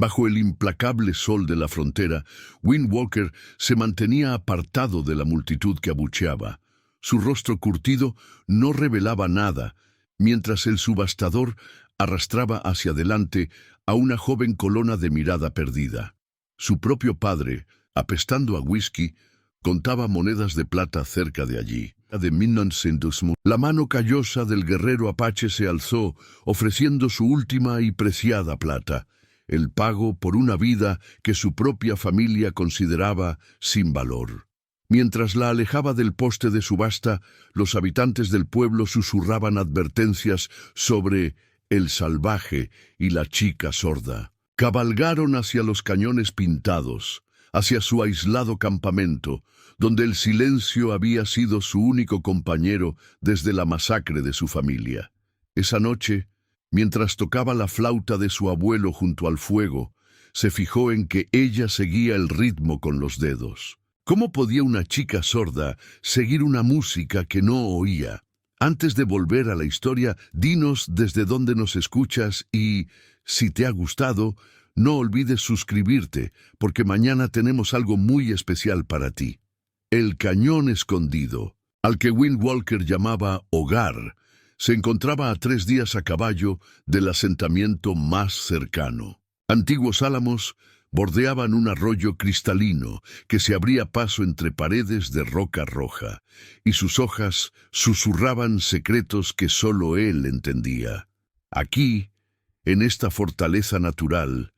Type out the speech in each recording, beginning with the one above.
Bajo el implacable sol de la frontera, Windwalker se mantenía apartado de la multitud que abucheaba. Su rostro curtido no revelaba nada, mientras el subastador arrastraba hacia adelante a una joven colona de mirada perdida. Su propio padre, apestando a whisky, contaba monedas de plata cerca de allí. La mano callosa del guerrero apache se alzó, ofreciendo su última y preciada plata, el pago por una vida que su propia familia consideraba sin valor. Mientras la alejaba del poste de subasta, los habitantes del pueblo susurraban advertencias sobre el salvaje y la chica sorda. Cabalgaron hacia los cañones pintados, hacia su aislado campamento, donde el silencio había sido su único compañero desde la masacre de su familia. Esa noche, mientras tocaba la flauta de su abuelo junto al fuego, se fijó en que ella seguía el ritmo con los dedos. ¿Cómo podía una chica sorda seguir una música que no oía? Antes de volver a la historia, dinos desde dónde nos escuchas y, si te ha gustado, no olvides suscribirte, porque mañana tenemos algo muy especial para ti. El Cañón Escondido, al que Windwalker llamaba hogar, se encontraba a 3 días a caballo del asentamiento más cercano. Antiguos álamos bordeaban un arroyo cristalino que se abría paso entre paredes de roca roja, y sus hojas susurraban secretos que solo él entendía. Aquí, en esta fortaleza natural,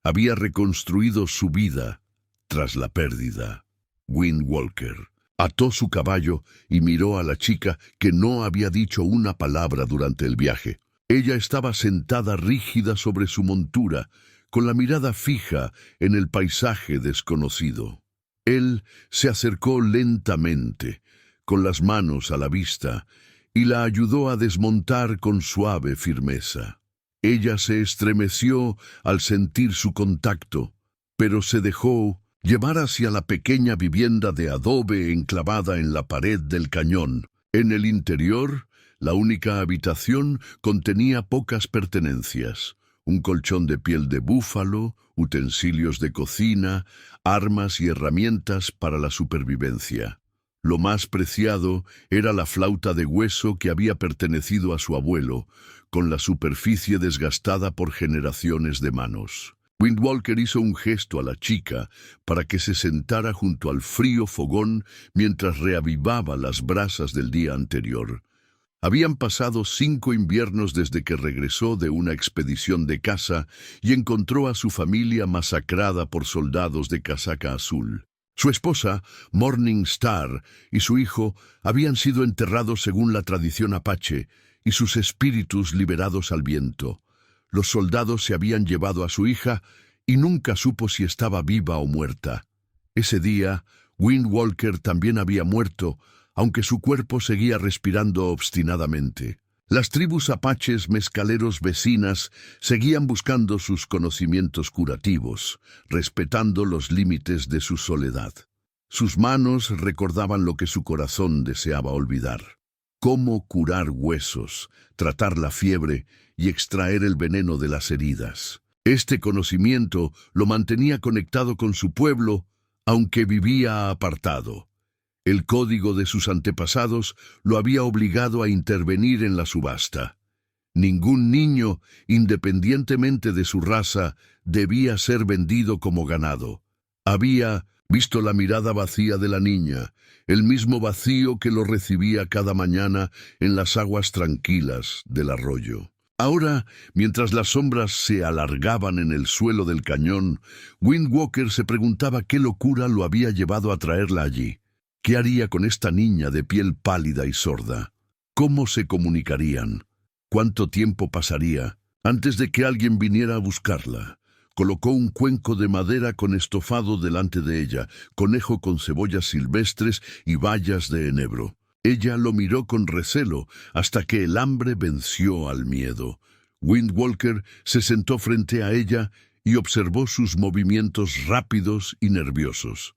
había reconstruido su vida tras la pérdida. Windwalker ató su caballo y miró a la chica que no había dicho una palabra durante el viaje. Ella estaba sentada rígida sobre su montura, con la mirada fija en el paisaje desconocido. Él se acercó lentamente, con las manos a la vista, y la ayudó a desmontar con suave firmeza. Ella se estremeció al sentir su contacto, pero se dejó llevar hacia la pequeña vivienda de adobe enclavada en la pared del cañón. En el interior, la única habitación contenía pocas pertenencias: un colchón de piel de búfalo, utensilios de cocina, armas y herramientas para la supervivencia. Lo más preciado era la flauta de hueso que había pertenecido a su abuelo, con la superficie desgastada por generaciones de manos. Windwalker hizo un gesto a la chica para que se sentara junto al frío fogón mientras reavivaba las brasas del día anterior. Habían pasado 5 inviernos desde que regresó de una expedición de caza y encontró a su familia masacrada por soldados de casaca azul. Su esposa, Morning Star, y su hijo habían sido enterrados según la tradición apache y sus espíritus liberados al viento. Los soldados se habían llevado a su hija y nunca supo si estaba viva o muerta. Ese día, Windwalker también había muerto, aunque su cuerpo seguía respirando obstinadamente. Las tribus apaches mezcaleros vecinas seguían buscando sus conocimientos curativos, respetando los límites de su soledad. Sus manos recordaban lo que su corazón deseaba olvidar: cómo curar huesos, tratar la fiebre y extraer el veneno de las heridas. Este conocimiento lo mantenía conectado con su pueblo, aunque vivía apartado. El código de sus antepasados lo había obligado a intervenir en la subasta. Ningún niño, independientemente de su raza, debía ser vendido como ganado. Había visto la mirada vacía de la niña, el mismo vacío que lo recibía cada mañana en las aguas tranquilas del arroyo. Ahora, mientras las sombras se alargaban en el suelo del cañón, Windwalker se preguntaba qué locura lo había llevado a traerla allí. ¿Qué haría con esta niña de piel pálida y sorda? ¿Cómo se comunicarían? ¿Cuánto tiempo pasaría antes de que alguien viniera a buscarla? Colocó un cuenco de madera con estofado delante de ella, conejo con cebollas silvestres y bayas de enebro. Ella lo miró con recelo hasta que el hambre venció al miedo. Windwalker se sentó frente a ella y observó sus movimientos rápidos y nerviosos.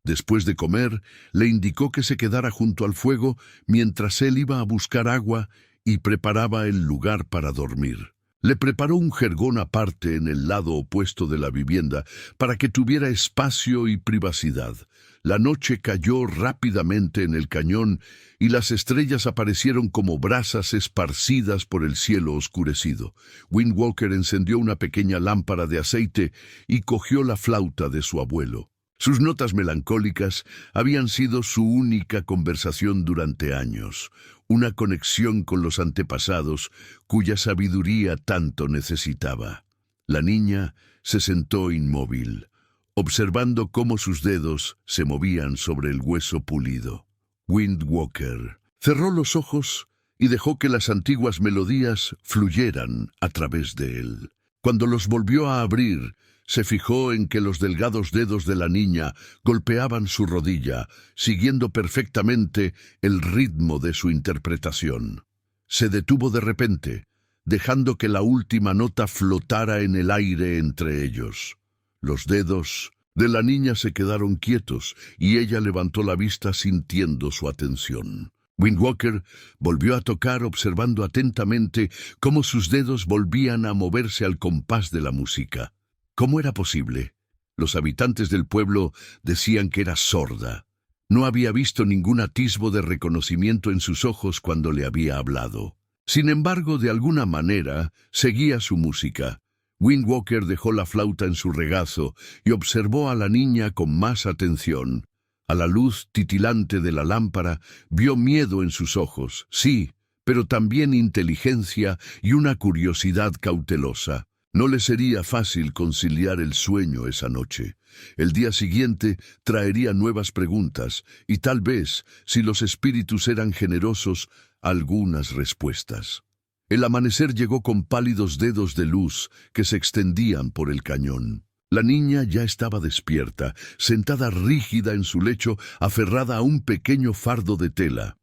Después de comer, le indicó que se quedara junto al fuego mientras él iba a buscar agua y preparaba el lugar para dormir. Le preparó un jergón aparte en el lado opuesto de la vivienda para que tuviera espacio y privacidad. La noche cayó rápidamente en el cañón y las estrellas aparecieron como brasas esparcidas por el cielo oscurecido. Windwalker encendió una pequeña lámpara de aceite y cogió la flauta de su abuelo. Sus notas melancólicas habían sido su única conversación durante años, una conexión con los antepasados cuya sabiduría tanto necesitaba. La niña se sentó inmóvil, observando cómo sus dedos se movían sobre el hueso pulido. Windwalker cerró los ojos y dejó que las antiguas melodías fluyeran a través de él. Cuando los volvió a abrir, se fijó en que los delgados dedos de la niña golpeaban su rodilla, siguiendo perfectamente el ritmo de su interpretación. Se detuvo de repente, dejando que la última nota flotara en el aire entre ellos. Los dedos de la niña se quedaron quietos y ella levantó la vista sintiendo su atención. Windwalker volvió a tocar observando atentamente cómo sus dedos volvían a moverse al compás de la música. ¿Cómo era posible? Los habitantes del pueblo decían que era sorda. No había visto ningún atisbo de reconocimiento en sus ojos cuando le había hablado. Sin embargo, de alguna manera, seguía su música. Windwalker dejó la flauta en su regazo y observó a la niña con más atención. A la luz titilante de la lámpara, vio miedo en sus ojos, sí, pero también inteligencia y una curiosidad cautelosa. No le sería fácil conciliar el sueño esa noche. El día siguiente traería nuevas preguntas y tal vez, si los espíritus eran generosos, algunas respuestas. El amanecer llegó con pálidos dedos de luz que se extendían por el cañón. La niña ya estaba despierta, sentada rígida en su lecho, aferrada a un pequeño fardo de tela.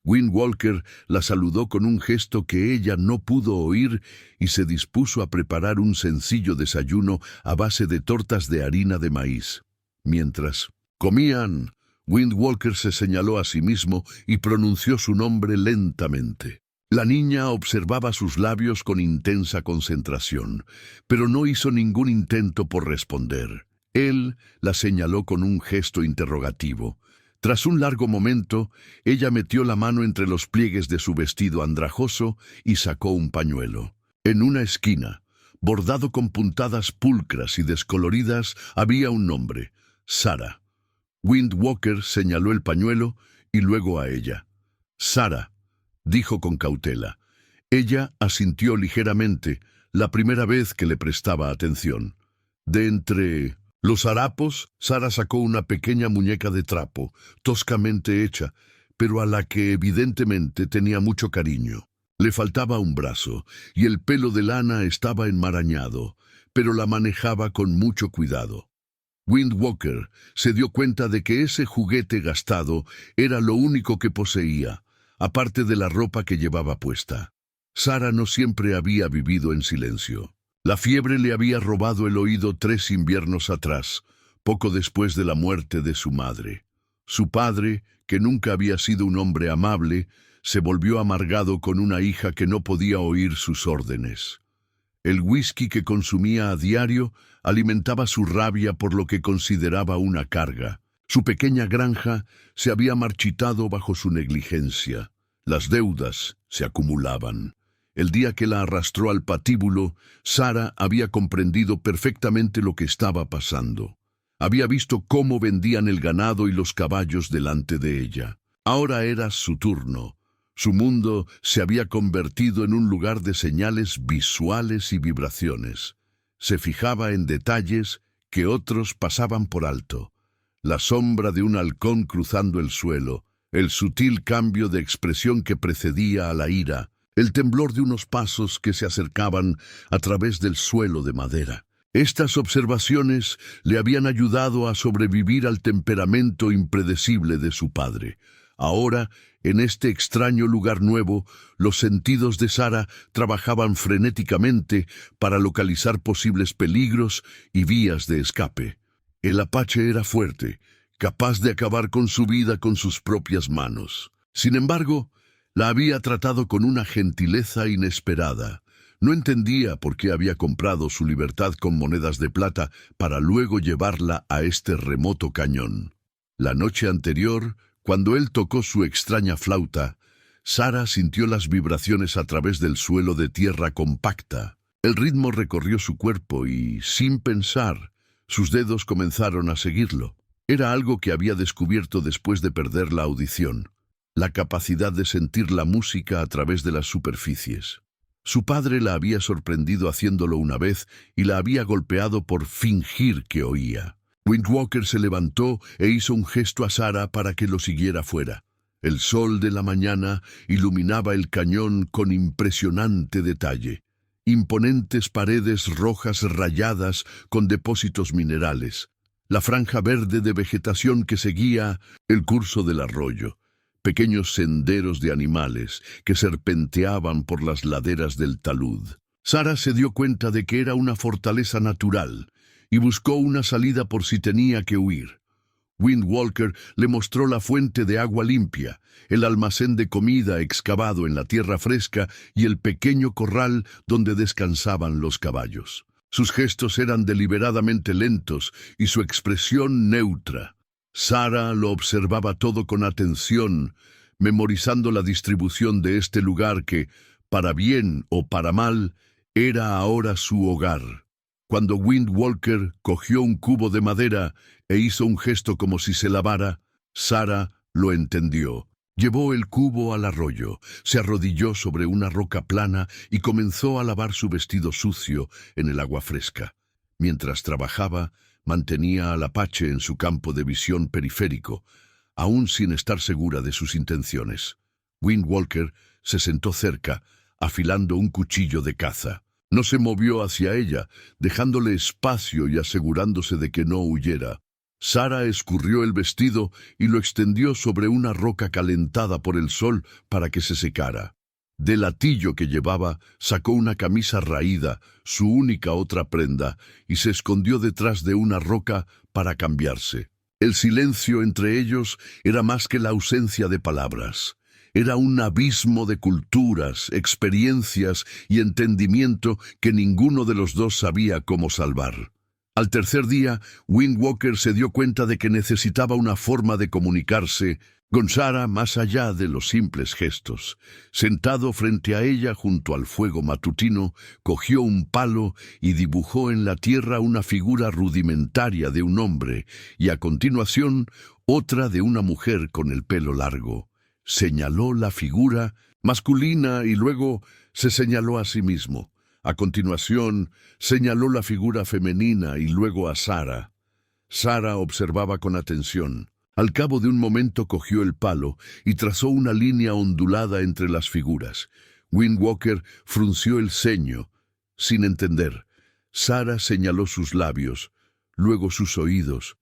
Windwalker la saludó con un gesto que ella no pudo oír y se dispuso a preparar un sencillo desayuno a base de tortas de harina de maíz. Mientras comían, Windwalker se señaló a sí mismo y pronunció su nombre lentamente. La niña observaba sus labios con intensa concentración, pero no hizo ningún intento por responder. Él la señaló con un gesto interrogativo. Tras un largo momento, ella metió la mano entre los pliegues de su vestido andrajoso y sacó un pañuelo. En una esquina, bordado con puntadas pulcras y descoloridas, había un nombre: Sara. Windwalker señaló el pañuelo y luego a ella. «Sara», dijo con cautela. Ella asintió ligeramente, la primera vez que le prestaba atención. De entre los harapos, Sara sacó una pequeña muñeca de trapo, toscamente hecha, pero a la que evidentemente tenía mucho cariño. Le faltaba un brazo, y el pelo de lana estaba enmarañado, pero la manejaba con mucho cuidado. Windwalker se dio cuenta de que ese juguete gastado era lo único que poseía, aparte de la ropa que llevaba puesta. Sara no siempre había vivido en silencio. La fiebre le había robado el oído 3 inviernos atrás, poco después de la muerte de su madre. Su padre, que nunca había sido un hombre amable, se volvió amargado con una hija que no podía oír sus órdenes. El whisky que consumía a diario alimentaba su rabia por lo que consideraba una carga. Su pequeña granja se había marchitado bajo su negligencia. Las deudas se acumulaban. El día que la arrastró al patíbulo, Sara había comprendido perfectamente lo que estaba pasando. Había visto cómo vendían el ganado y los caballos delante de ella. Ahora era su turno. Su mundo se había convertido en un lugar de señales visuales y vibraciones. Se fijaba en detalles que otros pasaban por alto. La sombra de un halcón cruzando el suelo, el sutil cambio de expresión que precedía a la ira, el temblor de unos pasos que se acercaban a través del suelo de madera. Estas observaciones le habían ayudado a sobrevivir al temperamento impredecible de su padre. Ahora, en este extraño lugar nuevo, los sentidos de Sara trabajaban frenéticamente para localizar posibles peligros y vías de escape. El apache era fuerte, capaz de acabar con su vida con sus propias manos. Sin embargo, la había tratado con una gentileza inesperada. No entendía por qué había comprado su libertad con monedas de plata para luego llevarla a este remoto cañón. La noche anterior, cuando él tocó su extraña flauta, Sarah sintió las vibraciones a través del suelo de tierra compacta. El ritmo recorrió su cuerpo y, sin pensar, sus dedos comenzaron a seguirlo. Era algo que había descubierto después de perder la audición, la capacidad de sentir la música a través de las superficies. Su padre la había sorprendido haciéndolo una vez y la había golpeado por fingir que oía. Windwalker se levantó e hizo un gesto a Sarah para que lo siguiera fuera. El sol de la mañana iluminaba el cañón con impresionante detalle. Imponentes paredes rojas rayadas con depósitos minerales. La franja verde de vegetación que seguía el curso del arroyo. Pequeños senderos de animales que serpenteaban por las laderas del talud. Sarah se dio cuenta de que era una fortaleza natural y buscó una salida por si tenía que huir. Windwalker le mostró la fuente de agua limpia, el almacén de comida excavado en la tierra fresca y el pequeño corral donde descansaban los caballos. Sus gestos eran deliberadamente lentos y su expresión neutra. Sarah lo observaba todo con atención, memorizando la distribución de este lugar que, para bien o para mal, era ahora su hogar. Cuando Windwalker cogió un cubo de madera e hizo un gesto como si se lavara, Sarah lo entendió. Llevó el cubo al arroyo, se arrodilló sobre una roca plana y comenzó a lavar su vestido sucio en el agua fresca. Mientras trabajaba, mantenía al Apache en su campo de visión periférico, aún sin estar segura de sus intenciones. Windwalker se sentó cerca, afilando un cuchillo de caza. No se movió hacia ella, dejándole espacio y asegurándose de que no huyera. Sarah escurrió el vestido y lo extendió sobre una roca calentada por el sol para que se secara. Del atillo que llevaba, sacó una camisa raída, su única otra prenda, y se escondió detrás de una roca para cambiarse. El silencio entre ellos era más que la ausencia de palabras. Era un abismo de culturas, experiencias y entendimiento que ninguno de los dos sabía cómo salvar. Al tercer día, Windwalker se dio cuenta de que necesitaba una forma de comunicarse con Sarah más allá de los simples gestos. Sentado frente a ella junto al fuego matutino, cogió un palo y dibujó en la tierra una figura rudimentaria de un hombre y a continuación otra de una mujer con el pelo largo. Señaló la figura masculina y luego se señaló a sí mismo. A continuación, señaló la figura femenina y luego a Sarah. Sarah observaba con atención. Al cabo de un momento cogió el palo y trazó una línea ondulada entre las figuras. Windwalker frunció el ceño, sin entender. Sarah señaló sus labios, luego sus oídos,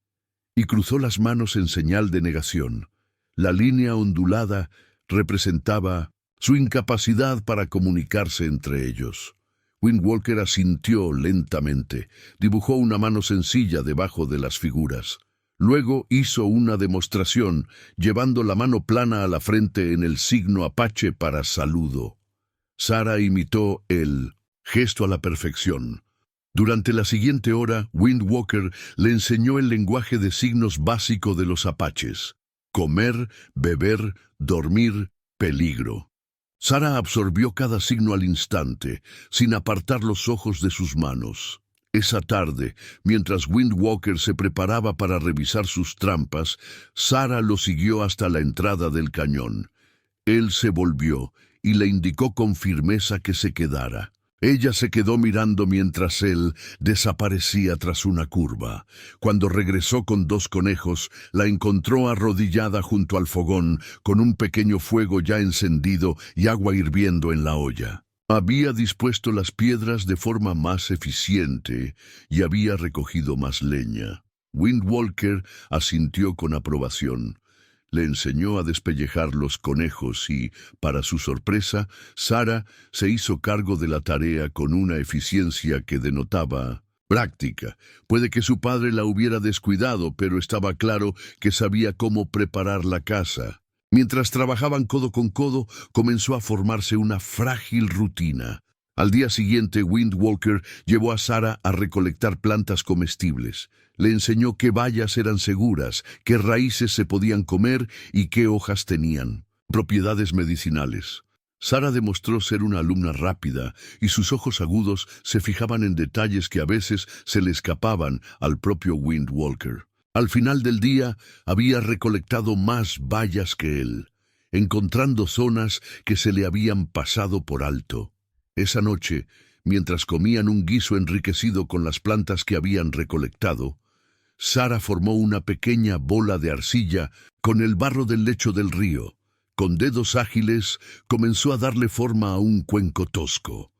y cruzó las manos en señal de negación. La línea ondulada representaba su incapacidad para comunicarse entre ellos. Windwalker asintió lentamente, dibujó una mano sencilla debajo de las figuras. Luego hizo una demostración, llevando la mano plana a la frente en el signo Apache para saludo. Sarah imitó el gesto a la perfección. Durante la siguiente hora, Windwalker le enseñó el lenguaje de signos básico de los apaches: comer, beber, dormir, peligro. Sarah absorbió cada signo al instante, sin apartar los ojos de sus manos. Esa tarde, mientras Windwalker se preparaba para revisar sus trampas, Sarah lo siguió hasta la entrada del cañón. Él se volvió y le indicó con firmeza que se quedara. Ella se quedó mirando mientras él desaparecía tras una curva. Cuando regresó con 2 conejos, la encontró arrodillada junto al fogón, con un pequeño fuego ya encendido y agua hirviendo en la olla. Había dispuesto las piedras de forma más eficiente y había recogido más leña. Windwalker asintió con aprobación. Le enseñó a despellejar los conejos y, para su sorpresa, Sarah se hizo cargo de la tarea con una eficiencia que denotaba práctica. Puede que su padre la hubiera descuidado, pero estaba claro que sabía cómo preparar la casa. Mientras trabajaban codo con codo, comenzó a formarse una frágil rutina. Al día siguiente, Windwalker llevó a Sarah a recolectar plantas comestibles. Le enseñó qué bayas eran seguras, qué raíces se podían comer y qué hojas tenían propiedades medicinales. Sarah demostró ser una alumna rápida y sus ojos agudos se fijaban en detalles que a veces se le escapaban al propio Windwalker. Al final del día, había recolectado más bayas que él, encontrando zonas que se le habían pasado por alto. Esa noche, mientras comían un guiso enriquecido con las plantas que habían recolectado, Sarah formó una pequeña bola de arcilla con el barro del lecho del río. Con dedos ágiles, comenzó a darle forma a un cuenco tosco.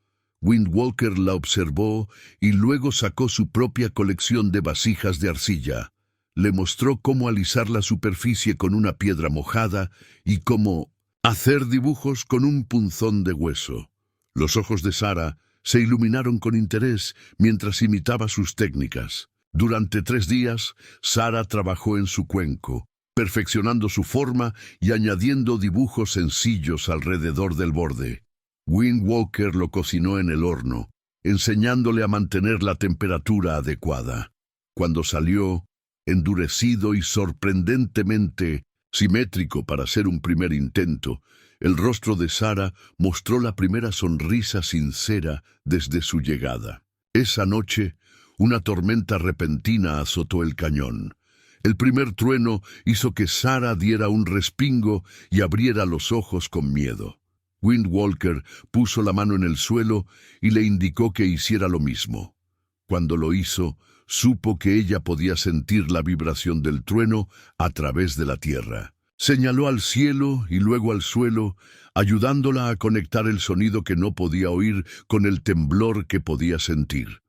Windwalker la observó y luego sacó su propia colección de vasijas de arcilla. Le mostró cómo alisar la superficie con una piedra mojada y cómo hacer dibujos con un punzón de hueso. Los ojos de Sarah se iluminaron con interés mientras imitaba sus técnicas. Durante 3 días, Sarah trabajó en su cuenco, perfeccionando su forma y añadiendo dibujos sencillos alrededor del borde. Windwalker lo cocinó en el horno, enseñándole a mantener la temperatura adecuada. Cuando salió, endurecido y sorprendentemente simétrico para ser un primer intento, el rostro de Sarah mostró la primera sonrisa sincera desde su llegada. Esa noche, una tormenta repentina azotó el cañón. El primer trueno hizo que Sarah diera un respingo y abriera los ojos con miedo. Windwalker puso la mano en el suelo y le indicó que hiciera lo mismo. Cuando lo hizo, supo que ella podía sentir la vibración del trueno a través de la tierra. Señaló al cielo y luego al suelo, ayudándola a conectar el sonido que no podía oír con el temblor que podía sentir.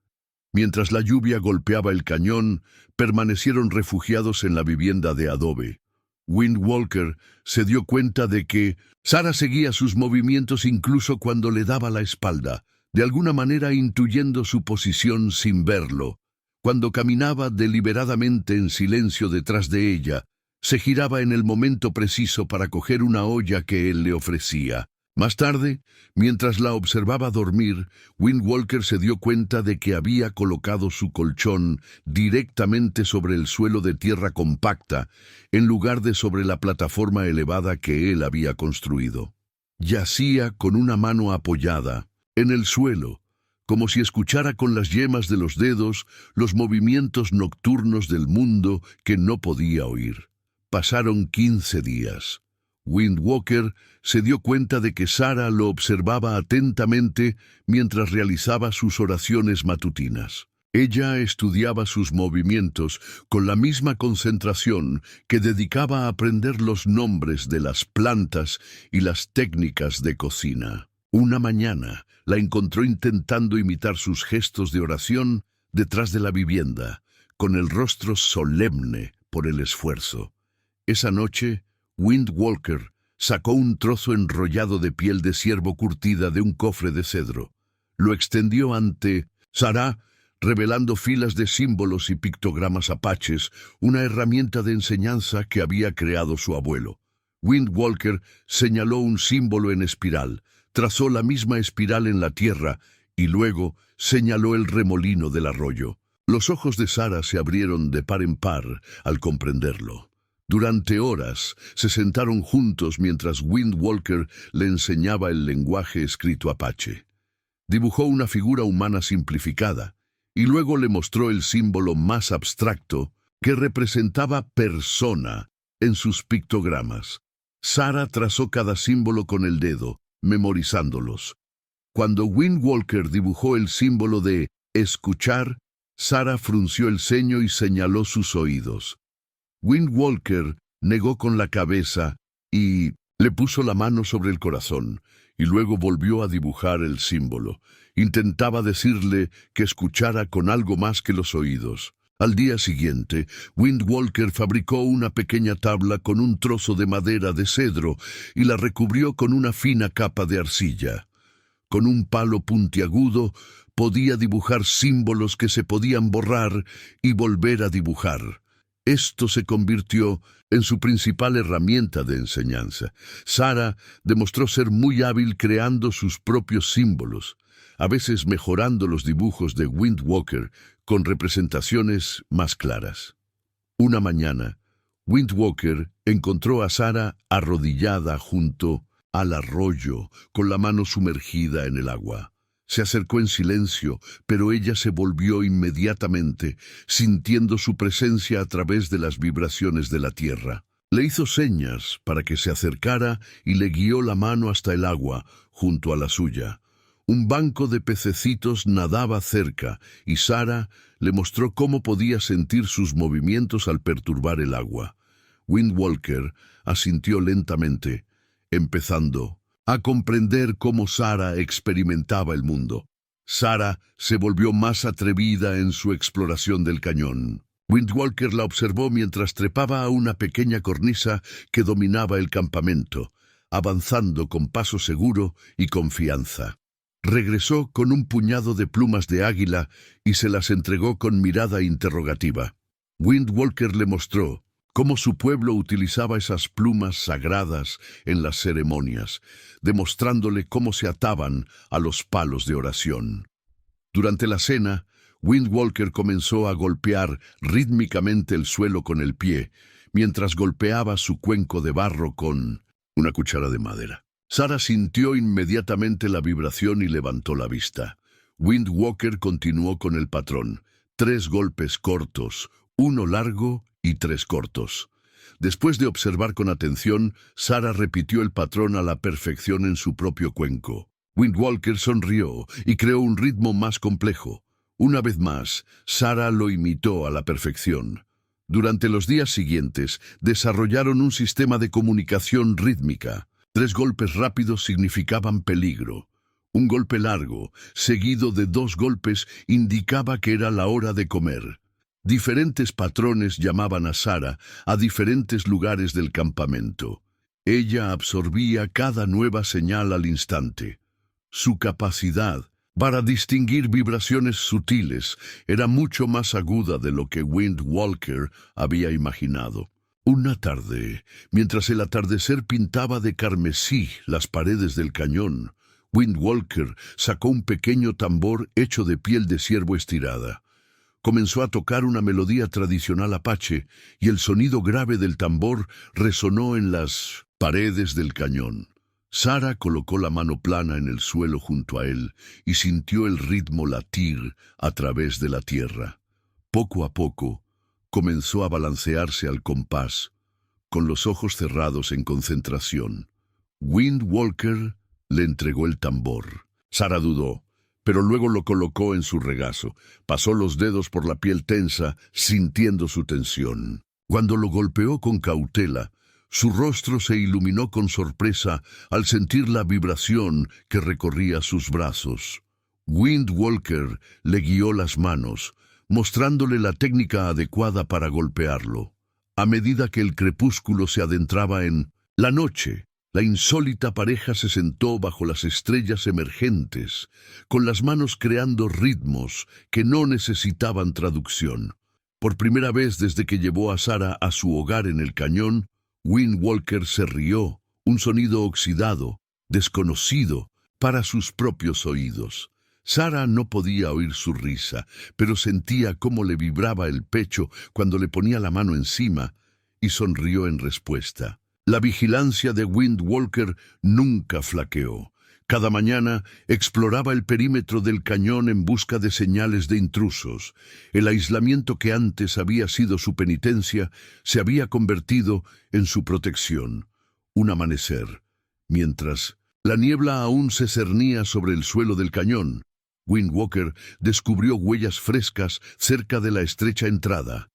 Mientras la lluvia golpeaba el cañón, permanecieron refugiados en la vivienda de adobe. Windwalker se dio cuenta de que Sarah seguía sus movimientos incluso cuando le daba la espalda, de alguna manera intuyendo su posición sin verlo. Cuando caminaba deliberadamente en silencio detrás de ella, se giraba en el momento preciso para coger una olla que él le ofrecía. Más tarde, mientras la observaba dormir, Windwalker se dio cuenta de que había colocado su colchón directamente sobre el suelo de tierra compacta, en lugar de sobre la plataforma elevada que él había construido. Yacía con una mano apoyada en el suelo, como si escuchara con las yemas de los dedos los movimientos nocturnos del mundo que no podía oír. Pasaron 15 días. Windwalker se dio cuenta de que Sarah lo observaba atentamente mientras realizaba sus oraciones matutinas. Ella estudiaba sus movimientos con la misma concentración que dedicaba a aprender los nombres de las plantas y las técnicas de cocina. Una mañana la encontró intentando imitar sus gestos de oración detrás de la vivienda, con el rostro solemne por el esfuerzo. Esa noche, Windwalker sacó un trozo enrollado de piel de ciervo curtida de un cofre de cedro. Lo extendió ante Sarah, revelando filas de símbolos y pictogramas apaches, una herramienta de enseñanza que había creado su abuelo. Windwalker señaló un símbolo en espiral, trazó la misma espiral en la tierra y luego señaló el remolino del arroyo. Los ojos de Sarah se abrieron de par en par al comprenderlo. Durante horas se sentaron juntos mientras Windwalker le enseñaba el lenguaje escrito apache. Dibujó una figura humana simplificada y luego le mostró el símbolo más abstracto que representaba persona en sus pictogramas. Sarah trazó cada símbolo con el dedo, memorizándolos. Cuando Windwalker dibujó el símbolo de escuchar, Sarah frunció el ceño y señaló sus oídos. Windwalker negó con la cabeza y le puso la mano sobre el corazón, y luego volvió a dibujar el símbolo. Intentaba decirle que escuchara con algo más que los oídos. Al día siguiente, Windwalker fabricó una pequeña tabla con un trozo de madera de cedro y la recubrió con una fina capa de arcilla. Con un palo puntiagudo podía dibujar símbolos que se podían borrar y volver a dibujar. Esto se convirtió en su principal herramienta de enseñanza. Sarah demostró ser muy hábil creando sus propios símbolos. a veces mejorando los dibujos de Windwalker con representaciones más claras. Una mañana, Windwalker encontró a Sarah arrodillada junto al arroyo, con la mano sumergida en el agua. Se acercó en silencio, pero ella se volvió inmediatamente, sintiendo su presencia a través de las vibraciones de la tierra. Le hizo señas para que se acercara y le guió la mano hasta el agua, junto a la suya. Un banco de pececitos nadaba cerca, y Sarah le mostró cómo podía sentir sus movimientos al perturbar el agua. Windwalker asintió lentamente, empezando a comprender cómo Sarah experimentaba el mundo. Sarah se volvió más atrevida en su exploración del cañón. Windwalker la observó mientras trepaba a una pequeña cornisa que dominaba el campamento, avanzando con paso seguro y confianza. Regresó con un puñado de plumas de águila y se las entregó con mirada interrogativa. Windwalker le mostró cómo su pueblo utilizaba esas plumas sagradas en las ceremonias, demostrándole cómo se ataban a los palos de oración. Durante la cena, Windwalker comenzó a golpear rítmicamente el suelo con el pie, mientras golpeaba su cuenco de barro con una cuchara de madera. Sarah sintió inmediatamente la vibración y levantó la vista. Windwalker continuó con el patrón: 3 golpes cortos, 1 largo y 3 cortos. Después de observar con atención, Sarah repitió el patrón a la perfección en su propio cuenco. Windwalker sonrió y creó un ritmo más complejo. Una vez más, Sarah lo imitó a la perfección. Durante los días siguientes, desarrollaron un sistema de comunicación rítmica. 3 golpes rápidos significaban peligro. Un golpe largo, seguido de 2 golpes, indicaba que era la hora de comer. Diferentes patrones llamaban a Sarah a diferentes lugares del campamento. Ella absorbía cada nueva señal al instante. Su capacidad para distinguir vibraciones sutiles era mucho más aguda de lo que Windwalker había imaginado. Una tarde, mientras el atardecer pintaba de carmesí las paredes del cañón, Windwalker sacó un pequeño tambor hecho de piel de ciervo estirada. Comenzó a tocar una melodía tradicional apache y el sonido grave del tambor resonó en las paredes del cañón. Sarah colocó la mano plana en el suelo junto a él y sintió el ritmo latir a través de la tierra. Poco a poco, comenzó a balancearse al compás, con los ojos cerrados en concentración. Windwalker le entregó el tambor. Sarah dudó, pero luego lo colocó en su regazo. Pasó los dedos por la piel tensa, sintiendo su tensión. Cuando lo golpeó con cautela, su rostro se iluminó con sorpresa al sentir la vibración que recorría sus brazos. Windwalker le guió las manos, mostrándole la técnica adecuada para golpearlo. A medida que el crepúsculo se adentraba en la noche, la insólita pareja se sentó bajo las estrellas emergentes, con las manos creando ritmos que no necesitaban traducción. Por primera vez desde que llevó a Sarah a su hogar en el cañón, Windwalker se rió, un sonido oxidado, desconocido para sus propios oídos. Sarah no podía oír su risa, pero sentía cómo le vibraba el pecho cuando le ponía la mano encima, y sonrió en respuesta. La vigilancia de Windwalker nunca flaqueó. Cada mañana exploraba el perímetro del cañón en busca de señales de intrusos. El aislamiento que antes había sido su penitencia se había convertido en su protección. Un amanecer, mientras la niebla aún se cernía sobre el suelo del cañón, Windwalker descubrió huellas frescas cerca de la estrecha entrada.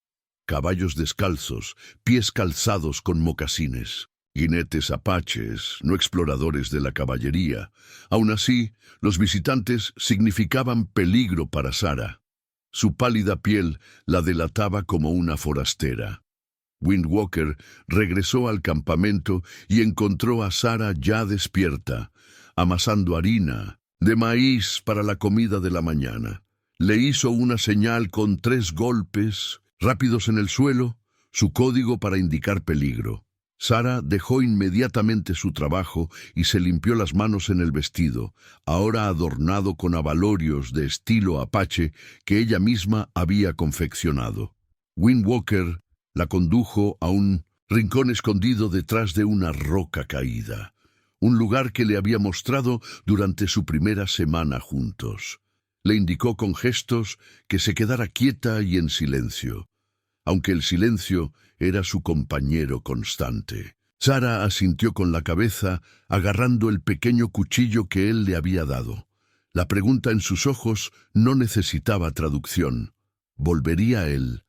Caballos descalzos, pies calzados con mocasines. Jinetes apaches, no exploradores de la caballería. Aún así, los visitantes significaban peligro para Sarah. Su pálida piel la delataba como una forastera. Windwalker regresó al campamento y encontró a Sarah ya despierta, amasando harina de maíz para la comida de la mañana. Le hizo una señal con 3 golpes rápidos en el suelo, su código para indicar peligro. Sarah dejó inmediatamente su trabajo y se limpió las manos en el vestido, ahora adornado con abalorios de estilo apache que ella misma había confeccionado. Windwalker la condujo a un rincón escondido detrás de una roca caída, un lugar que le había mostrado durante su primera semana juntos. Le indicó con gestos que se quedara quieta y en silencio, aunque el silencio era su compañero constante. Sarah asintió con la cabeza, agarrando el pequeño cuchillo que él le había dado. La pregunta en sus ojos no necesitaba traducción. ¿Volvería él?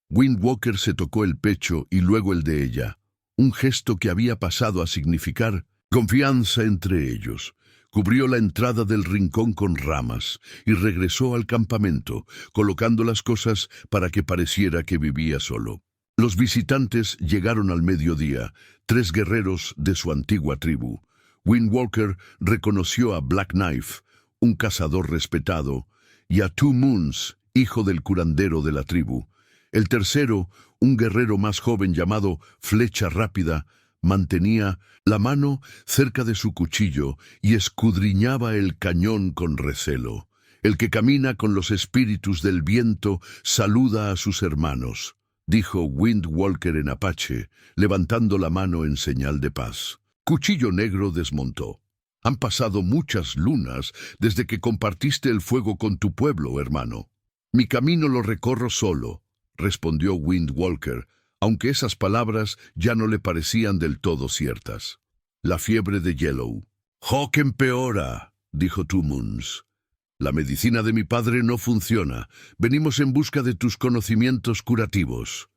Windwalker se tocó el pecho y luego el de ella, un gesto que había pasado a significar confianza entre ellos. Cubrió la entrada del rincón con ramas y regresó al campamento, colocando las cosas para que pareciera que vivía solo. Los visitantes llegaron al mediodía, 3 guerreros de su antigua tribu. Windwalker reconoció a Black Knife, un cazador respetado, y a Two Moons, hijo del curandero de la tribu. El tercero, un guerrero más joven llamado Flecha Rápida, mantenía la mano cerca de su cuchillo y escudriñaba el cañón con recelo. El que camina con los espíritus del viento saluda a sus hermanos, dijo Windwalker en apache, levantando la mano en señal de paz. Cuchillo Negro desmontó. Han pasado muchas lunas desde que compartiste el fuego con tu pueblo, hermano. Mi camino lo recorro solo, respondió Windwalker, aunque esas palabras ya no le parecían del todo ciertas. La fiebre de Yellow. Hawk empeora, dijo Two Moons. La medicina de mi padre no funciona. Venimos en busca de tus conocimientos curativos.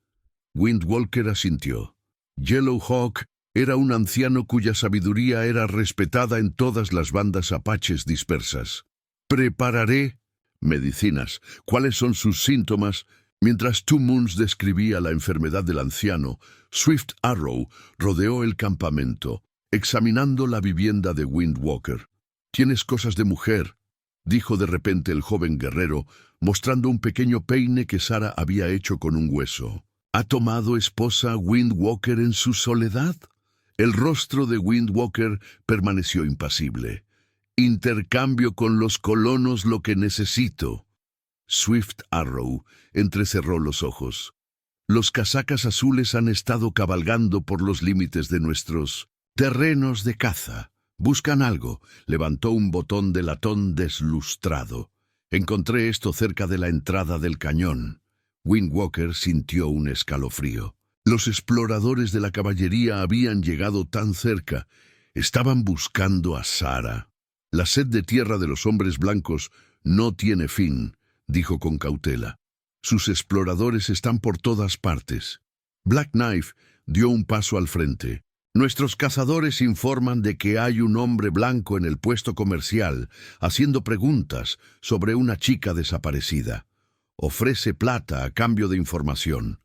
Windwalker asintió. Yellow Hawk era un anciano cuya sabiduría era respetada en todas las bandas apaches dispersas. Prepararé medicinas. ¿Cuáles son sus síntomas? Mientras Two Moons describía la enfermedad del anciano, Swift Arrow rodeó el campamento, examinando la vivienda de Windwalker. «Tienes cosas de mujer», dijo de repente el joven guerrero, mostrando un pequeño peine que Sarah había hecho con un hueso. ¿Ha tomado esposa Windwalker en su soledad? El rostro de Windwalker permaneció impasible. «Intercambio con los colonos lo que necesito». Swift Arrow entrecerró los ojos. Los casacas azules han estado cabalgando por los límites de nuestros terrenos de caza. Buscan algo. Levantó un botón de latón deslustrado. Encontré esto cerca de la entrada del cañón. Windwalker sintió un escalofrío. Los exploradores de la caballería habían llegado tan cerca. Estaban buscando a Sarah. La sed de tierra de los hombres blancos no tiene fin, dijo con cautela. Sus exploradores están por todas partes. Black Knife dio un paso al frente. Nuestros cazadores informan de que hay un hombre blanco en el puesto comercial haciendo preguntas sobre una chica desaparecida. Ofrece plata a cambio de información.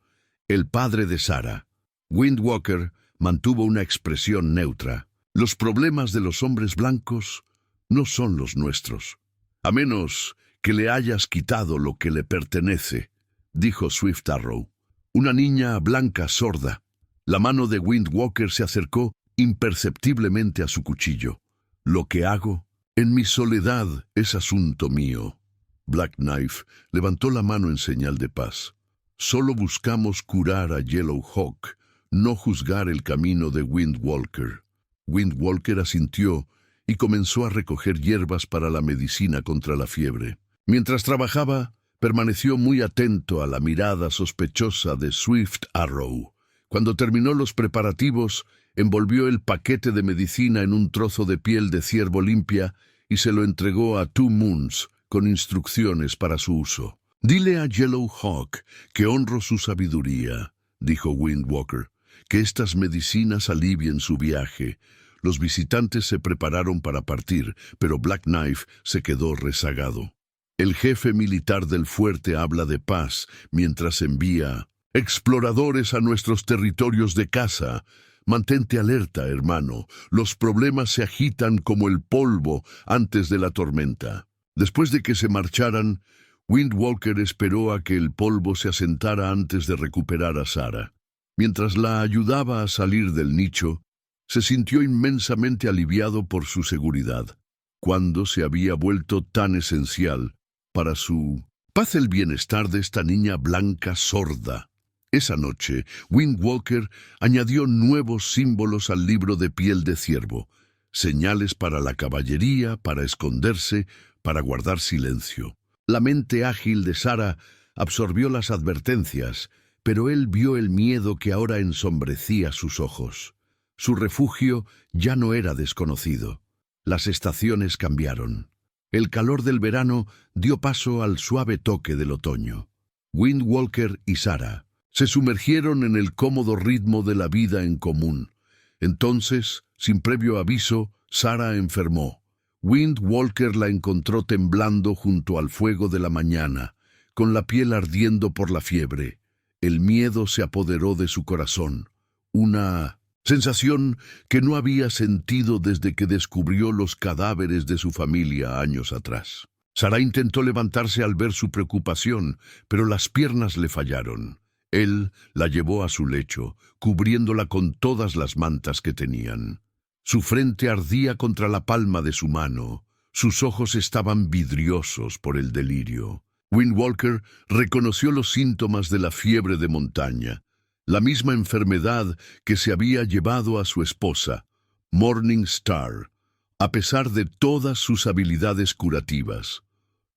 El padre de Sarah. Windwalker mantuvo una expresión neutra. Los problemas de los hombres blancos no son los nuestros. A menos que le hayas quitado lo que le pertenece, dijo Swift Arrow. Una niña blanca sorda. La mano de Windwalker se acercó imperceptiblemente a su cuchillo. Lo que hago en mi soledad es asunto mío. Black Knife levantó la mano en señal de paz. Solo buscamos curar a Yellow Hawk, no juzgar el camino de Windwalker. Windwalker asintió y comenzó a recoger hierbas para la medicina contra la fiebre. Mientras trabajaba, permaneció muy atento a la mirada sospechosa de Swift Arrow. Cuando terminó los preparativos, envolvió el paquete de medicina en un trozo de piel de ciervo limpia y se lo entregó a Two Moons con instrucciones para su uso. «Dile a Yellow Hawk que honro su sabiduría», dijo Windwalker, «que estas medicinas alivien su viaje». Los visitantes se prepararon para partir, pero Black Knife se quedó rezagado. El jefe militar del fuerte habla de paz mientras envía exploradores a nuestros territorios de caza. Mantente alerta, hermano. Los problemas se agitan como el polvo antes de la tormenta. Después de que se marcharan, Windwalker esperó a que el polvo se asentara antes de recuperar a Sarah. Mientras la ayudaba a salir del nicho, se sintió inmensamente aliviado por su seguridad, cuando se había vuelto tan esencial para su paz el bienestar de esta niña blanca sorda. Esa noche, Windwalker añadió nuevos símbolos al libro de piel de ciervo, señales para la caballería, para esconderse, para guardar silencio. La mente ágil de Sarah absorbió las advertencias, pero él vio el miedo que ahora ensombrecía sus ojos. Su refugio ya no era desconocido. Las estaciones cambiaron. El calor del verano dio paso al suave toque del otoño. Windwalker y Sarah se sumergieron en el cómodo ritmo de la vida en común. Entonces, sin previo aviso, Sarah enfermó. Windwalker la encontró temblando junto al fuego de la mañana, con la piel ardiendo por la fiebre. El miedo se apoderó de su corazón, una sensación que no había sentido desde que descubrió los cadáveres de su familia años atrás. Sarah intentó levantarse al ver su preocupación, pero las piernas le fallaron. Él la llevó a su lecho, cubriéndola con todas las mantas que tenían. Su frente ardía contra la palma de su mano. Sus ojos estaban vidriosos por el delirio. Windwalker reconoció los síntomas de la fiebre de montaña, la misma enfermedad que se había llevado a su esposa, Morning Star, a pesar de todas sus habilidades curativas.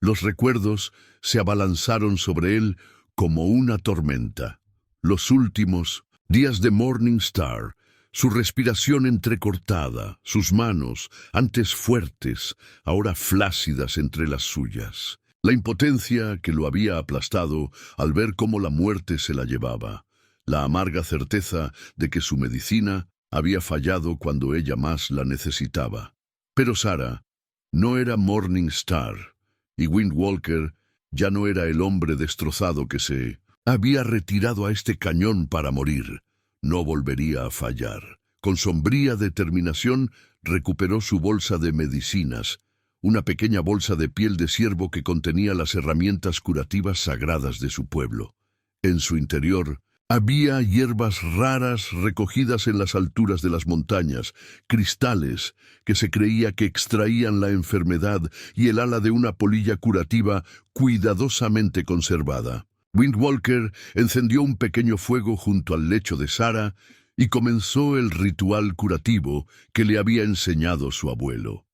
Los recuerdos se abalanzaron sobre él como una tormenta. Los últimos días de Morning Star, su respiración entrecortada, sus manos, antes fuertes, ahora flácidas entre las suyas. La impotencia que lo había aplastado al ver cómo la muerte se la llevaba. La amarga certeza de que su medicina había fallado cuando ella más la necesitaba. Pero Sarah no era Morning Star, y Windwalker ya no era el hombre destrozado que se había retirado a este cañón para morir. No volvería a fallar. Con sombría determinación recuperó su bolsa de medicinas, una pequeña bolsa de piel de ciervo que contenía las herramientas curativas sagradas de su pueblo. En su interior había hierbas raras recogidas en las alturas de las montañas, cristales que se creía que extraían la enfermedad y el ala de una polilla curativa cuidadosamente conservada. Windwalker encendió un pequeño fuego junto al lecho de Sarah y comenzó el ritual curativo que le había enseñado su abuelo.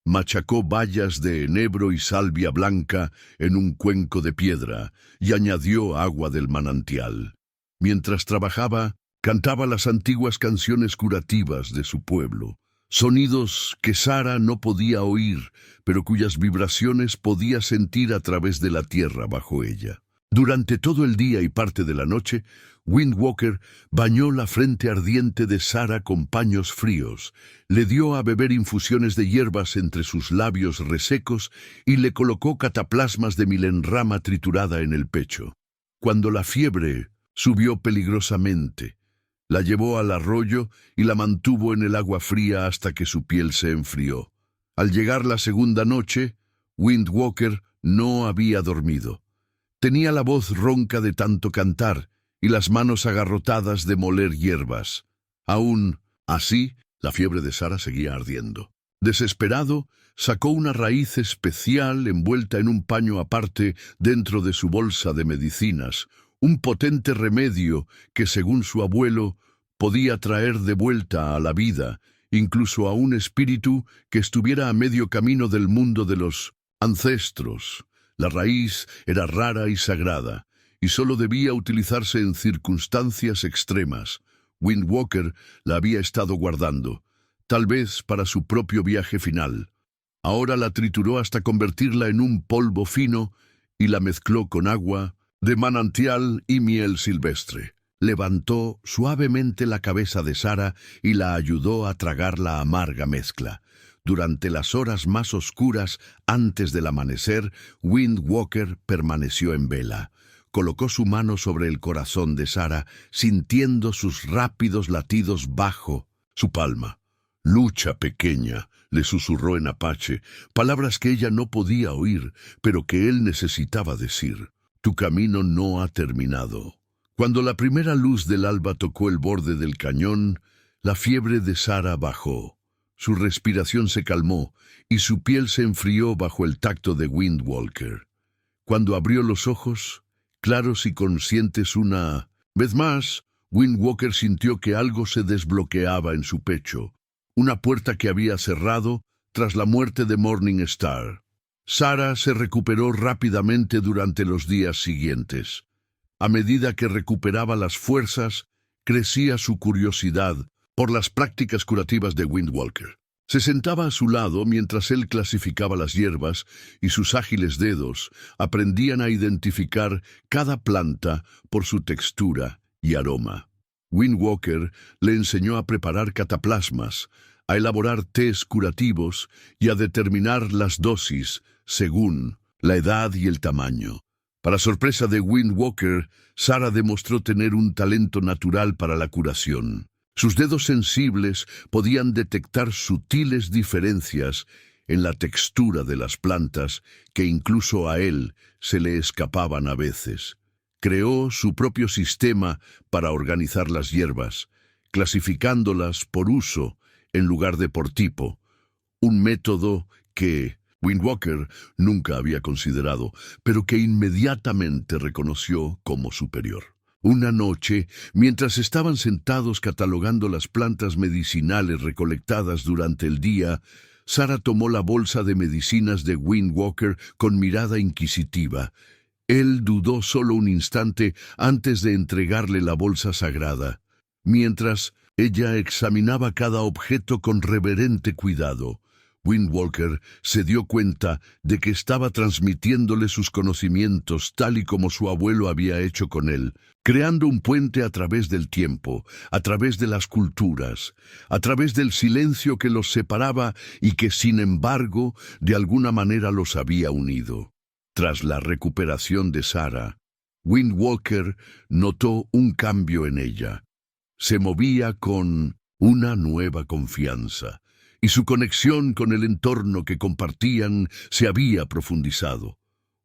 Machacó bayas de enebro y salvia blanca en un cuenco de piedra y añadió agua del manantial. Mientras trabajaba, cantaba las antiguas canciones curativas de su pueblo, sonidos que Sarah no podía oír, pero cuyas vibraciones podía sentir a través de la tierra bajo ella. Durante todo el día y parte de la noche, Windwalker bañó la frente ardiente de Sarah con paños fríos, le dio a beber infusiones de hierbas entre sus labios resecos y le colocó cataplasmas de milenrama triturada en el pecho. Cuando la fiebre subió peligrosamente, la llevó al arroyo y la mantuvo en el agua fría hasta que su piel se enfrió. Al llegar la segunda noche, Windwalker no había dormido. Tenía la voz ronca de tanto cantar y las manos agarrotadas de moler hierbas. Aún así, la fiebre de Sarah seguía ardiendo. Desesperado, sacó una raíz especial envuelta en un paño aparte dentro de su bolsa de medicinas, un potente remedio que, según su abuelo, podía traer de vuelta a la vida, incluso a un espíritu que estuviera a medio camino del mundo de los ancestros. La raíz era rara y sagrada, y solo debía utilizarse en circunstancias extremas. Windwalker la había estado guardando, tal vez para su propio viaje final. Ahora la trituró hasta convertirla en un polvo fino y la mezcló con agua de manantial y miel silvestre. Levantó suavemente la cabeza de Sarah y la ayudó a tragar la amarga mezcla. Durante las horas más oscuras antes del amanecer, Windwalker permaneció en vela. Colocó su mano sobre el corazón de Sarah, sintiendo sus rápidos latidos bajo su palma. «Lucha pequeña», le susurró en apache, palabras que ella no podía oír, pero que él necesitaba decir. «Tu camino no ha terminado. Cuando la primera luz del alba tocó el borde del cañón, la fiebre de Sarah bajó. Su respiración se calmó y su piel se enfrió bajo el tacto de Windwalker. Cuando abrió los ojos, claros y conscientes una vez más, Windwalker sintió que algo se desbloqueaba en su pecho, una puerta que había cerrado tras la muerte de Morningstar. Sarah se recuperó rápidamente durante los días siguientes. A medida que recuperaba las fuerzas, crecía su curiosidad por las prácticas curativas de Windwalker. Se sentaba a su lado mientras él clasificaba las hierbas y sus ágiles dedos aprendían a identificar cada planta por su textura y aroma. Windwalker le enseñó a preparar cataplasmas, a elaborar tés curativos y a determinar las dosis según la edad y el tamaño. Para sorpresa de Windwalker, Sarah demostró tener un talento natural para la curación. Sus dedos sensibles podían detectar sutiles diferencias en la textura de las plantas que incluso a él se le escapaban a veces. Creó su propio sistema para organizar las hierbas, clasificándolas por uso en lugar de por tipo, un método que Windwalker nunca había considerado, pero que inmediatamente reconoció como superior. Una noche, mientras estaban sentados catalogando las plantas medicinales recolectadas durante el día, Sarah tomó la bolsa de medicinas de Windwalker con mirada inquisitiva. Él dudó solo un instante antes de entregarle la bolsa sagrada, mientras ella examinaba cada objeto con reverente cuidado. Windwalker se dio cuenta de que estaba transmitiéndole sus conocimientos tal y como su abuelo había hecho con él, creando un puente a través del tiempo, a través de las culturas, a través del silencio que los separaba y que, sin embargo, de alguna manera los había unido. Tras la recuperación de Sarah, Windwalker notó un cambio en ella. Se movía con una nueva confianza, y su conexión con el entorno que compartían se había profundizado.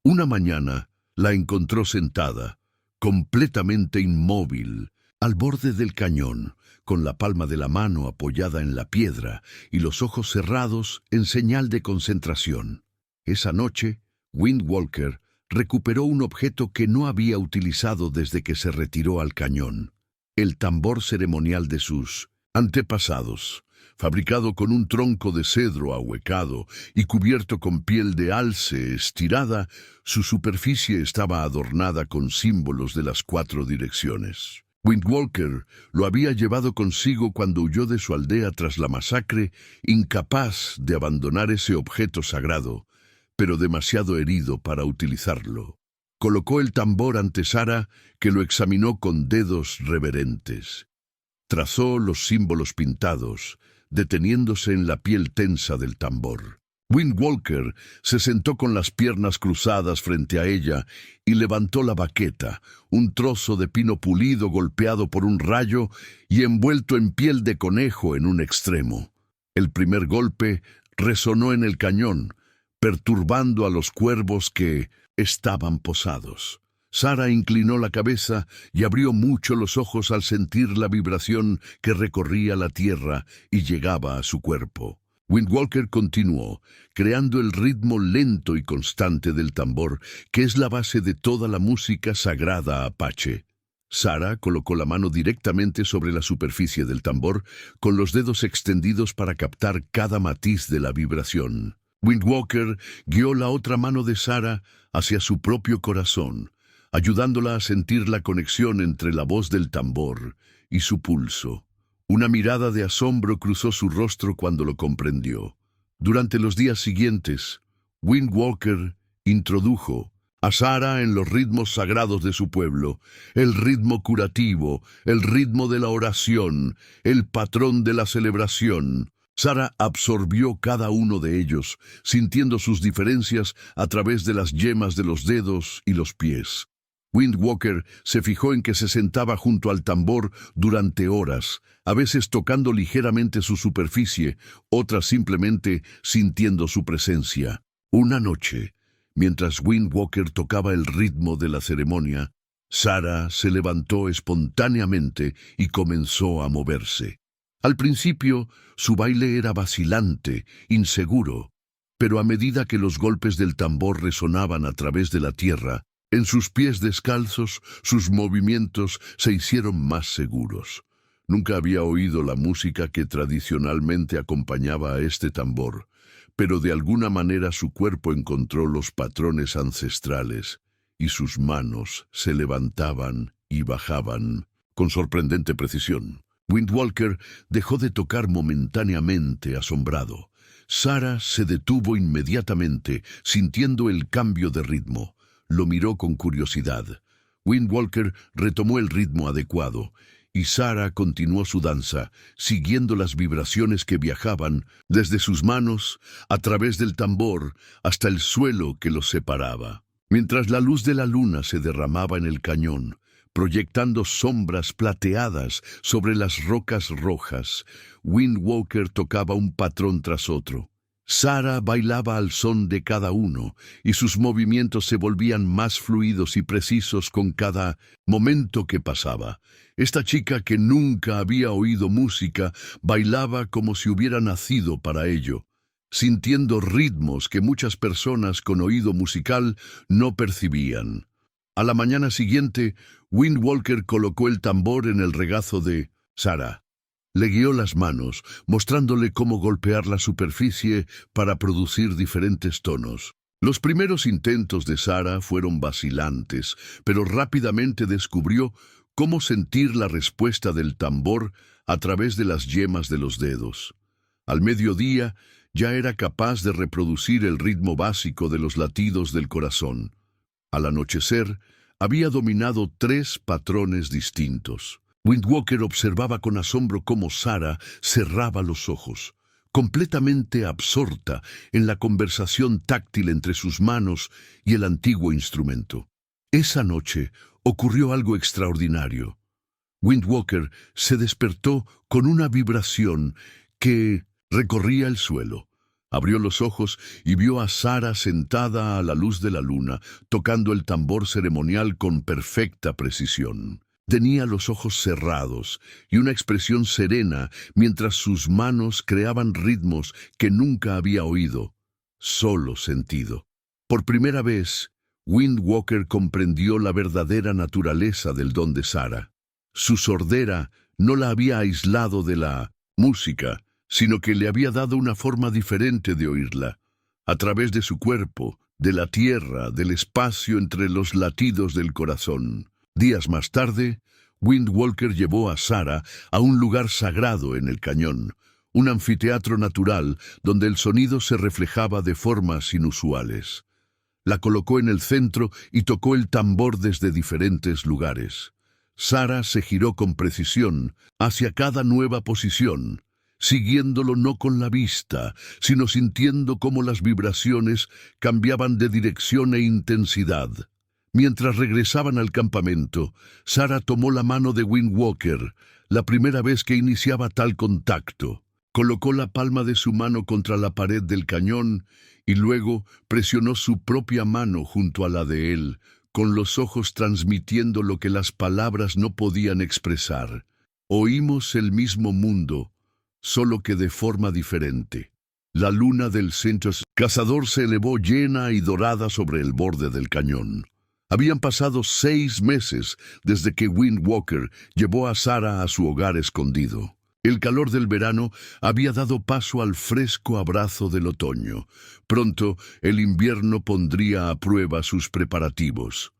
Una mañana la encontró sentada, completamente inmóvil, al borde del cañón, con la palma de la mano apoyada en la piedra y los ojos cerrados en señal de concentración. Esa noche, Windwalker recuperó un objeto que no había utilizado desde que se retiró al cañón: el tambor ceremonial de sus antepasados. Fabricado con un tronco de cedro ahuecado y cubierto con piel de alce estirada, su superficie estaba adornada con símbolos de las 4 direcciones. Windwalker lo había llevado consigo cuando huyó de su aldea tras la masacre, incapaz de abandonar ese objeto sagrado, pero demasiado herido para utilizarlo. Colocó el tambor ante Sarah, que lo examinó con dedos reverentes. Trazó los símbolos pintados, deteniéndose en la piel tensa del tambor. Windwalker se sentó con las piernas cruzadas frente a ella y levantó la baqueta, un trozo de pino pulido golpeado por un rayo y envuelto en piel de conejo en un extremo. El primer golpe resonó en el cañón, perturbando a los cuervos que estaban posados. Sarah inclinó la cabeza y abrió mucho los ojos al sentir la vibración que recorría la tierra y llegaba a su cuerpo. Windwalker continuó, creando el ritmo lento y constante del tambor, que es la base de toda la música sagrada apache. Sarah colocó la mano directamente sobre la superficie del tambor, con los dedos extendidos para captar cada matiz de la vibración. Windwalker guió la otra mano de Sarah hacia su propio corazón, ayudándola a sentir la conexión entre la voz del tambor y su pulso. Una mirada de asombro cruzó su rostro cuando lo comprendió. Durante los días siguientes, Windwalker introdujo a Sarah en los ritmos sagrados de su pueblo, el ritmo curativo, el ritmo de la oración, el patrón de la celebración. Sarah absorbió cada uno de ellos, sintiendo sus diferencias a través de las yemas de los dedos y los pies. Windwalker se fijó en que se sentaba junto al tambor durante horas, a veces tocando ligeramente su superficie, otras simplemente sintiendo su presencia. Una noche, mientras Windwalker tocaba el ritmo de la ceremonia, Sara se levantó espontáneamente y comenzó a moverse. Al principio, su baile era vacilante, inseguro, pero a medida que los golpes del tambor resonaban a través de la tierra, en sus pies descalzos, sus movimientos se hicieron más seguros. Nunca había oído la música que tradicionalmente acompañaba a este tambor, pero de alguna manera su cuerpo encontró los patrones ancestrales y sus manos se levantaban y bajaban con sorprendente precisión. Windwalker dejó de tocar momentáneamente, asombrado. Sara se detuvo inmediatamente, sintiendo el cambio de ritmo. Lo miró con curiosidad. Windwalker retomó el ritmo adecuado, y Sara continuó su danza, siguiendo las vibraciones que viajaban desde sus manos, a través del tambor, hasta el suelo que los separaba. Mientras la luz de la luna se derramaba en el cañón, proyectando sombras plateadas sobre las rocas rojas, Windwalker tocaba un patrón tras otro. Sara bailaba al son de cada uno, y sus movimientos se volvían más fluidos y precisos con cada momento que pasaba. Esta chica que nunca había oído música bailaba como si hubiera nacido para ello, sintiendo ritmos que muchas personas con oído musical no percibían. A la mañana siguiente, Windwalker colocó el tambor en el regazo de Sara. Le guió las manos, mostrándole cómo golpear la superficie para producir diferentes tonos. Los primeros intentos de Sara fueron vacilantes, pero rápidamente descubrió cómo sentir la respuesta del tambor a través de las yemas de los dedos. Al mediodía, ya era capaz de reproducir el ritmo básico de los latidos del corazón. Al anochecer, había dominado 3 patrones distintos. Windwalker observaba con asombro cómo Sara cerraba los ojos, completamente absorta en la conversación táctil entre sus manos y el antiguo instrumento. Esa noche ocurrió algo extraordinario. Windwalker se despertó con una vibración que recorría el suelo. Abrió los ojos y vio a Sara sentada a la luz de la luna, tocando el tambor ceremonial con perfecta precisión. Tenía los ojos cerrados y una expresión serena mientras sus manos creaban ritmos que nunca había oído, solo sentido. Por primera vez, Windwalker comprendió la verdadera naturaleza del don de Sara. Su sordera no la había aislado de la música, sino que le había dado una forma diferente de oírla, a través de su cuerpo, de la tierra, del espacio entre los latidos del corazón. Días más tarde, Windwalker llevó a Sara a un lugar sagrado en el cañón, un anfiteatro natural donde el sonido se reflejaba de formas inusuales. La colocó en el centro y tocó el tambor desde diferentes lugares. Sara se giró con precisión hacia cada nueva posición, siguiéndolo no con la vista, sino sintiendo cómo las vibraciones cambiaban de dirección e intensidad. Mientras regresaban al campamento, Sara tomó la mano de Windwalker, la primera vez que iniciaba tal contacto. Colocó la palma de su mano contra la pared del cañón y luego presionó su propia mano junto a la de él, con los ojos transmitiendo lo que las palabras no podían expresar. Oímos el mismo mundo, solo que de forma diferente. La luna del centro cazador se elevó llena y dorada sobre el borde del cañón. Habían pasado 6 meses desde que Windwalker llevó a Sara a su hogar escondido. El calor del verano había dado paso al fresco abrazo del otoño. Pronto el invierno pondría a prueba sus preparativos.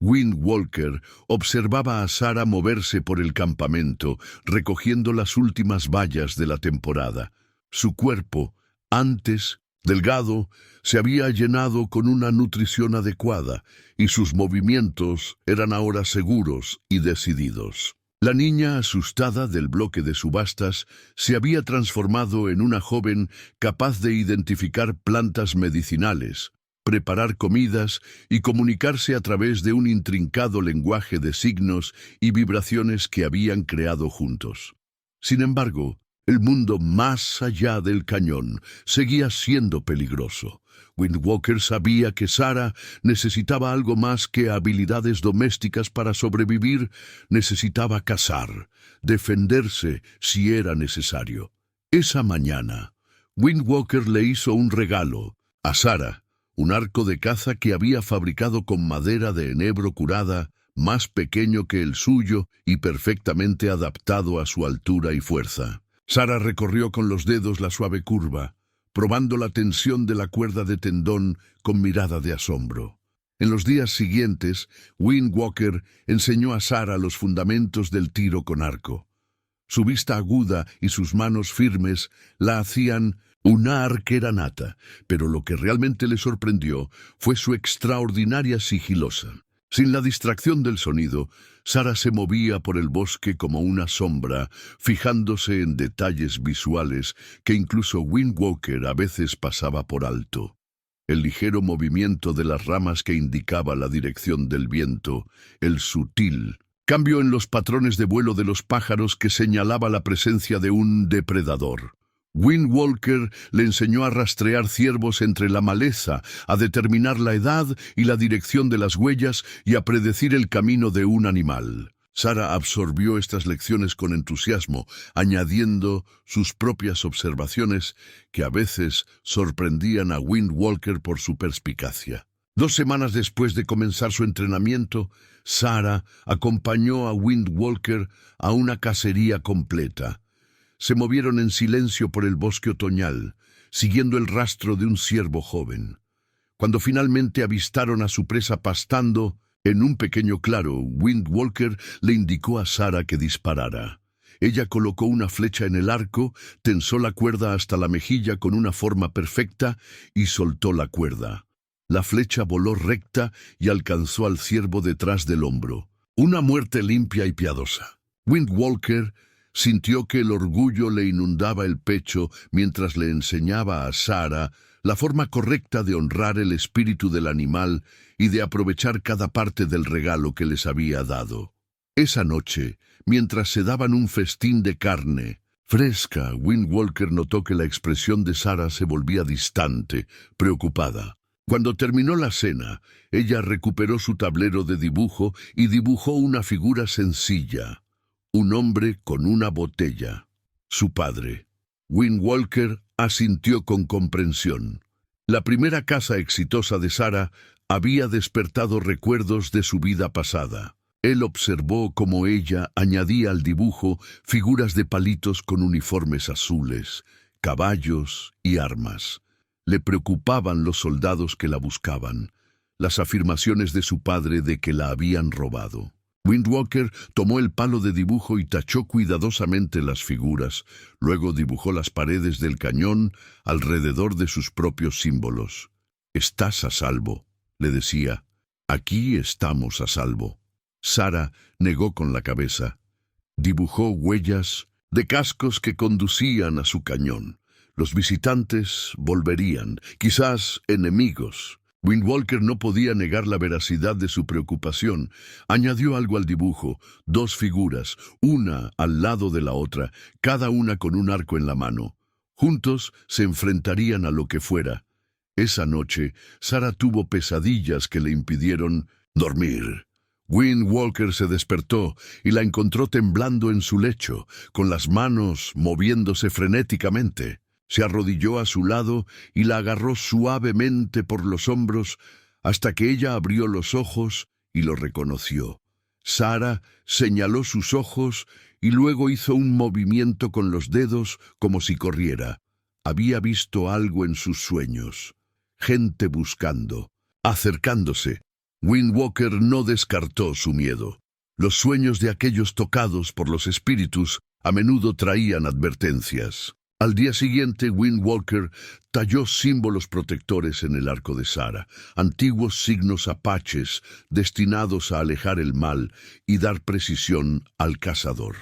Windwalker observaba a Sara moverse por el campamento, recogiendo las últimas bayas de la temporada. Su cuerpo, antes delgado, se había llenado con una nutrición adecuada, y sus movimientos eran ahora seguros y decididos. La niña, asustada del bloque de subastas, se había transformado en una joven capaz de identificar plantas medicinales, preparar comidas y comunicarse a través de un intrincado lenguaje de signos y vibraciones que habían creado juntos. Sin embargo, El mundo más allá del cañón seguía siendo peligroso. Windwalker sabía que Sarah necesitaba algo más que habilidades domésticas para sobrevivir. Necesitaba cazar, defenderse si era necesario. Esa mañana, Windwalker le hizo un regalo a Sarah, un arco de caza que había fabricado con madera de enebro curada, más pequeño que el suyo y perfectamente adaptado a su altura y fuerza. Sarah recorrió con los dedos la suave curva, probando la tensión de la cuerda de tendón con mirada de asombro. En los días siguientes, Windwalker enseñó a Sarah los fundamentos del tiro con arco. Su vista aguda y sus manos firmes la hacían una arquera nata, pero lo que realmente le sorprendió fue su extraordinaria sigilosa. Sin la distracción del sonido, Sarah se movía por el bosque como una sombra, fijándose en detalles visuales que incluso Windwalker a veces pasaba por alto. El ligero movimiento de las ramas que indicaba la dirección del viento, el sutil cambio en los patrones de vuelo de los pájaros que señalaba la presencia de un depredador. Windwalker le enseñó a rastrear ciervos entre la maleza, a determinar la edad y la dirección de las huellas y a predecir el camino de un animal. Sarah absorbió estas lecciones con entusiasmo, añadiendo sus propias observaciones que a veces sorprendían a Windwalker por su perspicacia. 2 semanas después de comenzar su entrenamiento, Sarah acompañó a Windwalker a una cacería completa. Se movieron en silencio por el bosque otoñal, siguiendo el rastro de un ciervo joven. Cuando finalmente avistaron a su presa pastando en un pequeño claro, Windwalker le indicó a Sarah que disparara. Ella colocó una flecha en el arco, tensó la cuerda hasta la mejilla con una forma perfecta y soltó la cuerda. La flecha voló recta y alcanzó al ciervo detrás del hombro. Una muerte limpia y piadosa. Windwalker sintió que el orgullo le inundaba el pecho mientras le enseñaba a Sarah la forma correcta de honrar el espíritu del animal y de aprovechar cada parte del regalo que les había dado. Esa noche, mientras se daban un festín de carne fresca, Windwalker notó que la expresión de Sarah se volvía distante, preocupada. Cuando terminó la cena, ella recuperó su tablero de dibujo y dibujó una figura sencilla. Un hombre con una botella. Su padre. Windwalker asintió con comprensión. La primera caza exitosa de Sarah había despertado recuerdos de su vida pasada. Él observó cómo ella añadía al dibujo figuras de palitos con uniformes azules, caballos y armas. Le preocupaban los soldados que la buscaban, las afirmaciones de su padre de que la habían robado. Windwalker tomó el palo de dibujo y tachó cuidadosamente las figuras. Luego dibujó las paredes del cañón alrededor de sus propios símbolos. «Estás a salvo», le decía. «Aquí estamos a salvo». Sarah negó con la cabeza. Dibujó huellas de cascos que conducían a su cañón. Los visitantes volverían, quizás enemigos. Windwalker no podía negar la veracidad de su preocupación. Añadió algo al dibujo, 2 figuras, una al lado de la otra, cada una con un arco en la mano. Juntos se enfrentarían a lo que fuera. Esa noche, Sarah tuvo pesadillas que le impidieron dormir. Windwalker se despertó y la encontró temblando en su lecho, con las manos moviéndose frenéticamente. Se arrodilló a su lado y la agarró suavemente por los hombros hasta que ella abrió los ojos y lo reconoció. Sarah señaló sus ojos y luego hizo un movimiento con los dedos como si corriera. Había visto algo en sus sueños. Gente buscando, acercándose. Windwalker no descartó su miedo. Los sueños de aquellos tocados por los espíritus a menudo traían advertencias. Al día siguiente, Windwalker talló símbolos protectores en el arco de Sarah, antiguos signos apaches destinados a alejar el mal y dar precisión al cazador.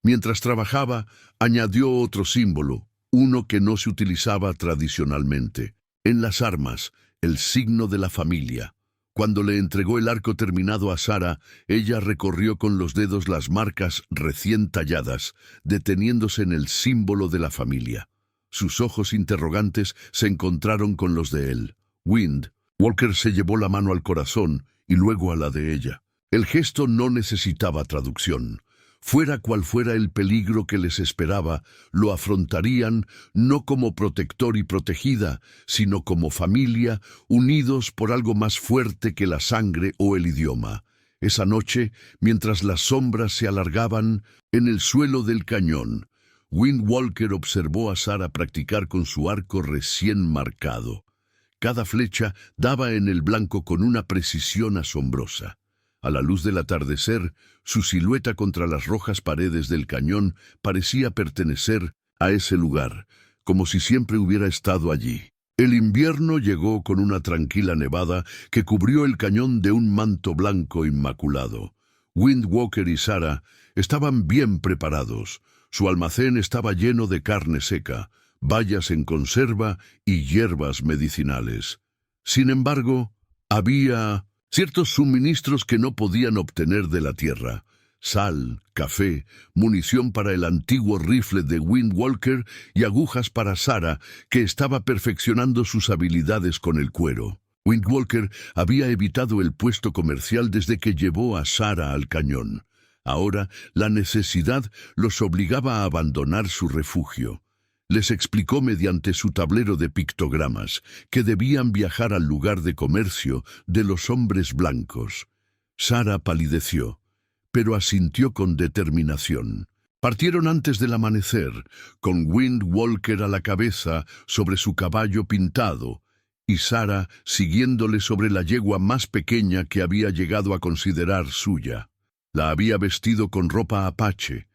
Mientras trabajaba, añadió otro símbolo, uno que no se utilizaba tradicionalmente. En las armas, el signo de la familia. Cuando le entregó el arco terminado a Sarah, ella recorrió con los dedos las marcas recién talladas, deteniéndose en el símbolo de la familia. Sus ojos interrogantes se encontraron con los de él. Wind Walker se llevó la mano al corazón y luego a la de ella. El gesto no necesitaba traducción. Fuera cual fuera el peligro que les esperaba, lo afrontarían no como protector y protegida, sino como familia, unidos por algo más fuerte que la sangre o el idioma. Esa noche, mientras las sombras se alargaban en el suelo del cañón, Wind Walker observó a Sarah practicar con su arco recién marcado. Cada flecha daba en el blanco con una precisión asombrosa. A la luz del atardecer, su silueta contra las rojas paredes del cañón parecía pertenecer a ese lugar, como si siempre hubiera estado allí. El invierno llegó con una tranquila nevada que cubrió el cañón de un manto blanco inmaculado. Wind Walker y Sarah estaban bien preparados. Su almacén estaba lleno de carne seca, bayas en conserva y hierbas medicinales. Sin embargo, había ciertos suministros que no podían obtener de la tierra: sal, café, munición para el antiguo rifle de Wind Walker y agujas para Sarah, que estaba perfeccionando sus habilidades con el cuero. Wind Walker había evitado el puesto comercial desde que llevó a Sarah al cañón. Ahora, la necesidad los obligaba a abandonar su refugio. Les explicó mediante su tablero de pictogramas que debían viajar al lugar de comercio de los hombres blancos. Sarah palideció, pero asintió con determinación. Partieron antes del amanecer, con Wind Walker a la cabeza sobre su caballo pintado, y Sarah siguiéndole sobre la yegua más pequeña que había llegado a considerar suya. La había vestido con ropa apache,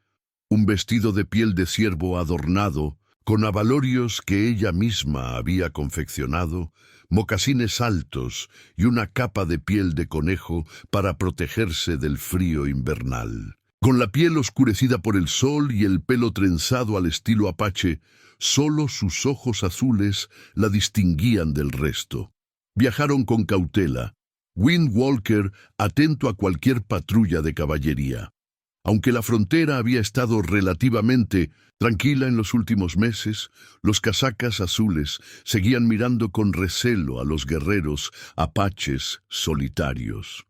un vestido de piel de ciervo adornado con abalorios que ella misma había confeccionado, mocasines altos y una capa de piel de conejo para protegerse del frío invernal. Con la piel oscurecida por el sol y el pelo trenzado al estilo apache, solo sus ojos azules la distinguían del resto. Viajaron con cautela, Wind Walker atento a cualquier patrulla de caballería. Aunque la frontera había estado relativamente tranquila en los últimos meses, los casacas azules seguían mirando con recelo a los guerreros apaches solitarios.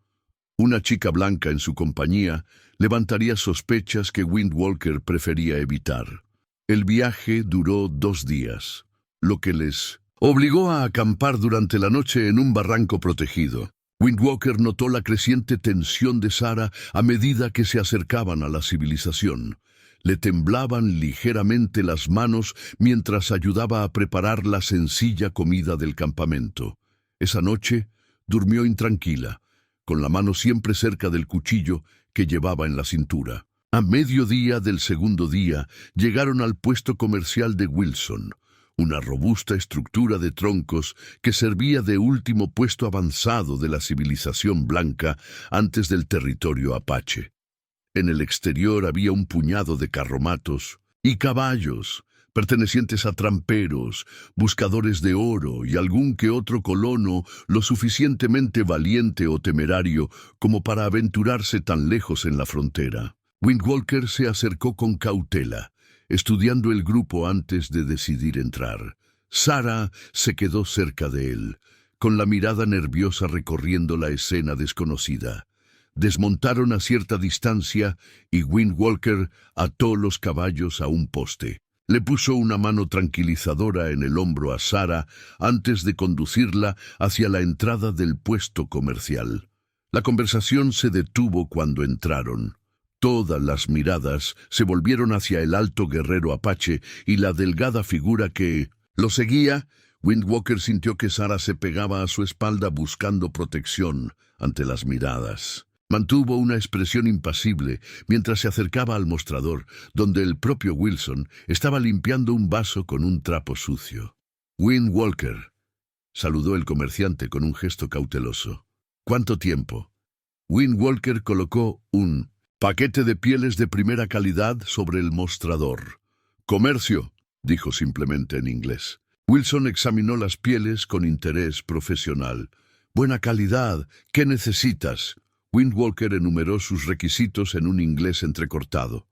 Una chica blanca en su compañía levantaría sospechas que Wind Walker prefería evitar. El viaje duró 2 días, lo que les obligó a acampar durante la noche en un barranco protegido. Wind Walker notó la creciente tensión de Sarah a medida que se acercaban a la civilización. Le temblaban ligeramente las manos mientras ayudaba a preparar la sencilla comida del campamento. Esa noche durmió intranquila, con la mano siempre cerca del cuchillo que llevaba en la cintura. A mediodía del segundo día llegaron al puesto comercial de Wilson, una robusta estructura de troncos que servía de último puesto avanzado de la civilización blanca antes del territorio apache. En el exterior había un puñado de carromatos y caballos, pertenecientes a tramperos, buscadores de oro y algún que otro colono lo suficientemente valiente o temerario como para aventurarse tan lejos en la frontera. Wind Walker se acercó con cautela, estudiando el grupo antes de decidir entrar. Sarah se quedó cerca de él, con la mirada nerviosa recorriendo la escena desconocida. Desmontaron a cierta distancia y Wind Walker ató los caballos a un poste. Le puso una mano tranquilizadora en el hombro a Sarah antes de conducirla hacia la entrada del puesto comercial. La conversación se detuvo cuando entraron. Todas las miradas se volvieron hacia el alto guerrero apache y la delgada figura que lo seguía. Wind Walker sintió que Sarah se pegaba a su espalda buscando protección ante las miradas. Mantuvo una expresión impasible mientras se acercaba al mostrador, donde el propio Wilson estaba limpiando un vaso con un trapo sucio. «Wind Walker», saludó el comerciante con un gesto cauteloso. «¿Cuánto tiempo?» Wind Walker colocó un paquete de pieles de primera calidad sobre el mostrador. «Comercio», dijo simplemente en inglés. Wilson examinó las pieles con interés profesional. Buena calidad. ¿Qué necesitas? Windwalker enumeró sus requisitos en un inglés entrecortado.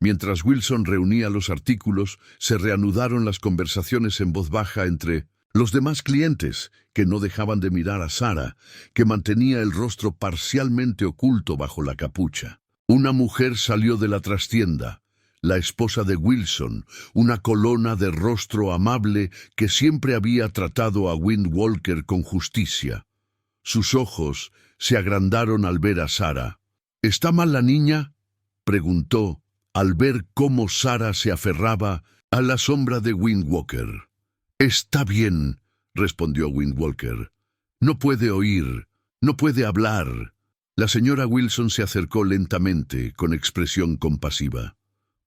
Mientras Wilson reunía los artículos, se reanudaron las conversaciones en voz baja entre los demás clientes, que no dejaban de mirar a Sarah, que mantenía el rostro parcialmente oculto bajo la capucha. Una mujer salió de la trastienda, la esposa de Wilson, una colona de rostro amable que siempre había tratado a Windwalker con justicia. Sus ojos se agrandaron al ver a Sarah. ¿Está mal la niña?, preguntó, al ver cómo Sarah se aferraba a la sombra de Windwalker. «Está bien», respondió Windwalker. «No puede oír, no puede hablar». La señora Wilson se acercó lentamente, con expresión compasiva.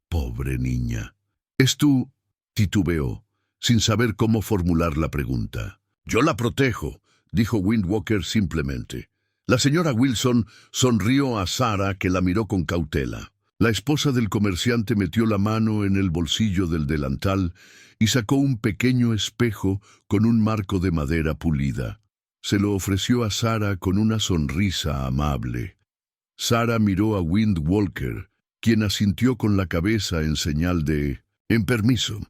«Pobre niña». «¿Es tú?», titubeó, sin saber cómo formular la pregunta. «Yo la protejo», dijo Windwalker simplemente. La señora Wilson sonrió a Sarah, que la miró con cautela. La esposa del comerciante metió la mano en el bolsillo del delantal y sacó un pequeño espejo con un marco de madera pulida. Se lo ofreció a Sarah con una sonrisa amable. Sarah miró a Windwalker, quien asintió con la cabeza en señal de «en permiso».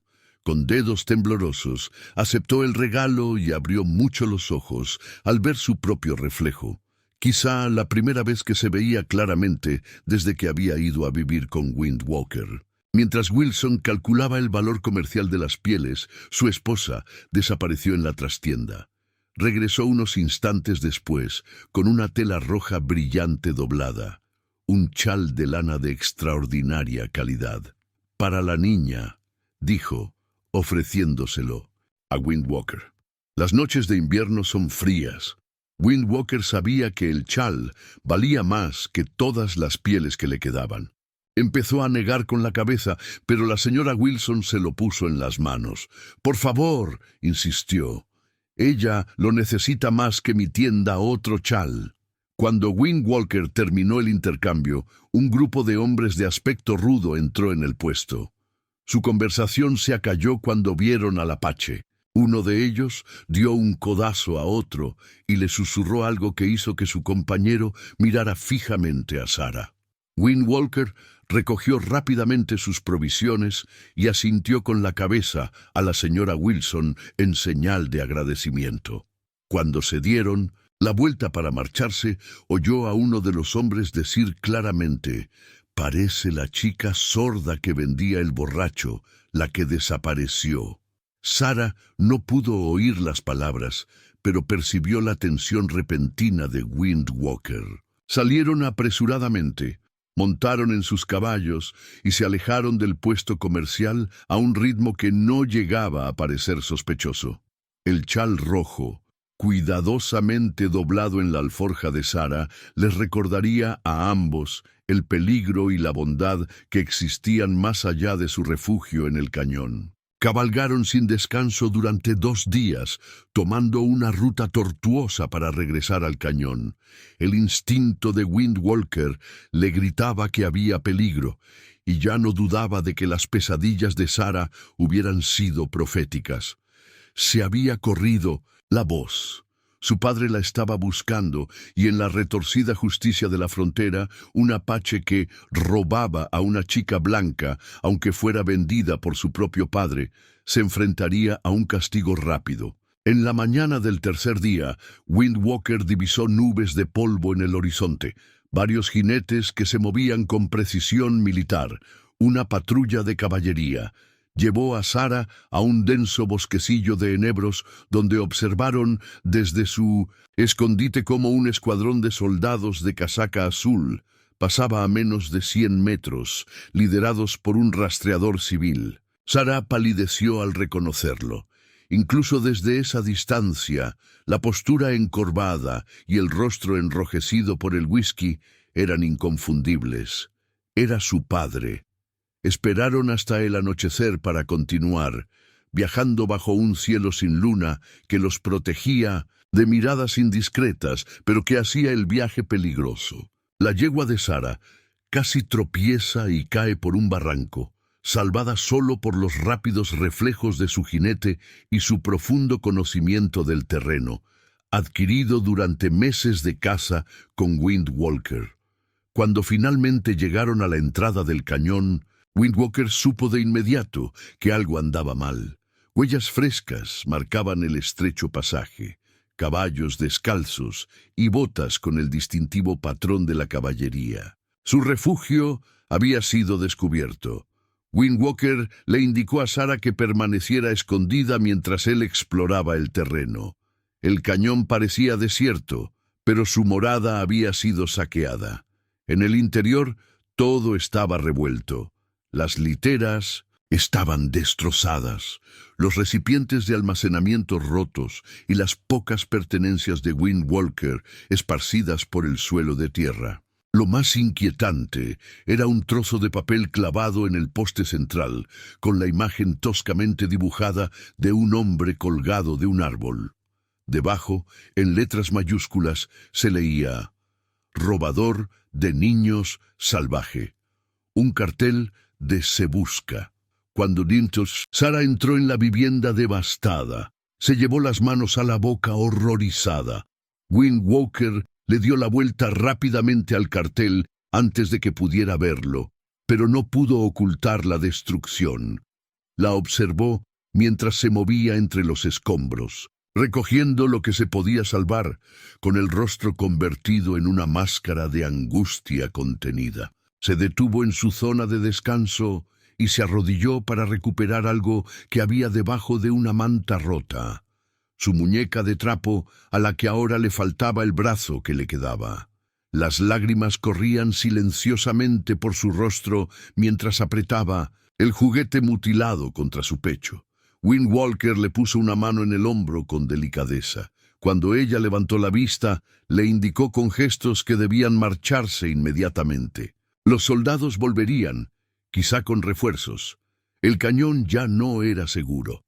Con dedos temblorosos, aceptó el regalo y abrió mucho los ojos al ver su propio reflejo. Quizá la primera vez que se veía claramente desde que había ido a vivir con Windwalker. Mientras Wilson calculaba el valor comercial de las pieles, su esposa desapareció en la trastienda. Regresó unos instantes después, con una tela roja brillante doblada, un chal de lana de extraordinaria calidad. «Para la niña», dijo, ofreciéndoselo a Windwalker. Las noches de invierno son frías. Windwalker sabía que el chal valía más que todas las pieles que le quedaban. Empezó a negar con la cabeza, pero la señora Wilson se lo puso en las manos. «Por favor», insistió. «Ella lo necesita más que mi tienda otro chal». Cuando Windwalker terminó el intercambio, un grupo de hombres de aspecto rudo entró en el puesto. Su conversación se acalló cuando vieron al apache. Uno de ellos dio un codazo a otro y le susurró algo que hizo que su compañero mirara fijamente a Sarah. Windwalker recogió rápidamente sus provisiones y asintió con la cabeza a la señora Wilson en señal de agradecimiento. Cuando se dieron la vuelta para marcharse, oyó a uno de los hombres decir claramente: «Parece la chica sorda que vendía el borracho, la que desapareció». Sarah no pudo oír las palabras, pero percibió la tensión repentina de Windwalker. Salieron apresuradamente, montaron en sus caballos y se alejaron del puesto comercial a un ritmo que no llegaba a parecer sospechoso. El chal rojo, cuidadosamente doblado en la alforja de Sarah, les recordaría a ambos el peligro y la bondad que existían más allá de su refugio en el cañón. Cabalgaron sin descanso durante 2 días, tomando una ruta tortuosa para regresar al cañón. El instinto de Windwalker le gritaba que había peligro, y ya no dudaba de que las pesadillas de Sarah hubieran sido proféticas. Se había corrido la voz. Su padre la estaba buscando, y en la retorcida justicia de la frontera, un apache que robaba a una chica blanca, aunque fuera vendida por su propio padre, se enfrentaría a un castigo rápido. En la mañana del tercer día, Windwalker divisó nubes de polvo en el horizonte, varios jinetes que se movían con precisión militar, una patrulla de caballería. Llevó a Sarah a un denso bosquecillo de enebros donde observaron desde su escondite cómo un escuadrón de soldados de casaca azul pasaba a menos de 100 metros, liderados por un rastreador civil. Sarah palideció al reconocerlo. Incluso desde esa distancia, la postura encorvada y el rostro enrojecido por el whisky eran inconfundibles. Era su padre. Esperaron hasta el anochecer para continuar, viajando bajo un cielo sin luna que los protegía de miradas indiscretas, pero que hacía el viaje peligroso. La yegua de Sarah casi tropieza y cae por un barranco, salvada solo por los rápidos reflejos de su jinete y su profundo conocimiento del terreno. adquirido durante meses de caza con Windwalker. Cuando finalmente llegaron a la entrada del cañón, Windwalker supo de inmediato que algo andaba mal. Huellas frescas marcaban el estrecho pasaje, caballos descalzos y botas con el distintivo patrón de la caballería. Su refugio había sido descubierto. Windwalker le indicó a Sarah que permaneciera escondida mientras él exploraba el terreno. El cañón parecía desierto, pero su morada había sido saqueada. En el interior todo estaba revuelto. Las literas estaban destrozadas, los recipientes de almacenamiento rotos y las pocas pertenencias de Windwalker esparcidas por el suelo de tierra. Lo más inquietante era un trozo de papel clavado en el poste central, con la imagen toscamente dibujada de un hombre colgado de un árbol. Debajo, en letras mayúsculas, se leía: «Robador de niños salvaje». Un cartel de «Se busca». Cuando Sarah entró en la vivienda devastada, se llevó las manos a la boca horrorizada. Windwalker le dio la vuelta rápidamente al cartel antes de que pudiera verlo, pero no pudo ocultar la destrucción. La observó mientras se movía entre los escombros, recogiendo lo que se podía salvar, con el rostro convertido en una máscara de angustia contenida. Se detuvo en su zona de descanso y se arrodilló para recuperar algo que había debajo de una manta rota. Su muñeca de trapo, a la que ahora le faltaba el brazo que le quedaba. Las lágrimas corrían silenciosamente por su rostro mientras apretaba el juguete mutilado contra su pecho. Windwalker le puso una mano en el hombro con delicadeza. Cuando ella levantó la vista, le indicó con gestos que debían marcharse inmediatamente. Los soldados volverían, quizá con refuerzos. El cañón ya no era seguro.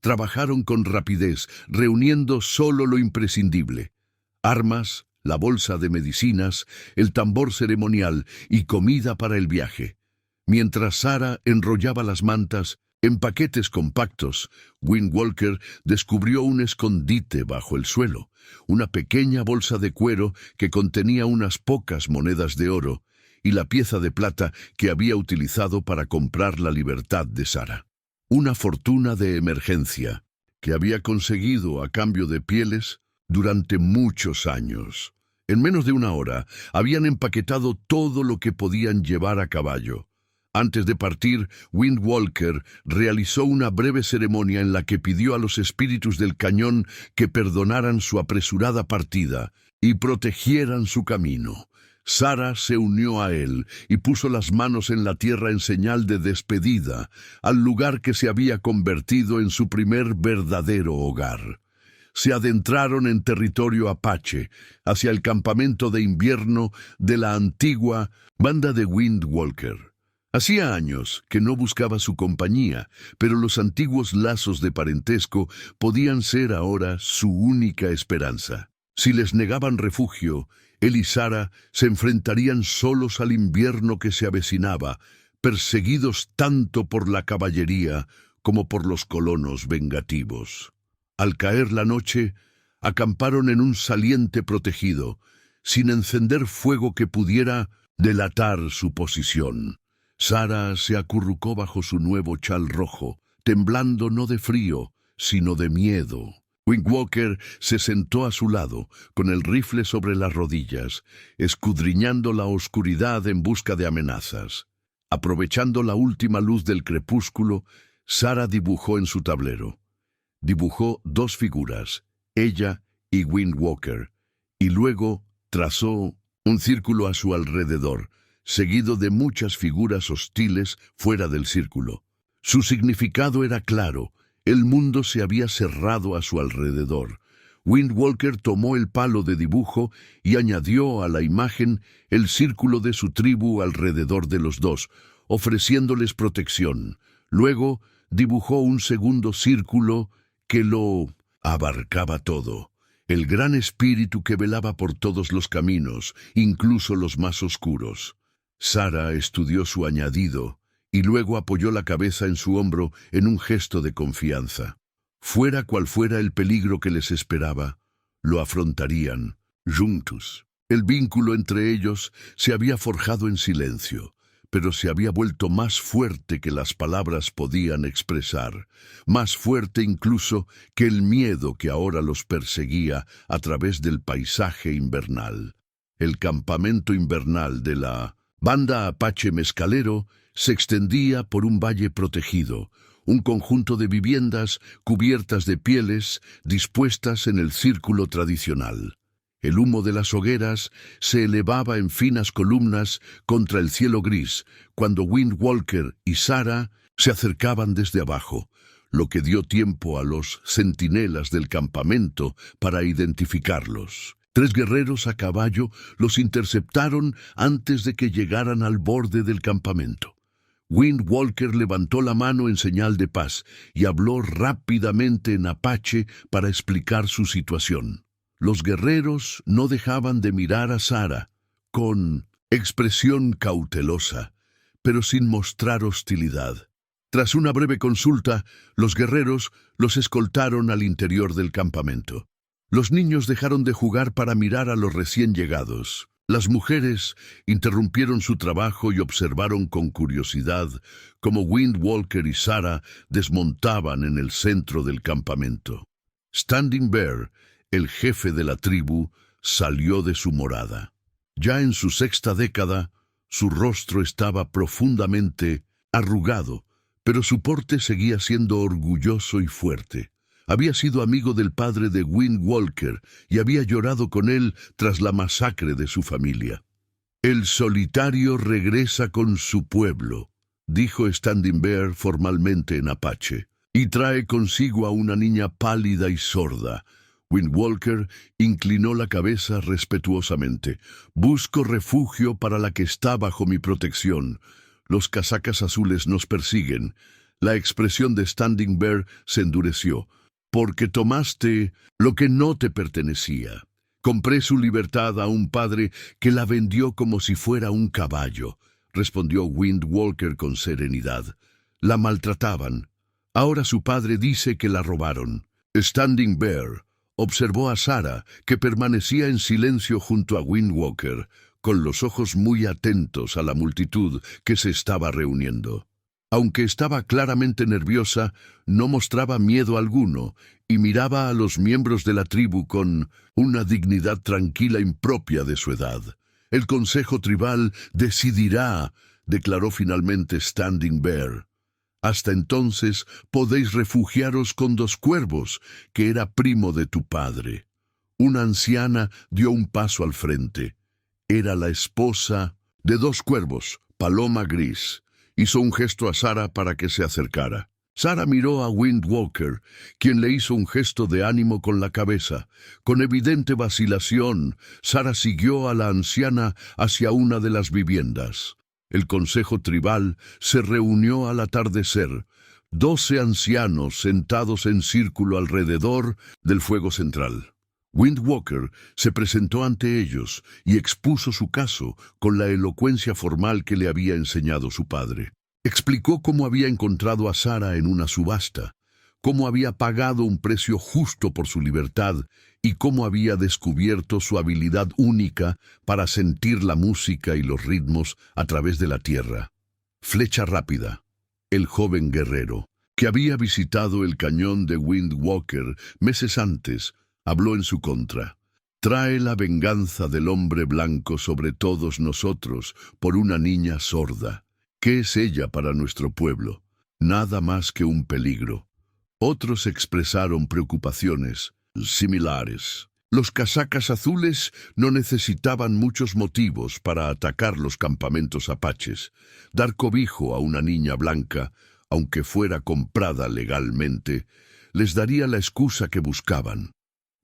Trabajaron con rapidez, reuniendo solo lo imprescindible: armas, la bolsa de medicinas, el tambor ceremonial y comida para el viaje. Mientras Sarah enrollaba las mantas en paquetes compactos, Windwalker descubrió un escondite bajo el suelo, una pequeña bolsa de cuero que contenía unas pocas monedas de oro y la pieza de plata que había utilizado para comprar la libertad de Sarah. Una fortuna de emergencia que había conseguido a cambio de pieles durante muchos años. En menos de una hora habían empaquetado todo lo que podían llevar a caballo. Antes de partir, Windwalker realizó una breve ceremonia en la que pidió a los espíritus del cañón que perdonaran su apresurada partida y protegieran su camino. Sarah se unió a él y puso las manos en la tierra en señal de despedida al lugar que se había convertido en su primer verdadero hogar. Se adentraron en territorio apache, hacia el campamento de invierno de la antigua banda de Windwalker. Hacía años que no buscaba su compañía, pero los antiguos lazos de parentesco podían ser ahora su única esperanza. Si les negaban refugio, él y Sarah se enfrentarían solos al invierno que se avecinaba, perseguidos tanto por la caballería como por los colonos vengativos. Al caer la noche, acamparon en un saliente protegido, sin encender fuego que pudiera delatar su posición. Sarah se acurrucó bajo su nuevo chal rojo, temblando no de frío, sino de miedo. Windwalker se sentó a su lado, con el rifle sobre las rodillas, escudriñando la oscuridad en busca de amenazas. Aprovechando la última luz del crepúsculo, Sarah dibujó en su tablero. Dibujó dos figuras, ella y Windwalker, y luego trazó un círculo a su alrededor, seguido de muchas figuras hostiles fuera del círculo. Su significado era claro: el mundo se había cerrado a su alrededor. Windwalker tomó el palo de dibujo y añadió a la imagen el círculo de su tribu alrededor de los dos, ofreciéndoles protección. Luego dibujó un segundo círculo que lo abarcaba todo. El gran espíritu que velaba por todos los caminos, incluso los más oscuros. Sarah estudió su añadido y luego apoyó la cabeza en su hombro en un gesto de confianza. Fuera cual fuera el peligro que les esperaba, lo afrontarían, juntos. El vínculo entre ellos se había forjado en silencio, pero se había vuelto más fuerte que las palabras podían expresar, más fuerte incluso que el miedo que ahora los perseguía a través del paisaje invernal. El campamento invernal de la banda Apache Mezcalero se extendía por un valle protegido, un conjunto de viviendas cubiertas de pieles dispuestas en el círculo tradicional. El humo de las hogueras se elevaba en finas columnas contra el cielo gris cuando Windwalker y Sarah se acercaban desde abajo, lo que dio tiempo a los centinelas del campamento para identificarlos. 3 guerreros a caballo los interceptaron antes de que llegaran al borde del campamento. Windwalker levantó la mano en señal de paz y habló rápidamente en apache para explicar su situación. Los guerreros no dejaban de mirar a Sarah, con expresión cautelosa, pero sin mostrar hostilidad. Tras una breve consulta, los guerreros los escoltaron al interior del campamento. Los niños dejaron de jugar para mirar a los recién llegados. Las mujeres interrumpieron su trabajo y observaron con curiosidad cómo Windwalker y Sarah desmontaban en el centro del campamento. Standing Bear, el jefe de la tribu, salió de su morada. Ya en su 6ª década, su rostro estaba profundamente arrugado, pero su porte seguía siendo orgulloso y fuerte. Había sido amigo del padre de Windwalker y había llorado con él tras la masacre de su familia. «El solitario regresa con su pueblo», dijo Standing Bear formalmente en apache, «y trae consigo a una niña pálida y sorda». Windwalker inclinó la cabeza respetuosamente. «Busco refugio para la que está bajo mi protección. Los casacas azules nos persiguen». La expresión de Standing Bear se endureció. «Porque tomaste lo que no te pertenecía. Compré su libertad a un padre que la vendió como si fuera un caballo», respondió Windwalker con serenidad. «La maltrataban. Ahora su padre dice que la robaron». Standing Bear observó a Sarah, que permanecía en silencio junto a Windwalker, con los ojos muy atentos a la multitud que se estaba reuniendo. Aunque estaba claramente nerviosa, no mostraba miedo alguno y miraba a los miembros de la tribu con una dignidad tranquila impropia de su edad. «El consejo tribal decidirá», declaró finalmente Standing Bear. «Hasta entonces podéis refugiaros con 2 cuervos, que era primo de tu padre». Una anciana dio un paso al frente. Era la esposa de 2 cuervos, Paloma Gris. Hizo un gesto a Sarah para que se acercara. Sarah miró a Windwalker, quien le hizo un gesto de ánimo con la cabeza. Con evidente vacilación, Sarah siguió a la anciana hacia una de las viviendas. El consejo tribal se reunió al atardecer. 12 ancianos sentados en círculo alrededor del fuego central. Windwalker se presentó ante ellos y expuso su caso con la elocuencia formal que le había enseñado su padre. Explicó cómo había encontrado a Sarah en una subasta, cómo había pagado un precio justo por su libertad y cómo había descubierto su habilidad única para sentir la música y los ritmos a través de la tierra. Flecha Rápida, el joven guerrero, que había visitado el cañón de Windwalker meses antes, habló en su contra. «Trae la venganza del hombre blanco sobre todos nosotros por una niña sorda. ¿Qué es ella para nuestro pueblo? Nada más que un peligro». Otros expresaron preocupaciones similares. Los casacas azules no necesitaban muchos motivos para atacar los campamentos apaches. Dar cobijo a una niña blanca, aunque fuera comprada legalmente, les daría la excusa que buscaban.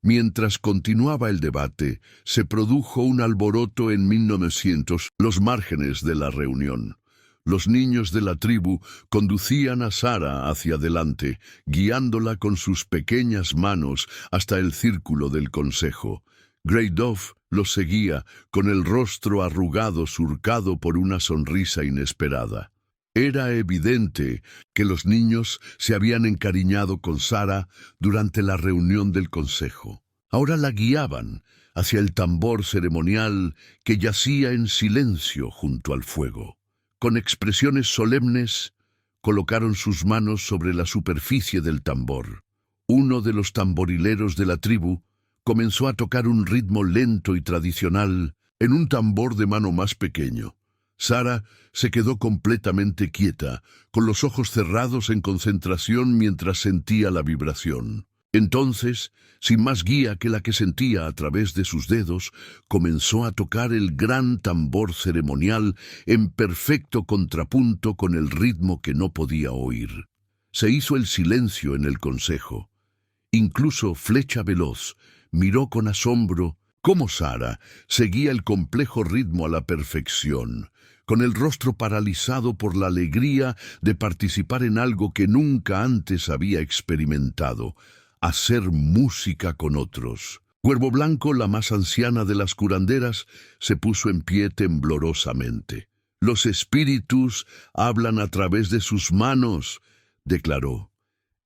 Mientras continuaba el debate, se produjo un alboroto en 1900, los márgenes de la reunión. Los niños de la tribu conducían a Sarah hacia adelante, guiándola con sus pequeñas manos hasta el círculo del consejo. Grey Dove los seguía, con el rostro arrugado surcado por una sonrisa inesperada. Era evidente que los niños se habían encariñado con Sarah durante la reunión del consejo. Ahora la guiaban hacia el tambor ceremonial que yacía en silencio junto al fuego. Con expresiones solemnes, colocaron sus manos sobre la superficie del tambor. Uno de los tamborileros de la tribu comenzó a tocar un ritmo lento y tradicional en un tambor de mano más pequeño. Sara se quedó completamente quieta, con los ojos cerrados en concentración mientras sentía la vibración. Entonces, sin más guía que la que sentía a través de sus dedos, comenzó a tocar el gran tambor ceremonial en perfecto contrapunto con el ritmo que no podía oír. Se hizo el silencio en el consejo. Incluso Flecha Veloz miró con asombro cómo Sara seguía el complejo ritmo a la perfección, con el rostro paralizado por la alegría de participar en algo que nunca antes había experimentado: hacer música con otros. Cuervo Blanco, la más anciana de las curanderas, se puso en pie temblorosamente. «Los espíritus hablan a través de sus manos», declaró.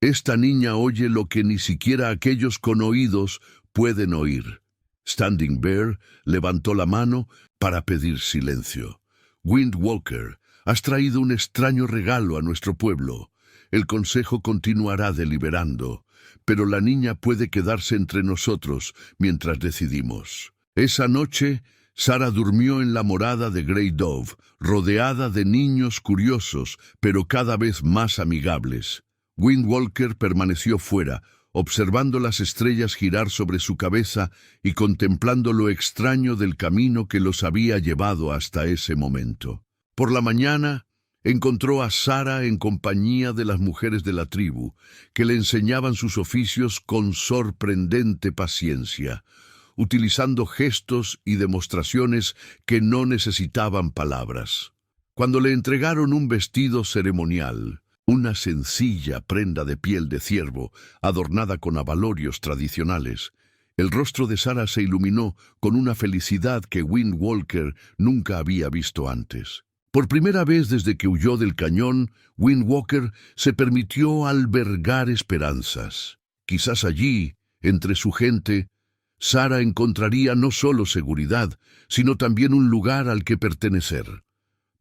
«Esta niña oye lo que ni siquiera aquellos con oídos pueden oír». Standing Bear levantó la mano para pedir silencio. «Windwalker, has traído un extraño regalo a nuestro pueblo. El consejo continuará deliberando, pero la niña puede quedarse entre nosotros mientras decidimos». Esa noche, Sara durmió en la morada de Grey Dove, rodeada de niños curiosos, pero cada vez más amigables. Windwalker permaneció fuera, observando las estrellas girar sobre su cabeza y contemplando lo extraño del camino que los había llevado hasta ese momento. Por la mañana, encontró a Sara en compañía de las mujeres de la tribu, que le enseñaban sus oficios con sorprendente paciencia, utilizando gestos y demostraciones que no necesitaban palabras. Cuando le entregaron un vestido ceremonial, una sencilla prenda de piel de ciervo, adornada con abalorios tradicionales, el rostro de Sara se iluminó con una felicidad que Windwalker nunca había visto antes. Por primera vez desde que huyó del cañón, Windwalker se permitió albergar esperanzas. Quizás allí, entre su gente, Sara encontraría no solo seguridad, sino también un lugar al que pertenecer.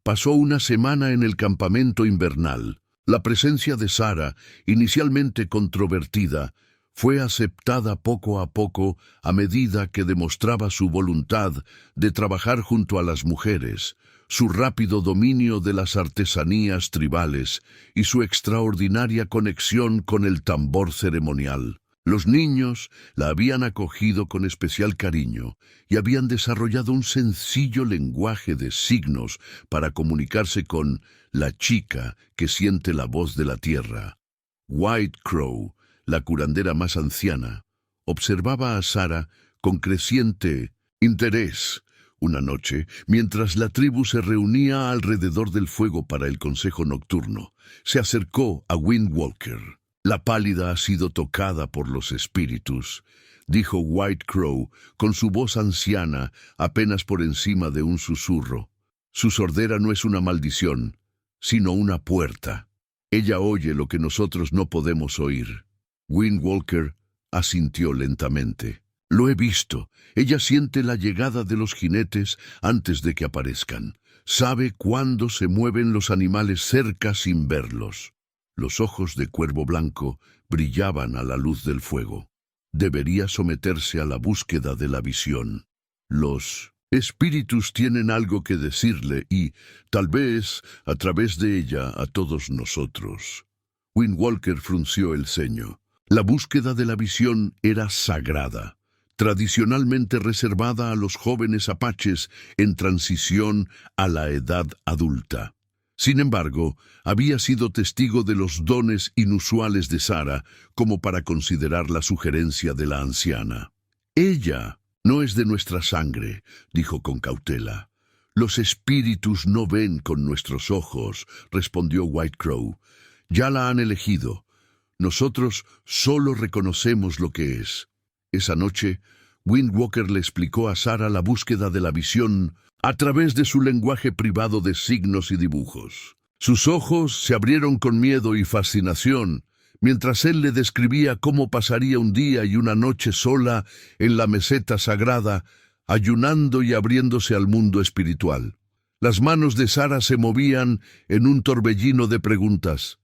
Pasó una semana en el campamento invernal. La presencia de Sara, inicialmente controvertida, fue aceptada poco a poco a medida que demostraba su voluntad de trabajar junto a las mujeres, su rápido dominio de las artesanías tribales y su extraordinaria conexión con el tambor ceremonial. Los niños la habían acogido con especial cariño y habían desarrollado un sencillo lenguaje de signos para comunicarse con la chica que siente la voz de la tierra. White Crow, la curandera más anciana, observaba a Sara con creciente interés. Una noche, mientras la tribu se reunía alrededor del fuego para el consejo nocturno, se acercó a Windwalker. «La pálida ha sido tocada por los espíritus», dijo White Crow con su voz anciana apenas por encima de un susurro. «Su sordera no es una maldición, sino una puerta. Ella oye lo que nosotros no podemos oír». Windwalker asintió lentamente. «Lo he visto. Ella siente la llegada de los jinetes antes de que aparezcan. Sabe cuándo se mueven los animales cerca sin verlos». Los ojos de Cuervo Blanco brillaban a la luz del fuego. Debería someterse a la búsqueda de la visión. Los espíritus tienen algo que decirle y, tal vez, a través de ella, a todos nosotros. Windwalker frunció el ceño. La búsqueda de la visión era sagrada, tradicionalmente reservada a los jóvenes apaches en transición a la edad adulta. Sin embargo, había sido testigo de los dones inusuales de Sara como para considerar la sugerencia de la anciana. «Ella no es de nuestra sangre», dijo con cautela. «Los espíritus no ven con nuestros ojos», respondió White Crow. «Ya la han elegido. Nosotros solo reconocemos lo que es». Esa noche, Windwalker le explicó a Sara la búsqueda de la visión a través de su lenguaje privado de signos y dibujos. Sus ojos se abrieron con miedo y fascinación, mientras él le describía cómo pasaría un día y una noche sola en la meseta sagrada, ayunando y abriéndose al mundo espiritual. Las manos de Sara se movían en un torbellino de preguntas.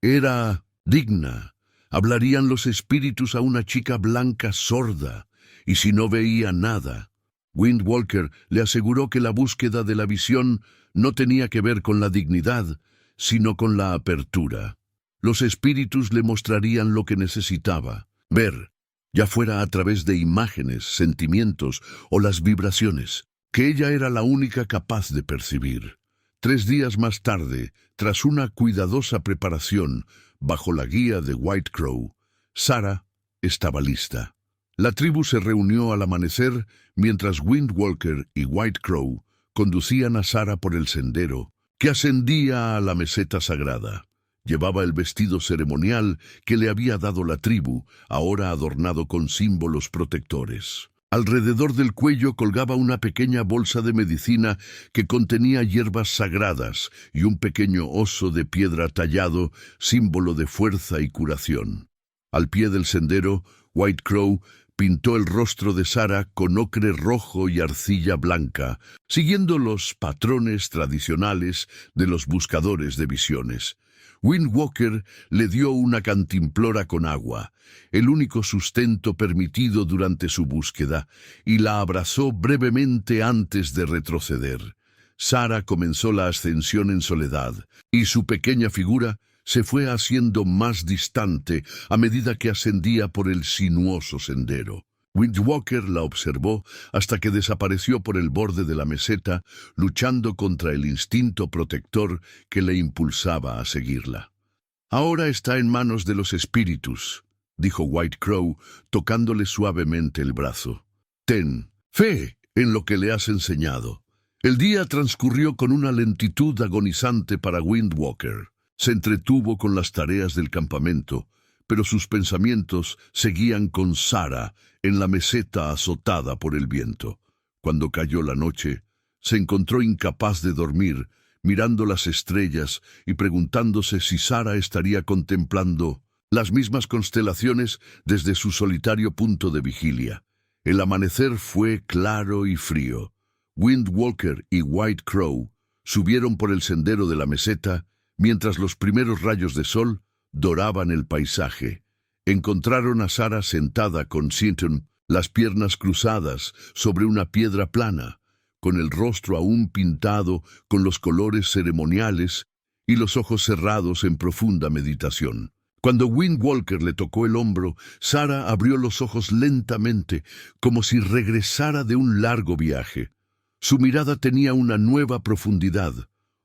Era digna. ¿Hablarían los espíritus a una chica blanca sorda? Y si no veía nada. Windwalker le aseguró que la búsqueda de la visión no tenía que ver con la dignidad, sino con la apertura. Los espíritus le mostrarían lo que necesitaba ver, ya fuera a través de imágenes, sentimientos o las vibraciones, que ella era la única capaz de percibir. 3 días más tarde, tras una cuidadosa preparación, bajo la guía de White Crow, Sara estaba lista. La tribu se reunió al amanecer mientras Windwalker y White Crow conducían a Sara por el sendero que ascendía a la meseta sagrada. Llevaba el vestido ceremonial que le había dado la tribu, ahora adornado con símbolos protectores. Alrededor del cuello colgaba una pequeña bolsa de medicina que contenía hierbas sagradas y un pequeño oso de piedra tallado, símbolo de fuerza y curación. Al pie del sendero, White Crow pintó el rostro de Sara con ocre rojo y arcilla blanca, siguiendo los patrones tradicionales de los buscadores de visiones. Windwalker le dio una cantimplora con agua, el único sustento permitido durante su búsqueda, y la abrazó brevemente antes de retroceder. Sara comenzó la ascensión en soledad, y su pequeña figura se fue haciendo más distante a medida que ascendía por el sinuoso sendero. Windwalker la observó hasta que desapareció por el borde de la meseta, luchando contra el instinto protector que le impulsaba a seguirla. «Ahora está en manos de los espíritus», dijo White Crow, tocándole suavemente el brazo. «Ten fe en lo que le has enseñado». El día transcurrió con una lentitud agonizante para Windwalker. Se entretuvo con las tareas del campamento, pero sus pensamientos seguían con Sara en la meseta azotada por el viento. Cuando cayó la noche, se encontró incapaz de dormir, mirando las estrellas y preguntándose si Sara estaría contemplando las mismas constelaciones desde su solitario punto de vigilia. El amanecer fue claro y frío. Windwalker y White Crow subieron por el sendero de la meseta, mientras los primeros rayos de sol doraban el paisaje. Encontraron a Sara sentada con Sinton, las piernas cruzadas sobre una piedra plana, con el rostro aún pintado con los colores ceremoniales y los ojos cerrados en profunda meditación. Cuando Windwalker le tocó el hombro, Sara abrió los ojos lentamente, como si regresara de un largo viaje. Su mirada tenía una nueva profundidad,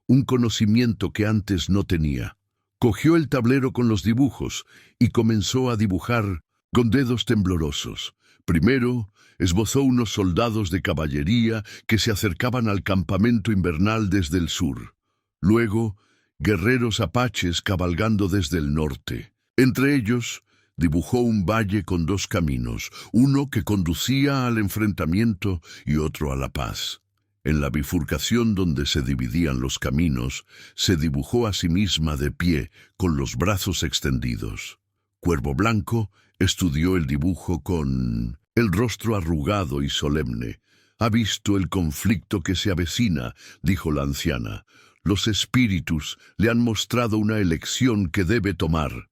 un conocimiento que antes no tenía. Cogió el tablero con los dibujos y comenzó a dibujar con dedos temblorosos. Primero, esbozó unos soldados de caballería que se acercaban al campamento invernal desde el sur. Luego, guerreros apaches cabalgando desde el norte. Entre ellos, dibujó un valle con 2 caminos, uno que conducía al enfrentamiento y otro a la paz. En la bifurcación donde se dividían los caminos, se dibujó a sí misma de pie, con los brazos extendidos. Cuervo Blanco estudió el dibujo con el rostro arrugado y solemne. «Ha visto el conflicto que se avecina», dijo la anciana. «Los espíritus le han mostrado una elección que debe tomar».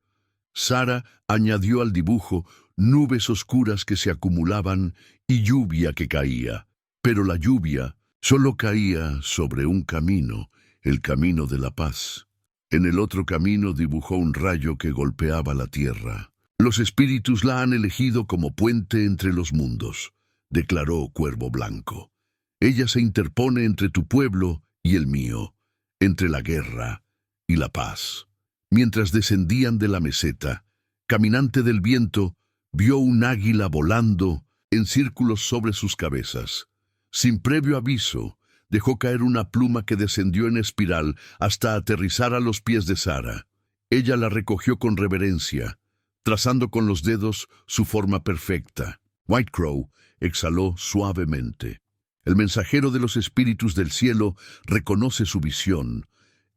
Sara añadió al dibujo nubes oscuras que se acumulaban y lluvia que caía. Pero la lluvia solo caía sobre un camino, el camino de la paz. En el otro camino dibujó un rayo que golpeaba la tierra. «Los espíritus la han elegido como puente entre los mundos», declaró Cuervo Blanco. «Ella se interpone entre tu pueblo y el mío, entre la guerra y la paz». Mientras descendían de la meseta, Caminante del Viento vio un águila volando en círculos sobre sus cabezas. Sin previo aviso, dejó caer una pluma que descendió en espiral hasta aterrizar a los pies de Sara. Ella la recogió con reverencia, trazando con los dedos su forma perfecta. White Crow exhaló suavemente. El mensajero de los espíritus del cielo reconoce su visión.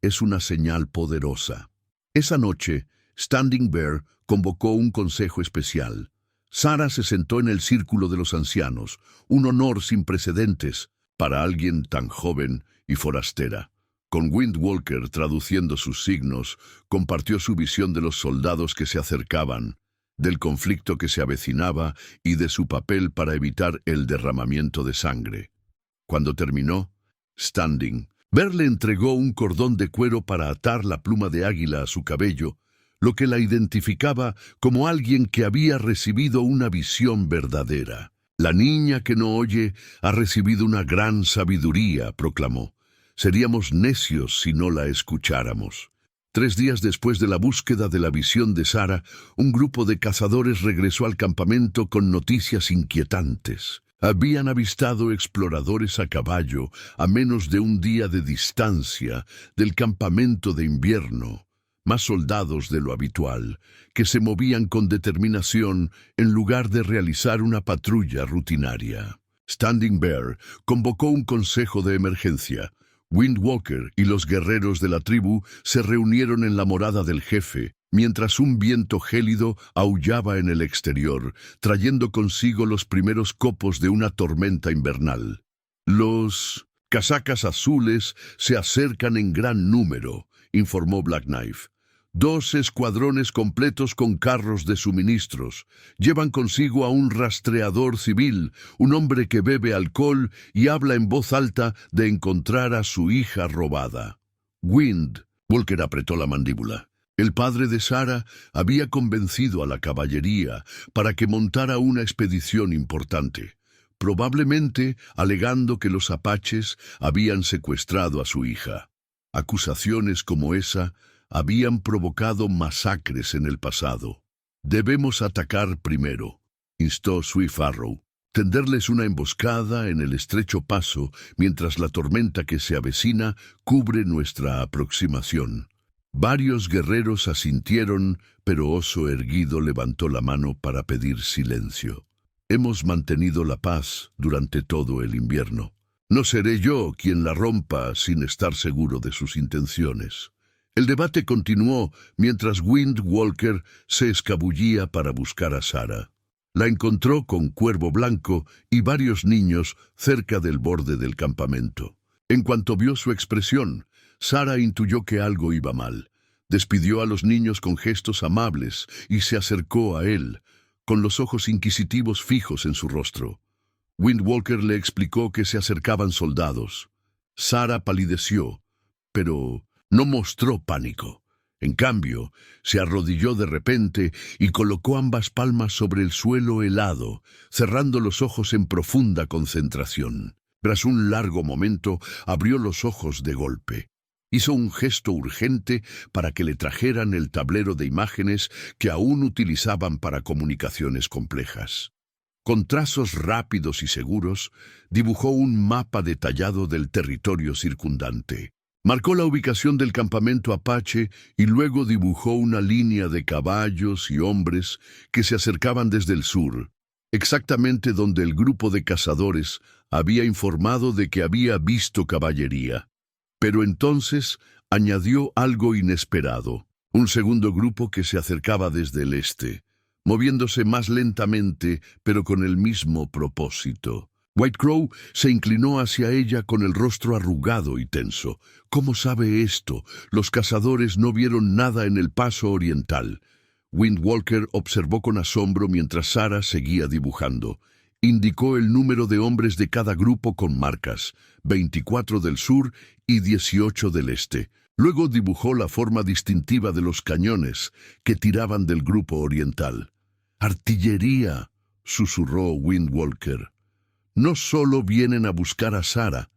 Es una señal poderosa. Esa noche, Standing Bear convocó un consejo especial. Sarah se sentó en el círculo de los ancianos, un honor sin precedentes para alguien tan joven y forastera. Con Windwalker traduciendo sus signos, compartió su visión de los soldados que se acercaban, del conflicto que se avecinaba y de su papel para evitar el derramamiento de sangre. Cuando terminó, Standing Bear le entregó un cordón de cuero para atar la pluma de águila a su cabello, lo que la identificaba como alguien que había recibido una visión verdadera. La niña que no oye ha recibido una gran sabiduría, proclamó. Seríamos necios si no la escucháramos. 3 días después de la búsqueda de la visión de Sarah, un grupo de cazadores regresó al campamento con noticias inquietantes. Habían avistado exploradores a caballo a menos de un día de distancia del campamento de invierno, más soldados de lo habitual, que se movían con determinación en lugar de realizar una patrulla rutinaria. Standing Bear convocó un consejo de emergencia. Windwalker y los guerreros de la tribu se reunieron en la morada del jefe, mientras un viento gélido aullaba en el exterior, trayendo consigo los primeros copos de una tormenta invernal. Los casacas azules se acercan en gran número, informó Black Knife. 2 escuadrones completos con carros de suministros. Llevan consigo a un rastreador civil, un hombre que bebe alcohol y habla en voz alta de encontrar a su hija robada. Windwalker apretó la mandíbula. El padre de Sarah había convencido a la caballería para que montara una expedición importante, probablemente alegando que los apaches habían secuestrado a su hija. Acusaciones como esa habían provocado masacres en el pasado. Debemos atacar primero, instó Swift Arrow. Tenderles una emboscada en el estrecho paso mientras la tormenta que se avecina cubre nuestra aproximación. Varios guerreros asintieron, pero Oso Erguido levantó la mano para pedir silencio. Hemos mantenido la paz durante todo el invierno. No seré yo quien la rompa sin estar seguro de sus intenciones. El debate continuó mientras Windwalker se escabullía para buscar a Sarah. La encontró con Cuervo Blanco y varios niños cerca del borde del campamento. En cuanto vio su expresión, Sarah intuyó que algo iba mal. Despidió a los niños con gestos amables y se acercó a él, con los ojos inquisitivos fijos en su rostro. Windwalker le explicó que se acercaban soldados. Sarah palideció, pero no mostró pánico. En cambio, se arrodilló de repente y colocó ambas palmas sobre el suelo helado, cerrando los ojos en profunda concentración. Tras un largo momento, abrió los ojos de golpe. Hizo un gesto urgente para que le trajeran el tablero de imágenes que aún utilizaban para comunicaciones complejas. Con trazos rápidos y seguros, dibujó un mapa detallado del territorio circundante. Marcó la ubicación del campamento apache y luego dibujó una línea de caballos y hombres que se acercaban desde el sur, exactamente donde el grupo de cazadores había informado de que había visto caballería. Pero entonces añadió algo inesperado, un segundo grupo que se acercaba desde el este, moviéndose más lentamente pero con el mismo propósito. White Crow se inclinó hacia ella con el rostro arrugado y tenso. ¿Cómo sabe esto? Los cazadores no vieron nada en el paso oriental. Windwalker observó con asombro mientras Sarah seguía dibujando. Indicó el número de hombres de cada grupo con marcas, 24 del sur y 18 del este. Luego dibujó la forma distintiva de los cañones que tiraban del grupo oriental. «Artillería», susurró Windwalker. «No solo vienen a buscar a Sarah,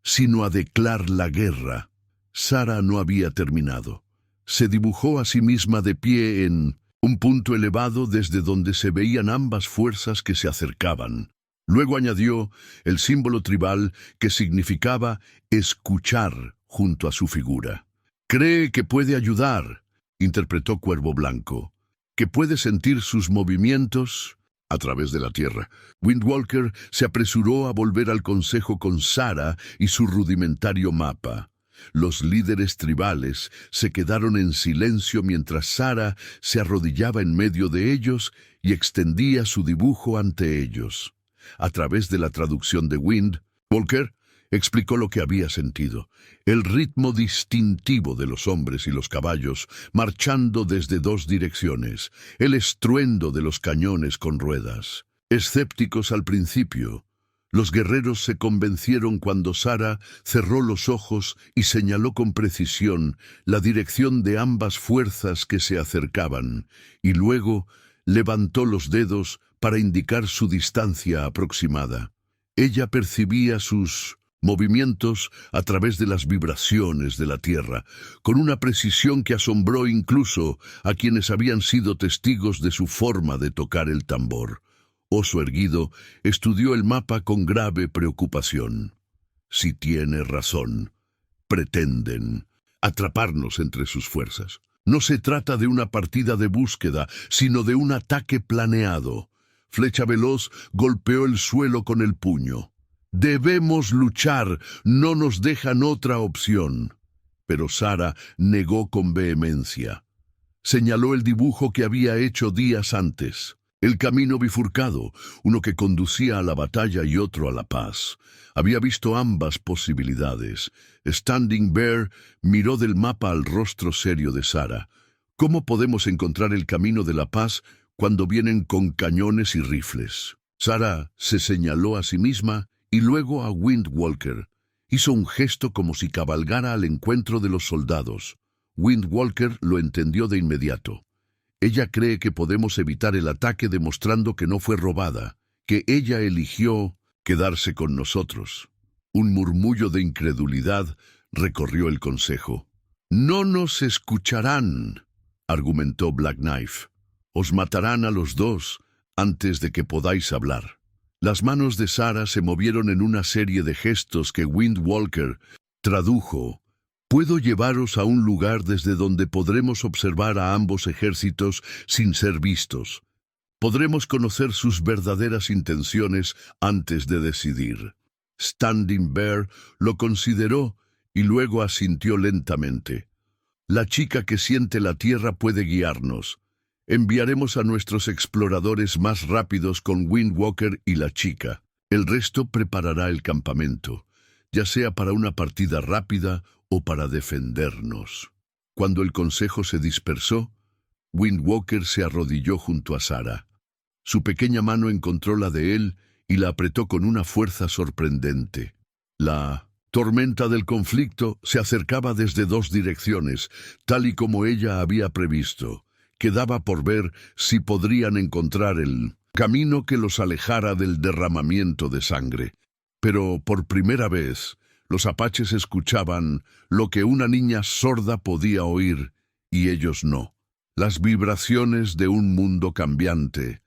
sino a declarar la guerra». Sarah no había terminado. Se dibujó a sí misma de pie en un punto elevado desde donde se veían ambas fuerzas que se acercaban. Luego añadió el símbolo tribal que significaba escuchar junto a su figura. «Cree que puede ayudar», interpretó Cuervo Blanco, «que puede sentir sus movimientos a través de la tierra». Windwalker se apresuró a volver al consejo con Sarah y su rudimentario mapa. Los líderes tribales se quedaron en silencio mientras Sara se arrodillaba en medio de ellos y extendía su dibujo ante ellos. A través de la traducción de Wind Walker, explicó lo que había sentido: el ritmo distintivo de los hombres y los caballos marchando desde dos direcciones, el estruendo de los cañones con ruedas. Escépticos al principio, los guerreros se convencieron cuando Sara cerró los ojos y señaló con precisión la dirección de ambas fuerzas que se acercaban, y luego levantó los dedos para indicar su distancia aproximada. Ella percibía sus movimientos a través de las vibraciones de la tierra, con una precisión que asombró incluso a quienes habían sido testigos de su forma de tocar el tambor. Oso erguido estudió el mapa con grave preocupación. Si tiene razón, pretenden atraparnos entre sus fuerzas. No se trata de una partida de búsqueda, sino de un ataque planeado. Flecha Veloz golpeó el suelo con el puño. Debemos luchar, no nos dejan otra opción. Pero Sara negó con vehemencia. Señaló el dibujo que había hecho días antes. El camino bifurcado, uno que conducía a la batalla y otro a la paz. Había visto ambas posibilidades. Standing Bear miró del mapa al rostro serio de Sara. ¿Cómo podemos encontrar el camino de la paz cuando vienen con cañones y rifles? Sara se señaló a sí misma y luego a Wind Walker. Hizo un gesto como si cabalgara al encuentro de los soldados. Wind Walker lo entendió de inmediato. Ella cree que podemos evitar el ataque demostrando que no fue robada, que ella eligió quedarse con nosotros. Un murmullo de incredulidad recorrió el consejo. «No nos escucharán», argumentó Black Knife. «Os matarán a los dos antes de que podáis hablar». Las manos de Sara se movieron en una serie de gestos que Wind Walker tradujo. «Puedo llevaros a un lugar desde donde podremos observar a ambos ejércitos sin ser vistos. Podremos conocer sus verdaderas intenciones antes de decidir». Standing Bear lo consideró y luego asintió lentamente. «La chica que siente la tierra puede guiarnos. Enviaremos a nuestros exploradores más rápidos con Wind Walker y la chica. El resto preparará el campamento, ya sea para una partida rápida o para defendernos». Cuando el consejo se dispersó, Wind Walker se arrodilló junto a Sara. Su pequeña mano encontró la de él y la apretó con una fuerza sorprendente. La tormenta del conflicto se acercaba desde dos direcciones, tal y como ella había previsto. Quedaba por ver si podrían encontrar el camino que los alejara del derramamiento de sangre. Pero por primera vez, los apaches escuchaban lo que una niña sorda podía oír, y ellos no. Las vibraciones de un mundo cambiante,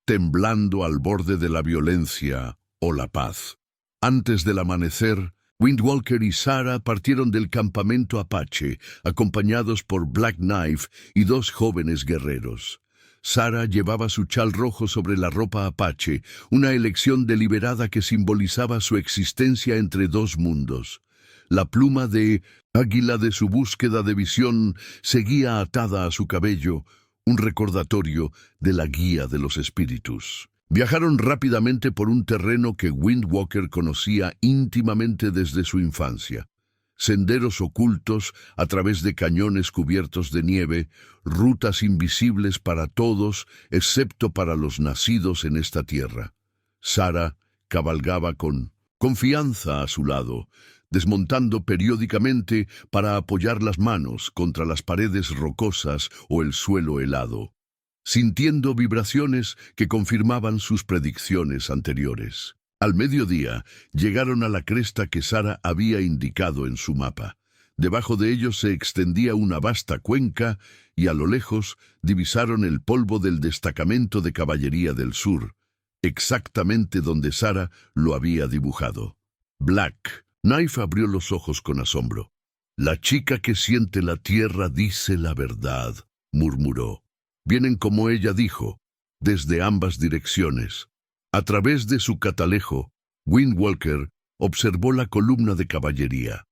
temblando al borde de la violencia o la paz. Antes del amanecer, Wind Walker y Sara partieron del campamento apache, acompañados por Black Knife y dos jóvenes guerreros. Sara llevaba su chal rojo sobre la ropa apache, una elección deliberada que simbolizaba su existencia entre dos mundos. La pluma de águila de su búsqueda de visión seguía atada a su cabello, un recordatorio de la guía de los espíritus. Viajaron rápidamente por un terreno que Wind Walker conocía íntimamente desde su infancia. Senderos ocultos a través de cañones cubiertos de nieve, rutas invisibles para todos excepto para los nacidos en esta tierra. Sara cabalgaba con confianza a su lado, desmontando periódicamente para apoyar las manos contra las paredes rocosas o el suelo helado, sintiendo vibraciones que confirmaban sus predicciones anteriores. Al mediodía, llegaron a la cresta que Sara había indicado en su mapa. Debajo de ellos se extendía una vasta cuenca y a lo lejos divisaron el polvo del destacamento de caballería del sur, exactamente donde Sara lo había dibujado. Black Knife abrió los ojos con asombro. «La chica que siente la tierra dice la verdad», murmuró. «Vienen como ella dijo, desde ambas direcciones». A través de su catalejo, Wind Walker observó la columna de caballería.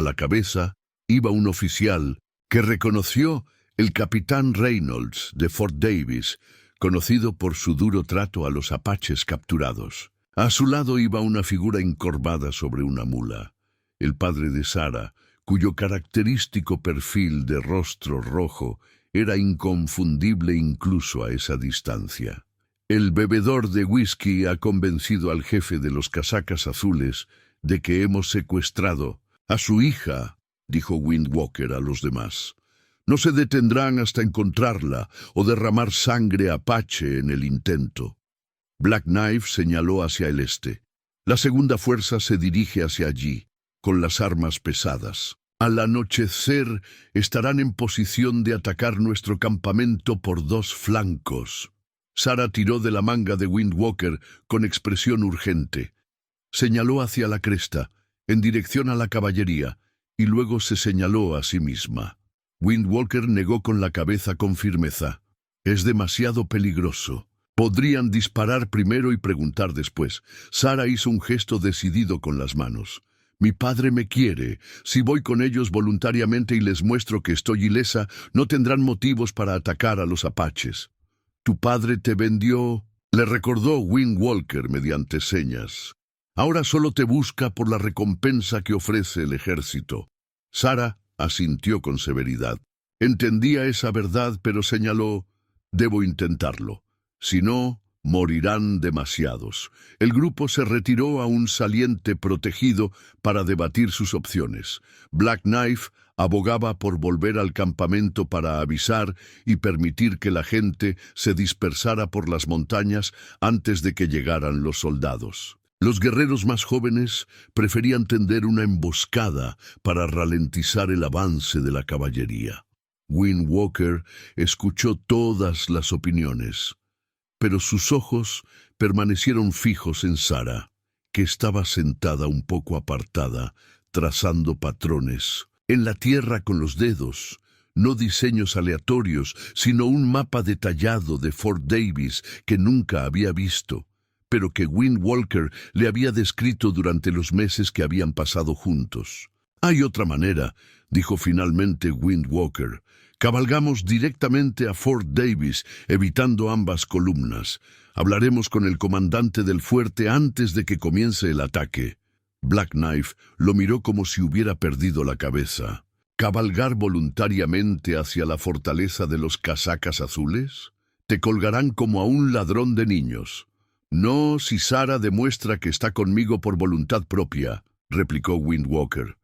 A la cabeza iba un oficial que reconoció el capitán Reynolds de Fort Davis, conocido por su duro trato a los apaches capturados. A su lado iba una figura encorvada sobre una mula, el padre de Sarah, cuyo característico perfil de rostro rojo era inconfundible incluso a esa distancia. El bebedor de whisky ha convencido al jefe de los casacas azules de que hemos secuestrado a su hija, dijo Windwalker a los demás. No se detendrán hasta encontrarla o derramar sangre apache en el intento. Black Knife señaló hacia el este. La segunda fuerza se dirige hacia allí, con las armas pesadas. Al anochecer estarán en posición de atacar nuestro campamento por dos flancos. Sarah tiró de la manga de Windwalker con expresión urgente. Señaló hacia la cresta, en dirección a la caballería, y luego se señaló a sí misma. Windwalker negó con la cabeza con firmeza. Es demasiado peligroso. Podrían disparar primero y preguntar después. Sarah hizo un gesto decidido con las manos. Mi padre me quiere. Si voy con ellos voluntariamente y les muestro que estoy ilesa, no tendrán motivos para atacar a los apaches. Tu padre te vendió, le recordó Windwalker mediante señas. Ahora solo te busca por la recompensa que ofrece el ejército. Sarah asintió con severidad. Entendía esa verdad, pero señaló, debo intentarlo. Si no, morirán demasiados. El grupo se retiró a un saliente protegido para debatir sus opciones. Black Knife abogaba por volver al campamento para avisar y permitir que la gente se dispersara por las montañas antes de que llegaran los soldados. Los guerreros más jóvenes preferían tender una emboscada para ralentizar el avance de la caballería. Windwalker escuchó todas las opiniones, pero sus ojos permanecieron fijos en Sarah, que estaba sentada un poco apartada, trazando patrones en la tierra con los dedos, no diseños aleatorios, sino un mapa detallado de Fort Davis que nunca había visto, pero que Windwalker le había descrito durante los meses que habían pasado juntos. Hay otra manera, dijo finalmente Windwalker. Cabalgamos directamente a Fort Davis, evitando ambas columnas. Hablaremos con el comandante del fuerte antes de que comience el ataque. Black Knife lo miró como si hubiera perdido la cabeza. ¿Cabalgar voluntariamente hacia la fortaleza de los casacas azules? Te colgarán como a un ladrón de niños. No, si Sarah demuestra que está conmigo por voluntad propia, replicó Windwalker.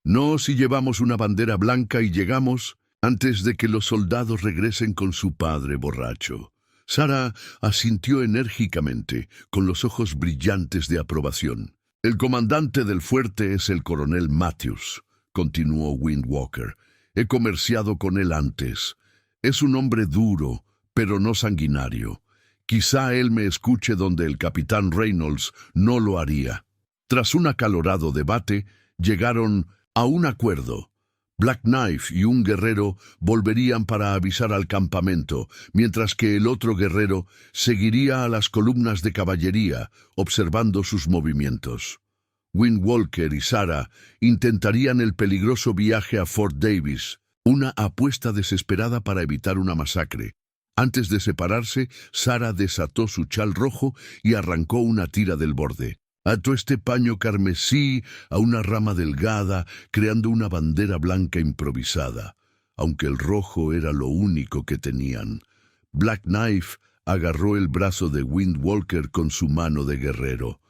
No, si llevamos una bandera blanca y llegamos antes de que los soldados regresen con su padre borracho. Sarah asintió enérgicamente, con los ojos brillantes de aprobación. El comandante del fuerte es el coronel Matthews, continuó Windwalker. He comerciado con él antes. Es un hombre duro, pero no sanguinario. Quizá él me escuche donde el capitán Reynolds no lo haría. Tras un acalorado debate, llegaron a un acuerdo. Black Knife y un guerrero volverían para avisar al campamento, mientras que el otro guerrero seguiría a las columnas de caballería, observando sus movimientos. Windwalker y Sarah intentarían el peligroso viaje a Fort Davis, una apuesta desesperada para evitar una masacre. Antes de separarse, Sarah desató su chal rojo y arrancó una tira del borde. Ató este paño carmesí a una rama delgada, creando una bandera blanca improvisada, aunque el rojo era lo único que tenían. Black Knife agarró el brazo de Windwalker con su mano de guerrero.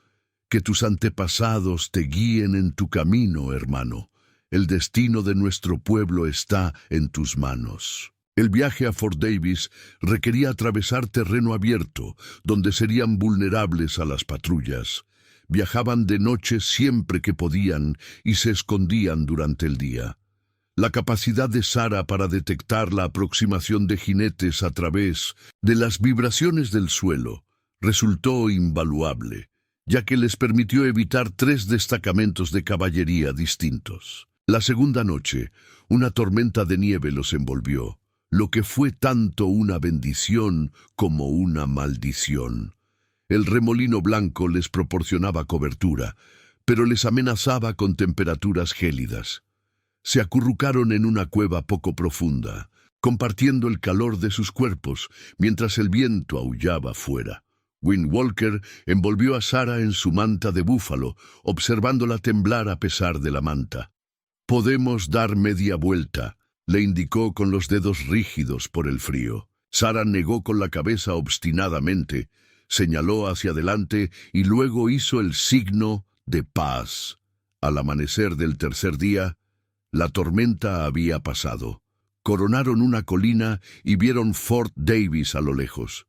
Que tus antepasados te guíen en tu camino, hermano. El destino de nuestro pueblo está en tus manos. El viaje a Fort Davis requería atravesar terreno abierto, donde serían vulnerables a las patrullas. Viajaban de noche siempre que podían y se escondían durante el día. La capacidad de Sarah para detectar la aproximación de jinetes a través de las vibraciones del suelo resultó invaluable, ya que les permitió evitar 3 destacamentos de caballería distintos. La segunda noche, una tormenta de nieve los envolvió, lo que fue tanto una bendición como una maldición. El remolino blanco les proporcionaba cobertura, pero les amenazaba con temperaturas gélidas. Se acurrucaron en una cueva poco profunda, compartiendo el calor de sus cuerpos, mientras el viento aullaba fuera. Windwalker envolvió a Sarah en su manta de búfalo, observándola temblar a pesar de la manta. «Podemos dar media vuelta», le indicó con los dedos rígidos por el frío. Sarah negó con la cabeza obstinadamente, señaló hacia adelante y luego hizo el signo de paz. Al amanecer del tercer día, la tormenta había pasado. Coronaron una colina y vieron Fort Davis a lo lejos,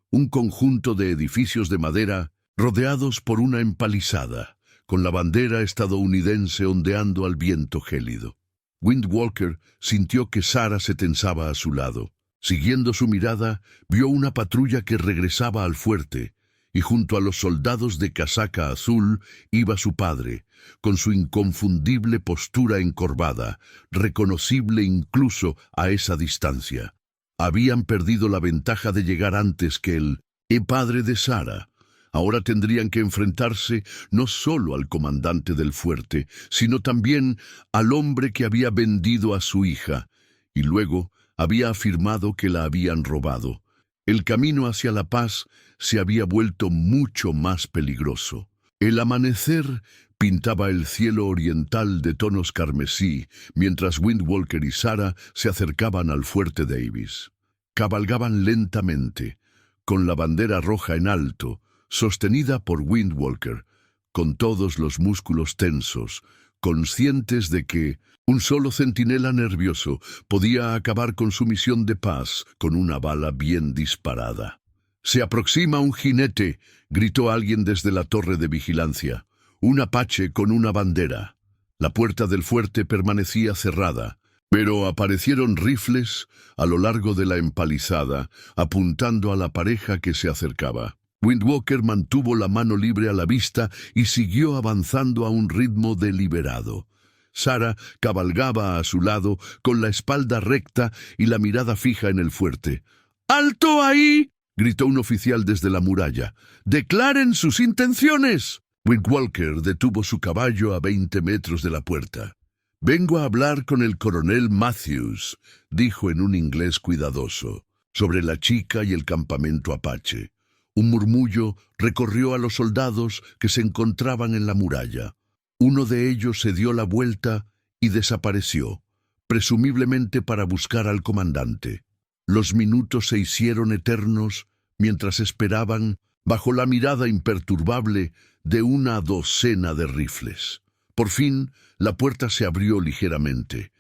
un conjunto de edificios de madera rodeados por una empalizada, con la bandera estadounidense ondeando al viento gélido. Windwalker sintió que Sarah se tensaba a su lado. Siguiendo su mirada, vio una patrulla que regresaba al fuerte, y junto a los soldados de casaca azul iba su padre, con su inconfundible postura encorvada, reconocible incluso a esa distancia. Habían perdido la ventaja de llegar antes que el padre de Sarah. Ahora tendrían que enfrentarse no solo al comandante del fuerte, sino también al hombre que había vendido a su hija, y luego había afirmado que la habían robado. El camino hacia la paz se había vuelto mucho más peligroso. El amanecer pintaba el cielo oriental de tonos carmesí, mientras Windwalker y Sarah se acercaban al fuerte Davis. Cabalgaban lentamente, con la bandera roja en alto, sostenida por Windwalker, con todos los músculos tensos, conscientes de que un solo centinela nervioso podía acabar con su misión de paz con una bala bien disparada. «Se aproxima un jinete», gritó alguien desde la torre de vigilancia. «Un apache con una bandera». La puerta del fuerte permanecía cerrada, pero aparecieron rifles a lo largo de la empalizada, apuntando a la pareja que se acercaba. Windwalker mantuvo la mano libre a la vista y siguió avanzando a un ritmo deliberado. Sarah cabalgaba a su lado, con la espalda recta y la mirada fija en el fuerte. «¡Alto ahí!», gritó un oficial desde la muralla. «¡Declaren sus intenciones!». Windwalker detuvo su caballo a 20 metros de la puerta. «Vengo a hablar con el coronel Matthews», dijo en un inglés cuidadoso, «sobre la chica y el campamento apache». Un murmullo recorrió a los soldados que se encontraban en la muralla. Uno de ellos se dio la vuelta y desapareció, presumiblemente para buscar al comandante. Los minutos se hicieron eternos mientras esperaban bajo la mirada imperturbable de una docena de rifles. Por fin, la puerta se abrió ligeramente.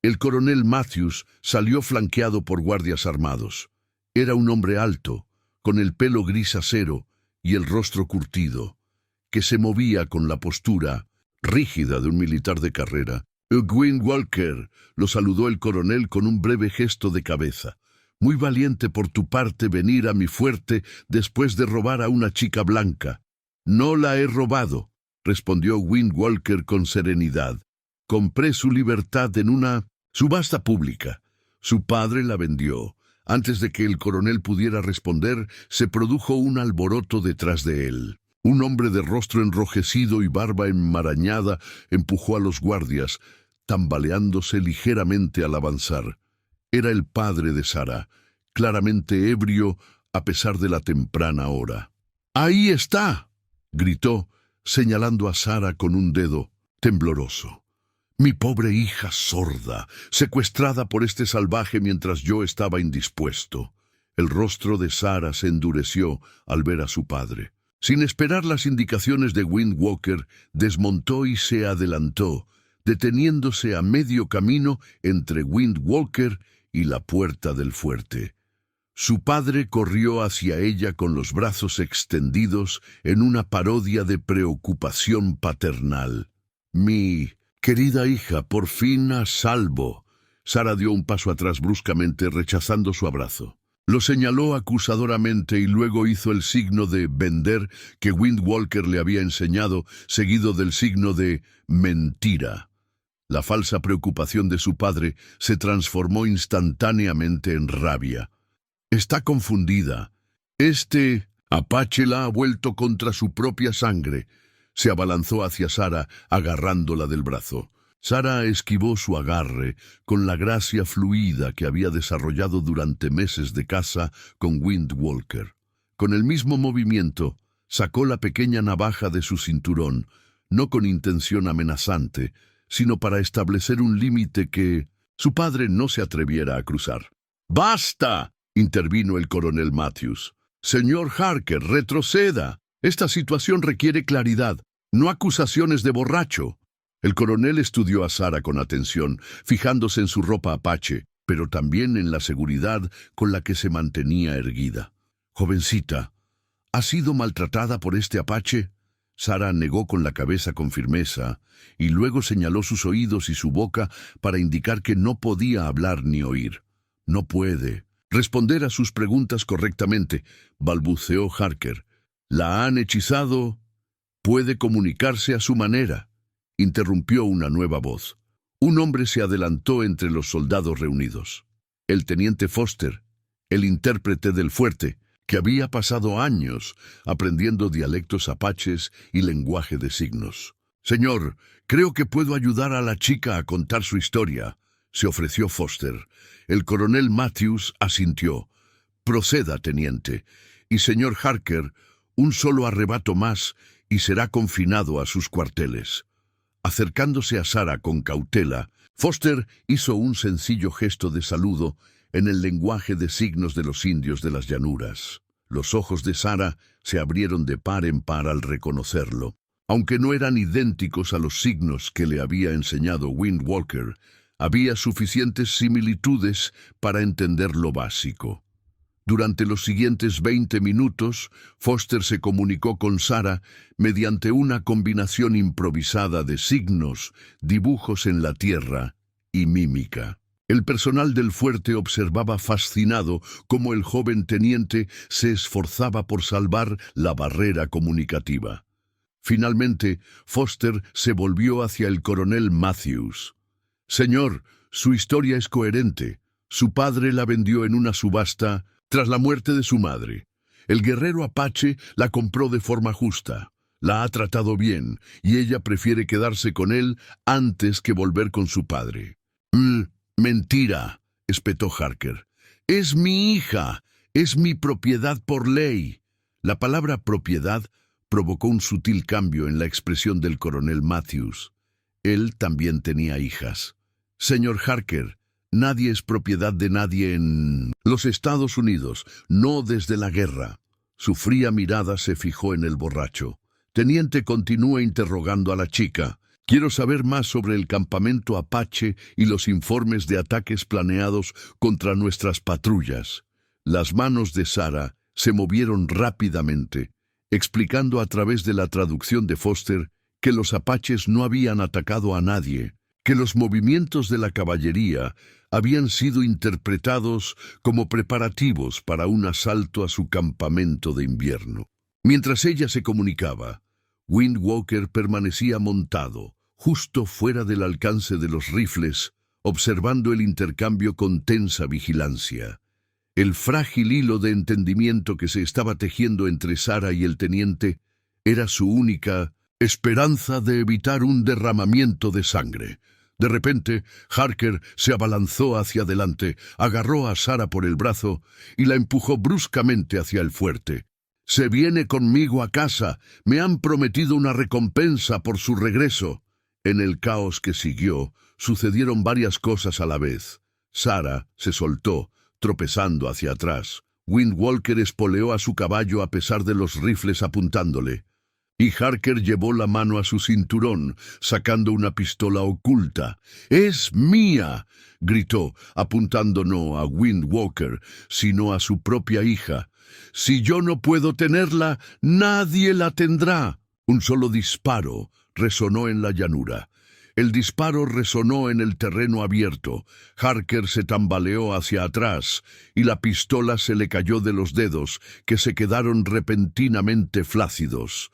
El coronel Matthews salió flanqueado por guardias armados. Era un hombre alto, con el pelo gris acero y el rostro curtido, que se movía con la postura rígida de un militar de carrera. «Windwalker», lo saludó el coronel con un breve gesto de cabeza. «Muy valiente por tu parte venir a mi fuerte después de robar a una chica blanca». «No la he robado», respondió Windwalker con serenidad. «Compré su libertad en una subasta pública. Su padre la vendió». Antes de que el coronel pudiera responder, se produjo un alboroto detrás de él. Un hombre de rostro enrojecido y barba enmarañada empujó a los guardias, tambaleándose ligeramente al avanzar. Era el padre de Sarah, claramente ebrio a pesar de la temprana hora. «¡Ahí está!», gritó, señalando a Sarah con un dedo tembloroso. «Mi pobre hija sorda, secuestrada por este salvaje mientras yo estaba indispuesto». El rostro de Sarah se endureció al ver a su padre. Sin esperar las indicaciones de Windwalker, desmontó y se adelantó, deteniéndose a medio camino entre Windwalker y la puerta del fuerte. Su padre corrió hacia ella con los brazos extendidos en una parodia de preocupación paternal. «Mi querida hija, por fin a salvo». Sarah dio un paso atrás bruscamente, rechazando su abrazo. Lo señaló acusadoramente y luego hizo el signo de vender que Windwalker le había enseñado, seguido del signo de mentira. La falsa preocupación de su padre se transformó instantáneamente en rabia. «Está confundida. Este apache la ha vuelto contra su propia sangre». Se abalanzó hacia Sarah, agarrándola del brazo. Sarah esquivó su agarre con la gracia fluida que había desarrollado durante meses de caza con Windwalker. Con el mismo movimiento, sacó la pequeña navaja de su cinturón, no con intención amenazante, sino para establecer un límite que su padre no se atreviera a cruzar. ¡Basta!, intervino el coronel Matthews. Señor Harker, retroceda. Esta situación requiere claridad, no acusaciones de borracho. El coronel estudió a Sarah con atención, fijándose en su ropa apache, pero también en la seguridad con la que se mantenía erguida. Jovencita, ¿ha sido maltratada por este apache? Sarah negó con la cabeza con firmeza, y luego señaló sus oídos y su boca para indicar que no podía hablar ni oír. No puede responder a sus preguntas correctamente, balbuceó Harker. ¿La han hechizado? Puede comunicarse a su manera, interrumpió una nueva voz. Un hombre se adelantó entre los soldados reunidos. El teniente Foster, el intérprete del fuerte, que había pasado años aprendiendo dialectos apaches y lenguaje de signos. Señor, creo que puedo ayudar a la chica a contar su historia, se ofreció Foster. El coronel Matthews asintió. Proceda, teniente. Y señor Harker, un solo arrebato más y será confinado a sus cuarteles. Acercándose a Sarah con cautela, Foster hizo un sencillo gesto de saludo en el lenguaje de signos de los indios de las llanuras. Los ojos de Sarah se abrieron de par en par al reconocerlo. Aunque no eran idénticos a los signos que le había enseñado Windwalker, había suficientes similitudes para entender lo básico. Durante los siguientes 20 minutos, Foster se comunicó con Sarah mediante una combinación improvisada de signos, dibujos en la tierra y mímica. El personal del fuerte observaba fascinado cómo el joven teniente se esforzaba por salvar la barrera comunicativa. Finalmente, Foster se volvió hacia el coronel Matthews. Señor, su historia es coherente. Su padre la vendió en una subasta tras la muerte de su madre. El guerrero apache la compró de forma justa. La ha tratado bien y ella prefiere quedarse con él antes que volver con su padre. Mentira, espetó Harker. Es mi hija, es mi propiedad por ley. La palabra propiedad provocó un sutil cambio en la expresión del coronel Matthews. Él también tenía hijas. Señor Harker, nadie es propiedad de nadie en los Estados Unidos, no desde la guerra. Su fría mirada se fijó en el borracho. Teniente continúa interrogando a la chica. Quiero saber más sobre el campamento apache y los informes de ataques planeados contra nuestras patrullas. Las manos de Sarah se movieron rápidamente, explicando a través de la traducción de Foster que los apaches no habían atacado a nadie, que los movimientos de la caballería habían sido interpretados como preparativos para un asalto a su campamento de invierno. Mientras ella se comunicaba, Windwalker permanecía montado, justo fuera del alcance de los rifles, observando el intercambio con tensa vigilancia. El frágil hilo de entendimiento que se estaba tejiendo entre Sarah y el teniente era su única esperanza de evitar un derramamiento de sangre. De repente, Harker se abalanzó hacia adelante, agarró a Sarah por el brazo y la empujó bruscamente hacia el fuerte. «Se viene conmigo a casa. Me han prometido una recompensa por su regreso». En el caos que siguió, sucedieron varias cosas a la vez. Sarah se soltó, tropezando hacia atrás. Windwalker espoleó a su caballo a pesar de los rifles apuntándole. Y Harker llevó la mano a su cinturón, sacando una pistola oculta. «¡Es mía!», gritó, apuntando no a Windwalker, sino a su propia hija. «Si yo no puedo tenerla, nadie la tendrá». Un solo disparo resonó en la llanura. El disparo resonó en el terreno abierto. Harker se tambaleó hacia atrás y la pistola se le cayó de los dedos, que se quedaron repentinamente flácidos.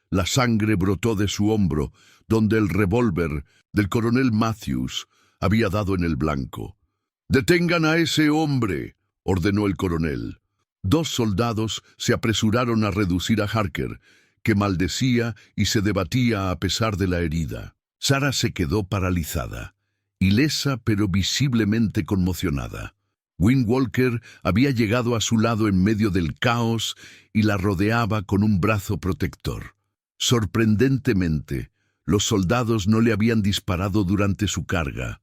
La sangre brotó de su hombro, donde el revólver del coronel Matthews había dado en el blanco. «¡Detengan a ese hombre!», ordenó el coronel. 2 soldados se apresuraron a reducir a Harker, que maldecía y se debatía a pesar de la herida. Sara se quedó paralizada, ilesa pero visiblemente conmocionada. Windwalker había llegado a su lado en medio del caos y la rodeaba con un brazo protector. Sorprendentemente, los soldados no le habían disparado durante su carga,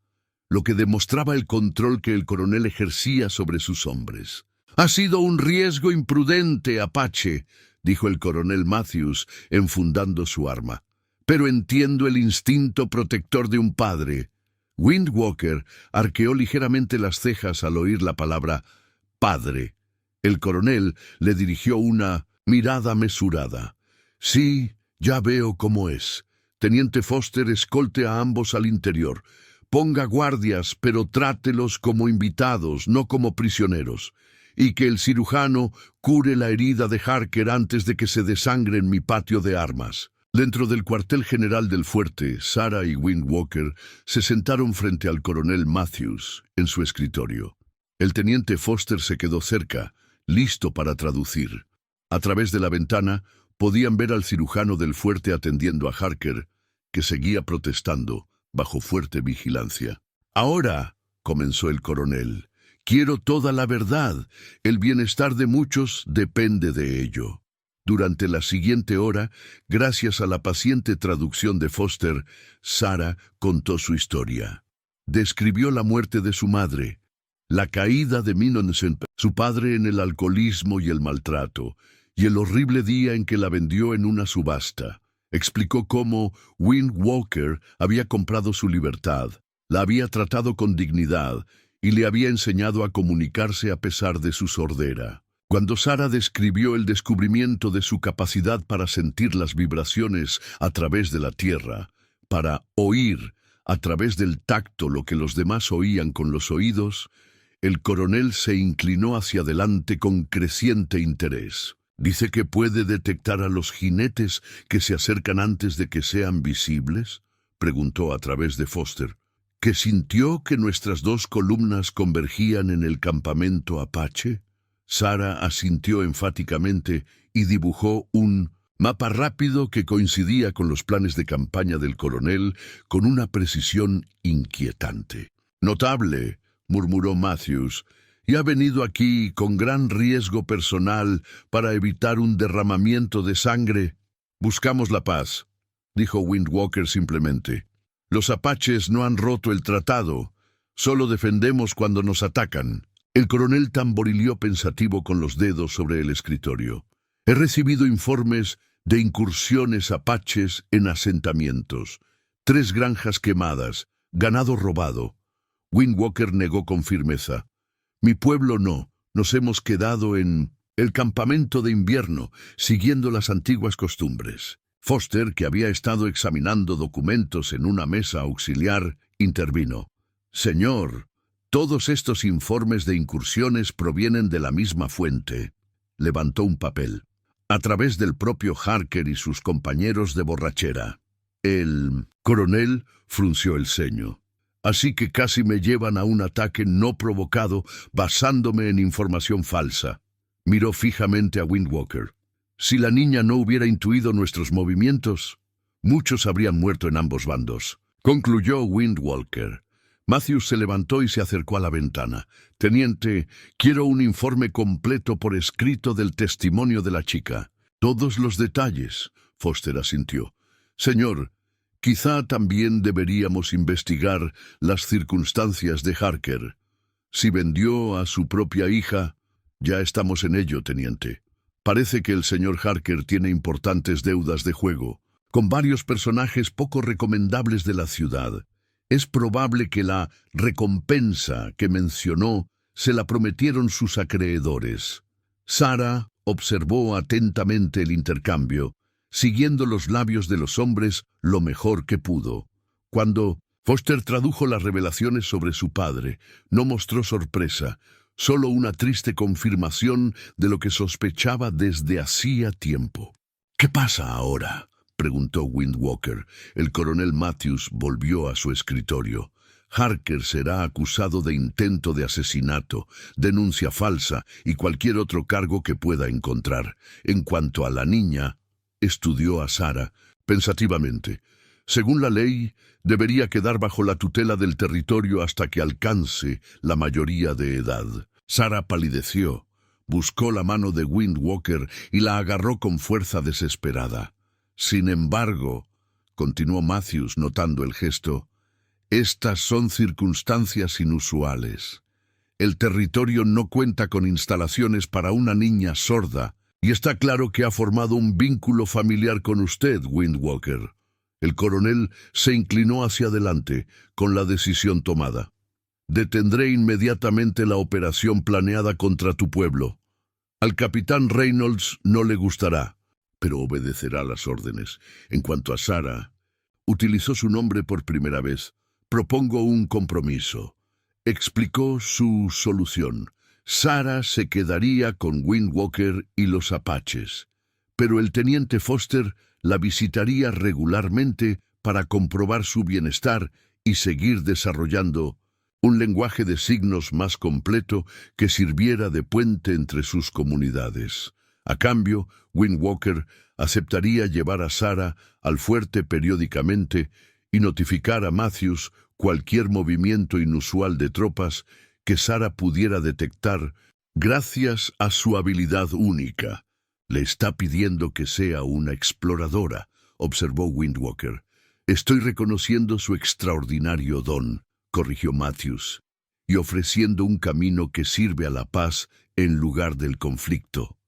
lo que demostraba el control que el coronel ejercía sobre sus hombres. «Ha sido un riesgo imprudente, Apache», dijo el coronel Matthews, enfundando su arma. «Pero entiendo el instinto protector de un padre». Windwalker arqueó ligeramente las cejas al oír la palabra «padre». El coronel le dirigió una mirada mesurada. «Sí, ya veo cómo es. Teniente Foster, escolte a ambos al interior. Ponga guardias, pero trátelos como invitados, no como prisioneros. Y que el cirujano cure la herida de Harker antes de que se desangre en mi patio de armas». Dentro del cuartel general del fuerte, Sara y Windwalker se sentaron frente al coronel Matthews en su escritorio. El teniente Foster se quedó cerca, listo para traducir. A través de la ventana podían ver al cirujano del fuerte atendiendo a Harker, que seguía protestando bajo fuerte vigilancia. «Ahora», comenzó el coronel, «quiero toda la verdad. El bienestar de muchos depende de ello». Durante la siguiente hora, gracias a la paciente traducción de Foster, Sara contó su historia. Describió la muerte de su madre, la caída de Minonsen, su padre en el alcoholismo y el maltrato, y el horrible día en que la vendió en una subasta. Explicó cómo Windwalker había comprado su libertad, la había tratado con dignidad y le había enseñado a comunicarse a pesar de su sordera. Cuando Sara describió el descubrimiento de su capacidad para sentir las vibraciones a través de la tierra, para oír a través del tacto lo que los demás oían con los oídos, el coronel se inclinó hacia adelante con creciente interés. «¿Dice que puede detectar a los jinetes que se acercan antes de que sean visibles?», preguntó a través de Foster. «¿Que sintió que nuestras dos columnas convergían en el campamento Apache?». Sara asintió enfáticamente y dibujó un mapa rápido que coincidía con los planes de campaña del coronel con una precisión inquietante. «Notable», murmuró Matthews, «y ha venido aquí con gran riesgo personal para evitar un derramamiento de sangre». «Buscamos la paz», dijo Windwalker simplemente. «Los apaches no han roto el tratado, solo defendemos cuando nos atacan». El coronel tamborileó pensativo con los dedos sobre el escritorio. «He recibido informes de incursiones apaches en asentamientos, 3 granjas quemadas, ganado robado». Windwalker negó con firmeza. «Mi pueblo no, nos hemos quedado en el campamento de invierno, siguiendo las antiguas costumbres». Foster, que había estado examinando documentos en una mesa auxiliar, intervino. «Señor, todos estos informes de incursiones provienen de la misma fuente». Levantó un papel. «A través del propio Harker y sus compañeros de borrachera». El coronel frunció el ceño. «Así que casi me llevan a un ataque no provocado basándome en información falsa». Miró fijamente a Windwalker. «Si la niña no hubiera intuido nuestros movimientos, muchos habrían muerto en ambos bandos», concluyó Windwalker. Matthews se levantó y se acercó a la ventana. «Teniente, quiero un informe completo por escrito del testimonio de la chica». «Todos los detalles», Foster asintió. «Señor, quizá también deberíamos investigar las circunstancias de Harker. Si vendió a su propia hija, ya estamos en ello, teniente. Parece que el señor Harker tiene importantes deudas de juego, con varios personajes poco recomendables de la ciudad. Es probable que la recompensa que mencionó se la prometieron sus acreedores». Sara observó atentamente el intercambio, siguiendo los labios de los hombres lo mejor que pudo. Cuando Foster tradujo las revelaciones sobre su padre, no mostró sorpresa, solo una triste confirmación de lo que sospechaba desde hacía tiempo. «¿Qué pasa ahora?», preguntó Windwalker. El coronel Matthews volvió a su escritorio. «Harker será acusado de intento de asesinato, denuncia falsa y cualquier otro cargo que pueda encontrar. En cuanto a la niña», estudió a Sara pensativamente. Según la ley, debería quedar bajo la tutela del territorio hasta que alcance la mayoría de edad. Sarah palideció, buscó la mano de Windwalker y la agarró con fuerza desesperada. Sin embargo, continuó Matthews notando el gesto, estas son circunstancias inusuales. El territorio no cuenta con instalaciones para una niña sorda, y está claro que ha formado un vínculo familiar con usted, Windwalker. El coronel se inclinó hacia adelante, con la decisión tomada. Detendré inmediatamente la operación planeada contra tu pueblo. Al capitán Reynolds no le gustará, pero obedecerá las órdenes. En cuanto a Sarah, utilizó su nombre por primera vez. Propongo un compromiso. Explicó su solución. Sarah se quedaría con Windwalker y los apaches, pero el teniente Foster la visitaría regularmente para comprobar su bienestar y seguir desarrollando un lenguaje de signos más completo que sirviera de puente entre sus comunidades. A cambio, Windwalker aceptaría llevar a Sarah al fuerte periódicamente y notificar a Matthews cualquier movimiento inusual de tropas que Sarah pudiera detectar gracias a su habilidad única. Le está pidiendo que sea una exploradora, observó Windwalker. Estoy reconociendo su extraordinario don, corrigió Matthews, y ofreciendo un camino que sirve a la paz en lugar del conflicto.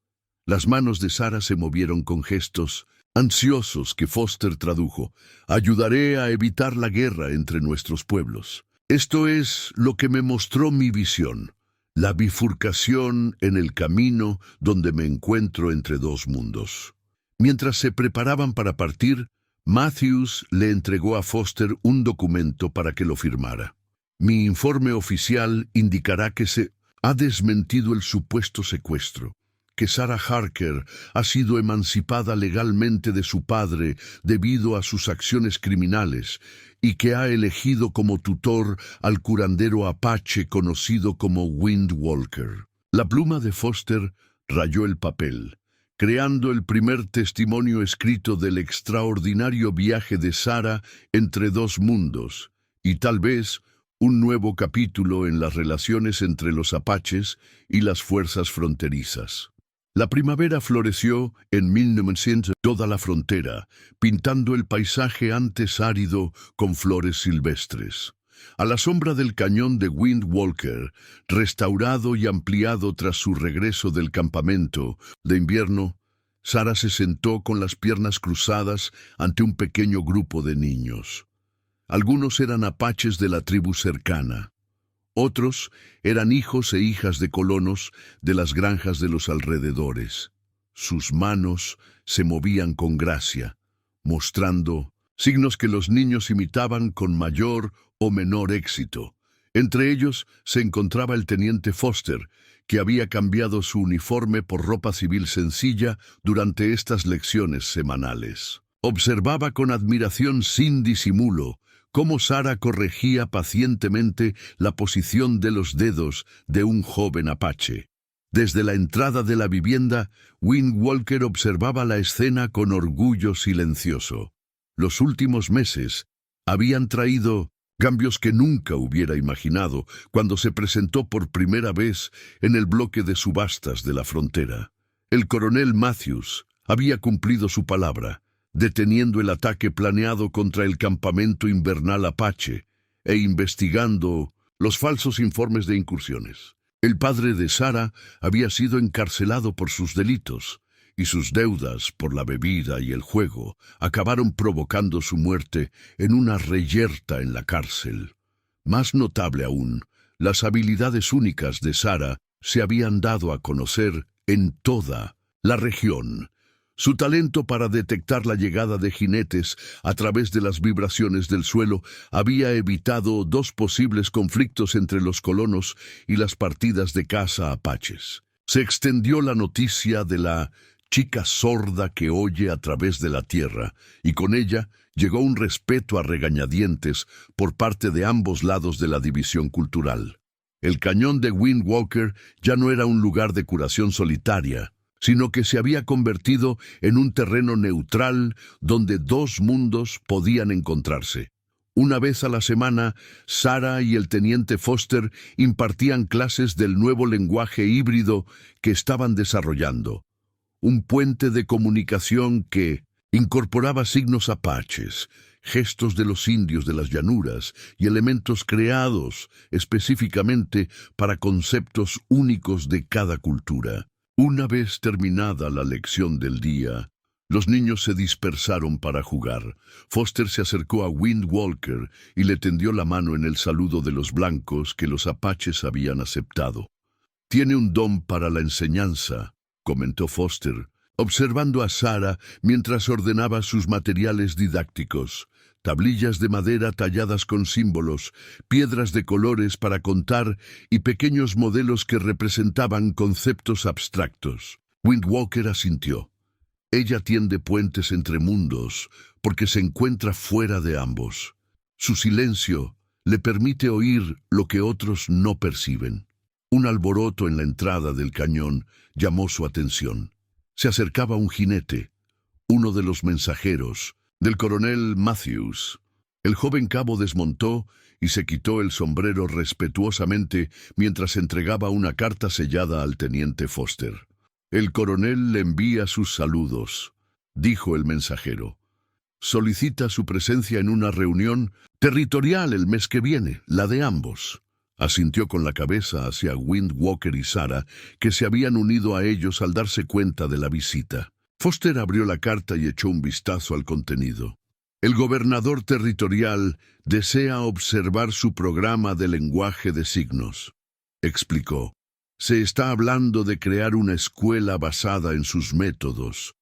Las manos de Sarah se movieron con gestos ansiosos que Foster tradujo. Ayudaré a evitar la guerra entre nuestros pueblos. Esto es lo que me mostró mi visión, la bifurcación en el camino donde me encuentro entre dos mundos. Mientras se preparaban para partir, Matthews le entregó a Foster un documento para que lo firmara. Mi informe oficial indicará que se ha desmentido el supuesto secuestro, que Sarah Harker ha sido emancipada legalmente de su padre debido a sus acciones criminales y que ha elegido como tutor al curandero apache conocido como Windwalker. La pluma de Foster rayó el papel, creando el primer testimonio escrito del extraordinario viaje de Sarah entre dos mundos, y tal vez un nuevo capítulo en las relaciones entre los apaches y las fuerzas fronterizas. La primavera floreció en 1900 toda la frontera, pintando el paisaje antes árido con flores silvestres. A la sombra del cañón de Windwalker, restaurado y ampliado tras su regreso del campamento de invierno, Sarah se sentó con las piernas cruzadas ante un pequeño grupo de niños. Algunos eran apaches de la tribu cercana. Otros eran hijos e hijas de colonos de las granjas de los alrededores. Sus manos se movían con gracia, mostrando signos que los niños imitaban con mayor o menor éxito. Entre ellos se encontraba el teniente Foster, que había cambiado su uniforme por ropa civil sencilla durante estas lecciones semanales. Observaba con admiración sin disimulo cómo Sarah corregía pacientemente la posición de los dedos de un joven apache. Desde la entrada de la vivienda, Windwalker observaba la escena con orgullo silencioso. Los últimos meses habían traído cambios que nunca hubiera imaginado cuando se presentó por primera vez en el bloque de subastas de la frontera. El coronel Matthews había cumplido su palabra, deteniendo el ataque planeado contra el campamento invernal apache e investigando los falsos informes de incursiones. El padre de Sarah había sido encarcelado por sus delitos, y sus deudas por la bebida y el juego acabaron provocando su muerte en una reyerta en la cárcel. Más notable aún, las habilidades únicas de Sarah se habían dado a conocer en toda la región. Su talento para detectar la llegada de jinetes a través de las vibraciones del suelo había evitado dos posibles conflictos entre los colonos y las partidas de caza apaches. Se extendió la noticia de la chica sorda que oye a través de la tierra, y con ella llegó un respeto a regañadientes por parte de ambos lados de la división cultural. El cañón de Windwalker ya no era un lugar de curación solitaria, sino que se había convertido en un terreno neutral donde dos mundos podían encontrarse. Una vez a la semana, Sarah y el teniente Foster impartían clases del nuevo lenguaje híbrido que estaban desarrollando, un puente de comunicación que incorporaba signos apaches, gestos de los indios de las llanuras y elementos creados específicamente para conceptos únicos de cada cultura. Una vez terminada la lección del día, los niños se dispersaron para jugar. Foster se acercó a Wind Walker y le tendió la mano en el saludo de los blancos que los apaches habían aceptado. «Tiene un don para la enseñanza», comentó Foster, observando a Sarah mientras ordenaba sus materiales didácticos. Tablillas de madera talladas con símbolos, piedras de colores para contar y pequeños modelos que representaban conceptos abstractos. Windwalker asintió. Ella tiende puentes entre mundos porque se encuentra fuera de ambos. Su silencio le permite oír lo que otros no perciben. Un alboroto en la entrada del cañón llamó su atención. Se acercaba un jinete, uno de los mensajeros, del coronel Matthews. El joven cabo desmontó y se quitó el sombrero respetuosamente mientras entregaba una carta sellada al teniente Foster. «El coronel le envía sus saludos», dijo el mensajero. «Solicita su presencia en una reunión territorial el mes que viene, la de ambos». Asintió con la cabeza hacia Windwalker y Sarah, que se habían unido a ellos al darse cuenta de la visita. Foster abrió la carta y echó un vistazo al contenido. «El gobernador territorial desea observar su programa de lenguaje de signos», explicó. «Se está hablando de crear una escuela basada en sus métodos,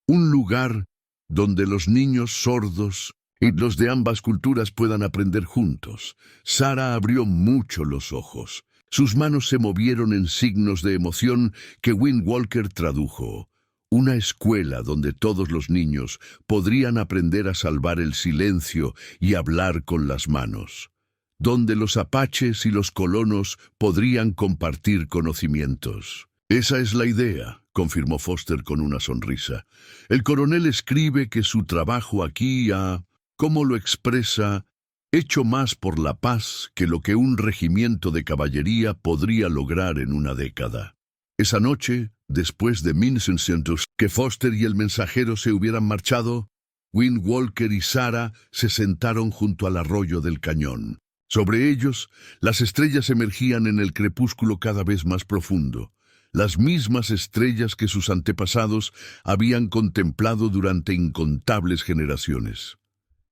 un lugar donde los niños sordos y los de ambas culturas puedan aprender juntos». Sarah abrió mucho los ojos. Sus manos se movieron en signos de emoción que Windwalker tradujo. Una escuela donde todos los niños podrían aprender a salvar el silencio y hablar con las manos. Donde los apaches y los colonos podrían compartir conocimientos. «Esa es la idea», confirmó Foster con una sonrisa. «El coronel escribe que su trabajo aquí ha, como lo expresa, hecho más por la paz que lo que un regimiento de caballería podría lograr en una década». Esa noche, después de 1900 que Foster y el mensajero se hubieran marchado, Windwalker y Sarah se sentaron junto al arroyo del cañón. Sobre ellos, las estrellas emergían en el crepúsculo cada vez más profundo, las mismas estrellas que sus antepasados habían contemplado durante incontables generaciones.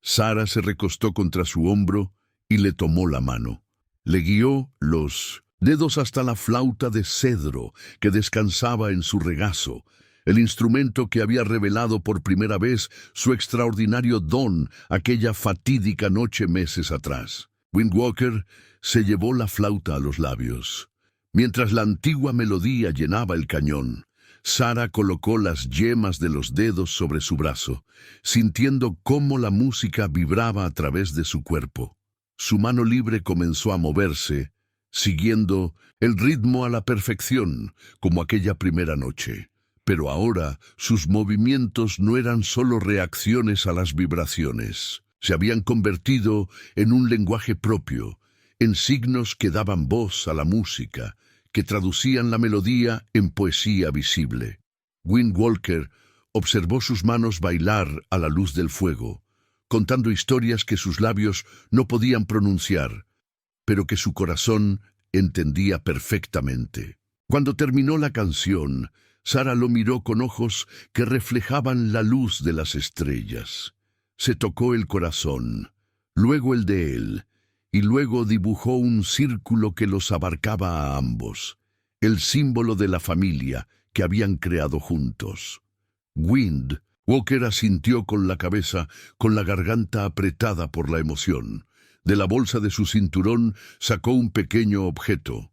Sarah se recostó contra su hombro y le tomó la mano. Le guió los dedos hasta la flauta de cedro que descansaba en su regazo, el instrumento que había revelado por primera vez su extraordinario don aquella fatídica noche meses atrás. Windwalker se llevó la flauta a los labios. Mientras la antigua melodía llenaba el cañón, Sarah colocó las yemas de los dedos sobre su brazo, sintiendo cómo la música vibraba a través de su cuerpo. Su mano libre comenzó a moverse, siguiendo el ritmo a la perfección, como aquella primera noche. Pero ahora sus movimientos no eran solo reacciones a las vibraciones. Se habían convertido en un lenguaje propio, en signos que daban voz a la música, que traducían la melodía en poesía visible. Windwalker observó sus manos bailar a la luz del fuego, contando historias que sus labios no podían pronunciar, pero que su corazón entendía perfectamente. Cuando terminó la canción, Sarah lo miró con ojos que reflejaban la luz de las estrellas. Se tocó el corazón, luego el de él, y luego dibujó un círculo que los abarcaba a ambos, el símbolo de la familia que habían creado juntos. Windwalker asintió con la cabeza, con la garganta apretada por la emoción. De la bolsa de su cinturón sacó un pequeño objeto,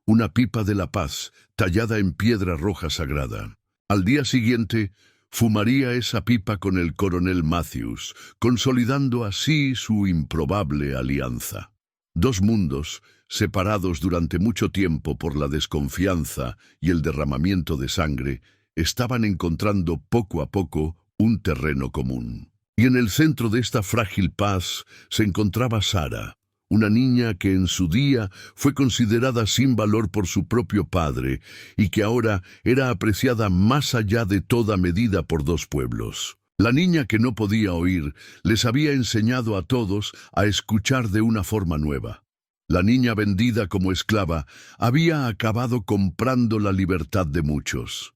una pipa de la paz tallada en piedra roja sagrada. Al día siguiente, fumaría esa pipa con el coronel Matthews, consolidando así su improbable alianza. Dos mundos, separados durante mucho tiempo por la desconfianza y el derramamiento de sangre, estaban encontrando poco a poco un terreno común. Y en el centro de esta frágil paz se encontraba Sara, una niña que en su día fue considerada sin valor por su propio padre y que ahora era apreciada más allá de toda medida por dos pueblos. La niña que no podía oír les había enseñado a todos a escuchar de una forma nueva. La niña vendida como esclava había acabado comprando la libertad de muchos.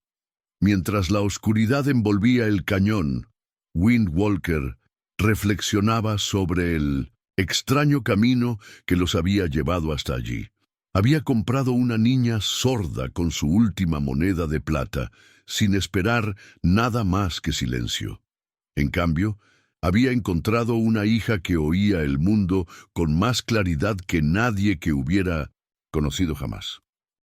Mientras la oscuridad envolvía el cañón, Wind Walker reflexionaba sobre el extraño camino que los había llevado hasta allí. Había comprado una niña sorda con su última moneda de plata, sin esperar nada más que silencio. En cambio, había encontrado una hija que oía el mundo con más claridad que nadie que hubiera conocido jamás.